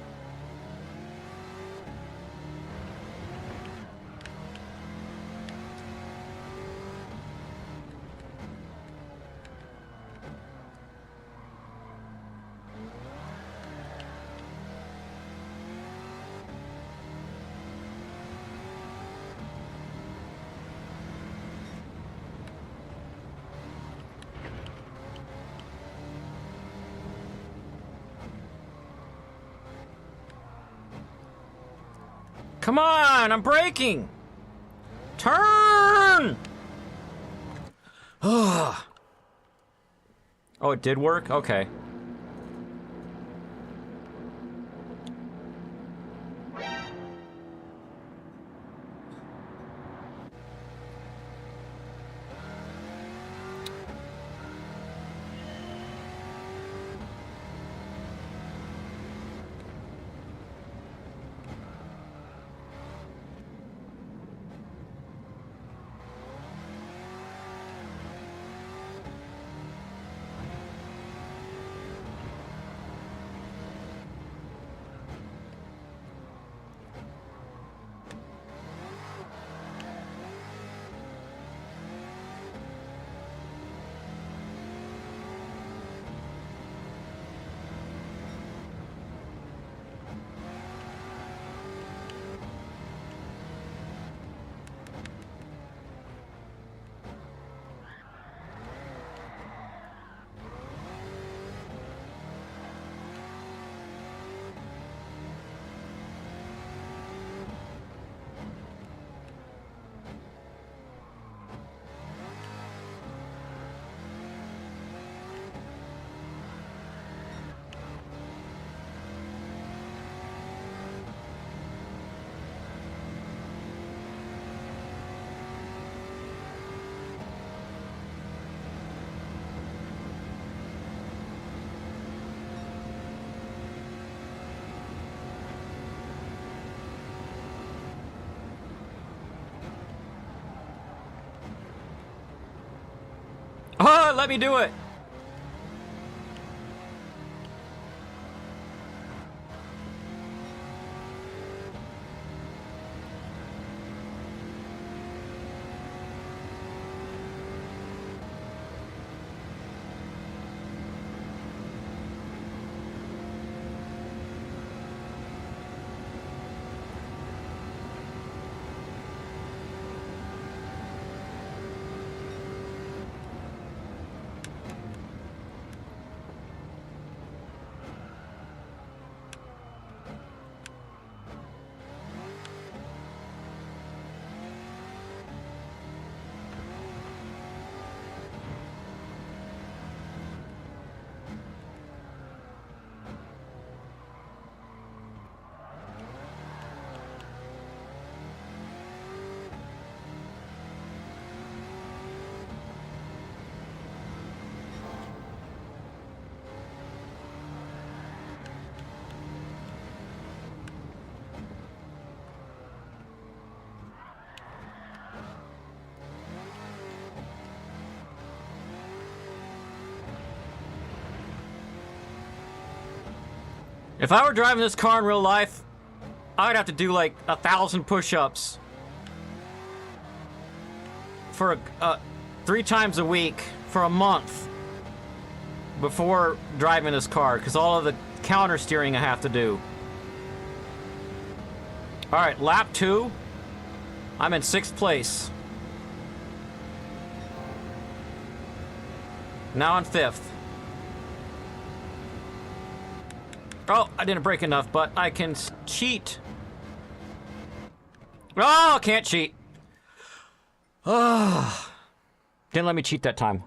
Come on, I'm braking! Turn! Oh, it did work? Okay. Oh, let me do it! If I were driving this car in real life, I'd have to do like 1,000 push-ups for 3 times a week for a month before driving this car, because all of the counter steering I have to do. All right, lap 2. I'm in 6th place. Now in 5th. Oh, I didn't break enough, but I can cheat. Oh, can't cheat. Oh, didn't let me cheat that time.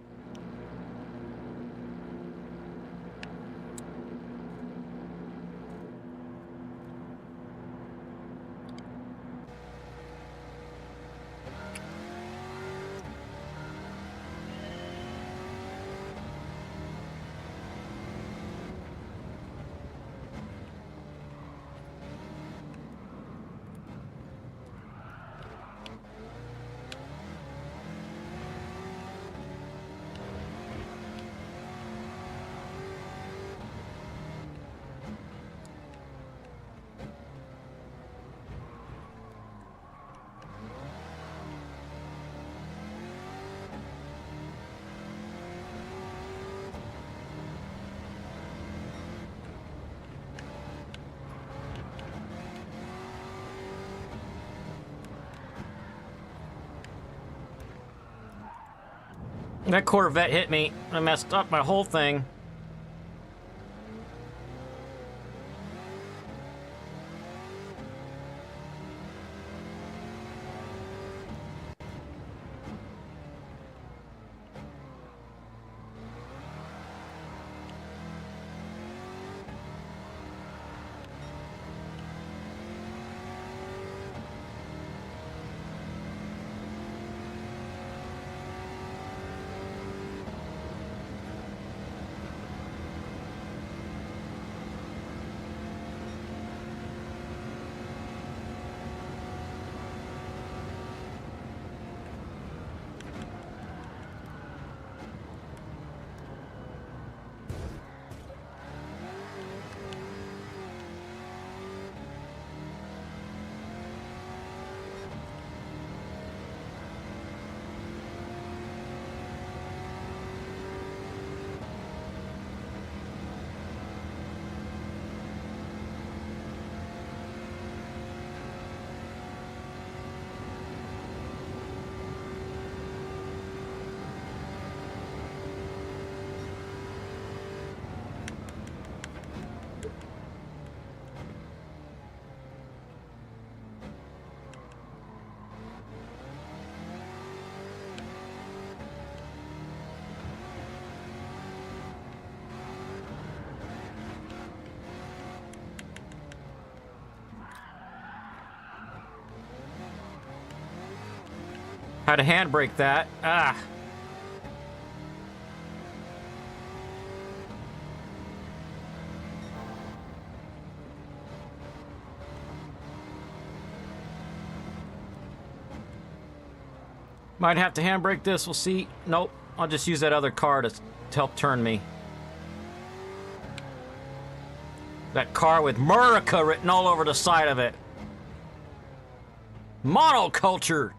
That Corvette hit me. I messed up my whole thing. Had to handbrake that. Ah. Might have to handbrake this. We'll see. Nope. I'll just use that other car to help turn me. That car with Murica written all over the side of it. Monoculture.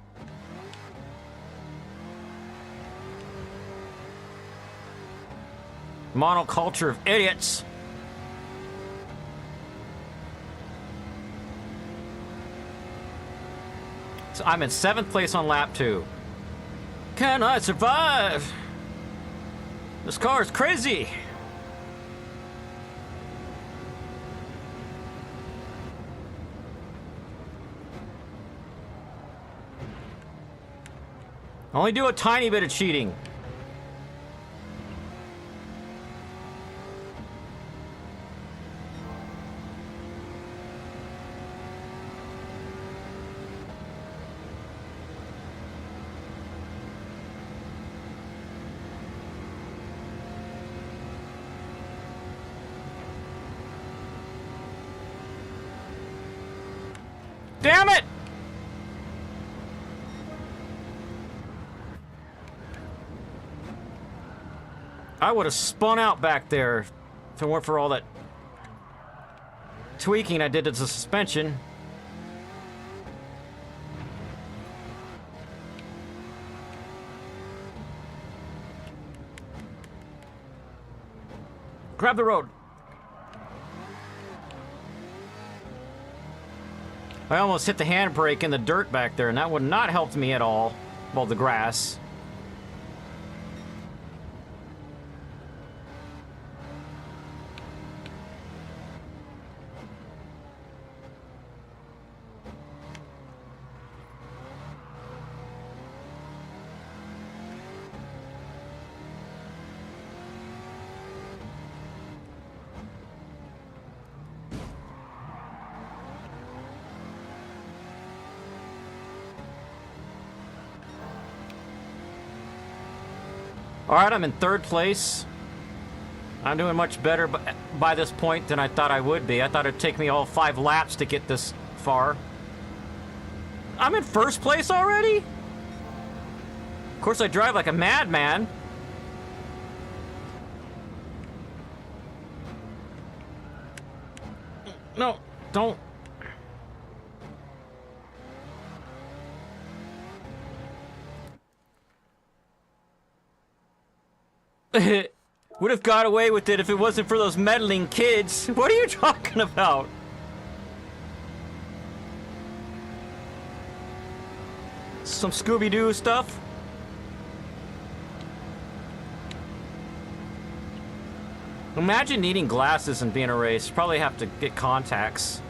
Monoculture of idiots. So I'm in 7th place on lap 2. Can I survive? This car is crazy. Only do a tiny bit of cheating. Damn it! I would have spun out back there if it weren't for all that tweaking I did to the suspension. Grab the road. I almost hit the handbrake in the dirt back there, and that would not help me at all. Well, the grass. Alright, I'm in 3rd place. I'm doing much better by this point than I thought I would be. I thought it'd take me all 5 laps to get this far. I'm in 1st place already? Of course, I drive like a madman. No, don't. Would have got away with it if it wasn't for those meddling kids. What are you talking about? Some Scooby-Doo stuff? Imagine needing glasses and being a race. Probably have to get contacts.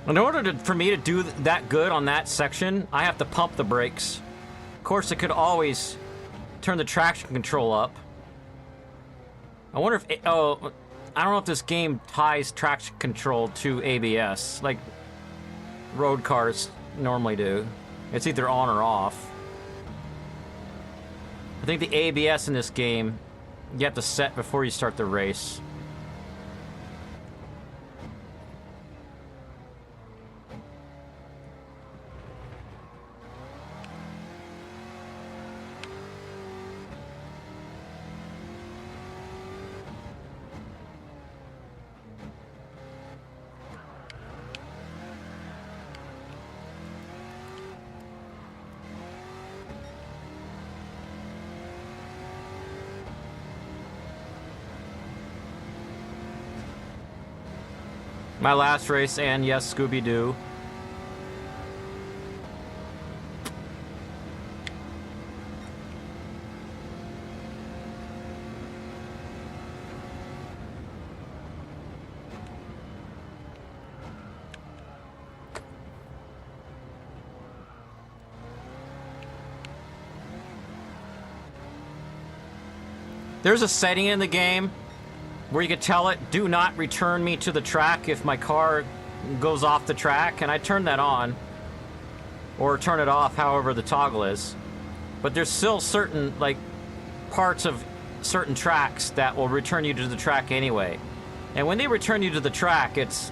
In order for me to do that good on that section, I have to pump the brakes. Of course, I could always turn the traction control up. I wonder if... oh, I don't know if this game ties traction control to ABS, like road cars normally do. It's either on or off. I think the ABS in this game, you have to set before you start the race. My last race, and yes, Scooby-Doo. There's a setting in the game where you could tell it, do not return me to the track if my car goes off the track, and I turn that on. Or turn it off, however the toggle is. But there's still certain, like, parts of certain tracks that will return you to the track anyway. And when they return you to the track, it's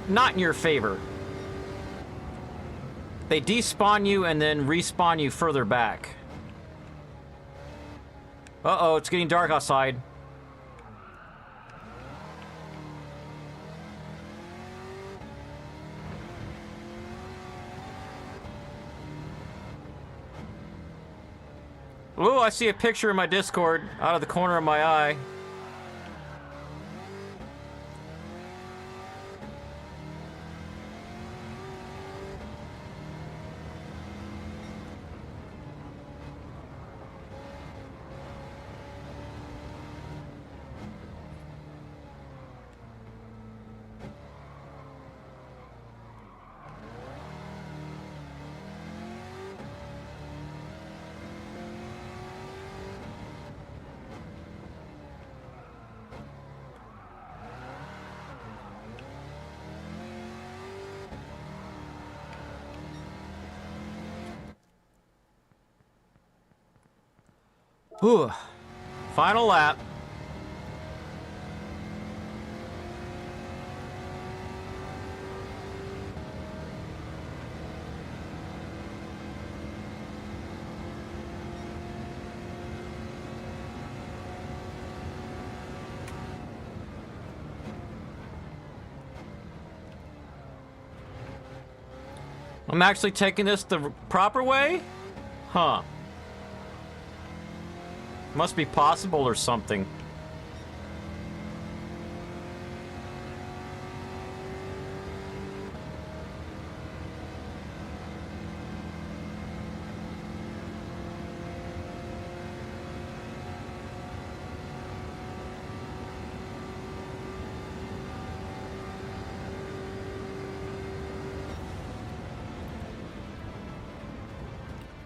not in your favor. They despawn you and then respawn you further back. Uh-oh, it's getting dark outside. Ooh, I see a picture in my Discord out of the corner of my eye. Whew. Final lap. I'm actually taking this the proper way? Huh. Must be possible or something.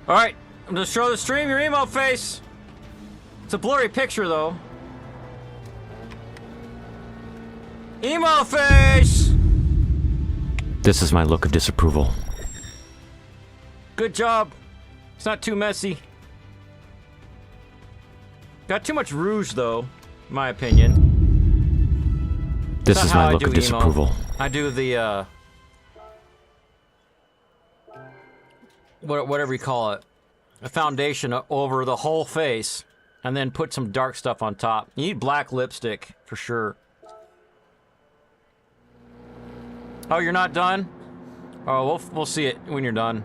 Alright, I'm gonna show the stream your emo face. It's a blurry picture though. Emo face! This is my look of disapproval. Good job. It's not too messy. Got too much rouge though, in my opinion. This is my look of disapproval. I do the whatever you call it, a foundation over the whole face, and then put some dark stuff on top. You need black lipstick for sure. Oh, you're not done? Oh, we'll see it when you're done.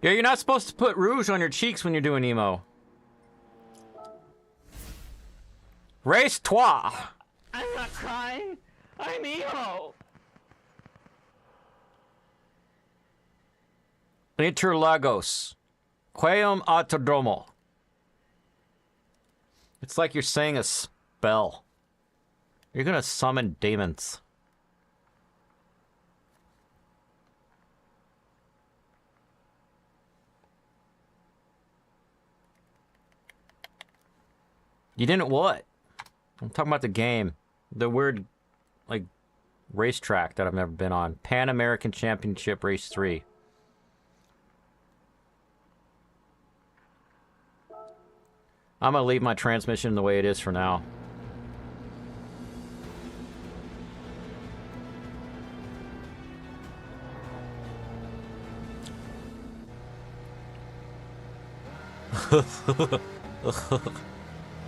Yeah, you're not supposed to put rouge on your cheeks when you're doing emo. Race toi. I'm not crying. I'm emo. Interlagos. Queum autodromo. It's like you're saying a spell. You're gonna summon demons. You didn't what? I'm talking about the game. The weird, like, racetrack that I've never been on. Pan American Championship Race 3. I'm gonna leave my transmission the way it is for now.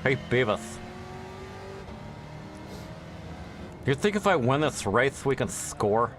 Hey, Beavis. You think if I win this race we can score?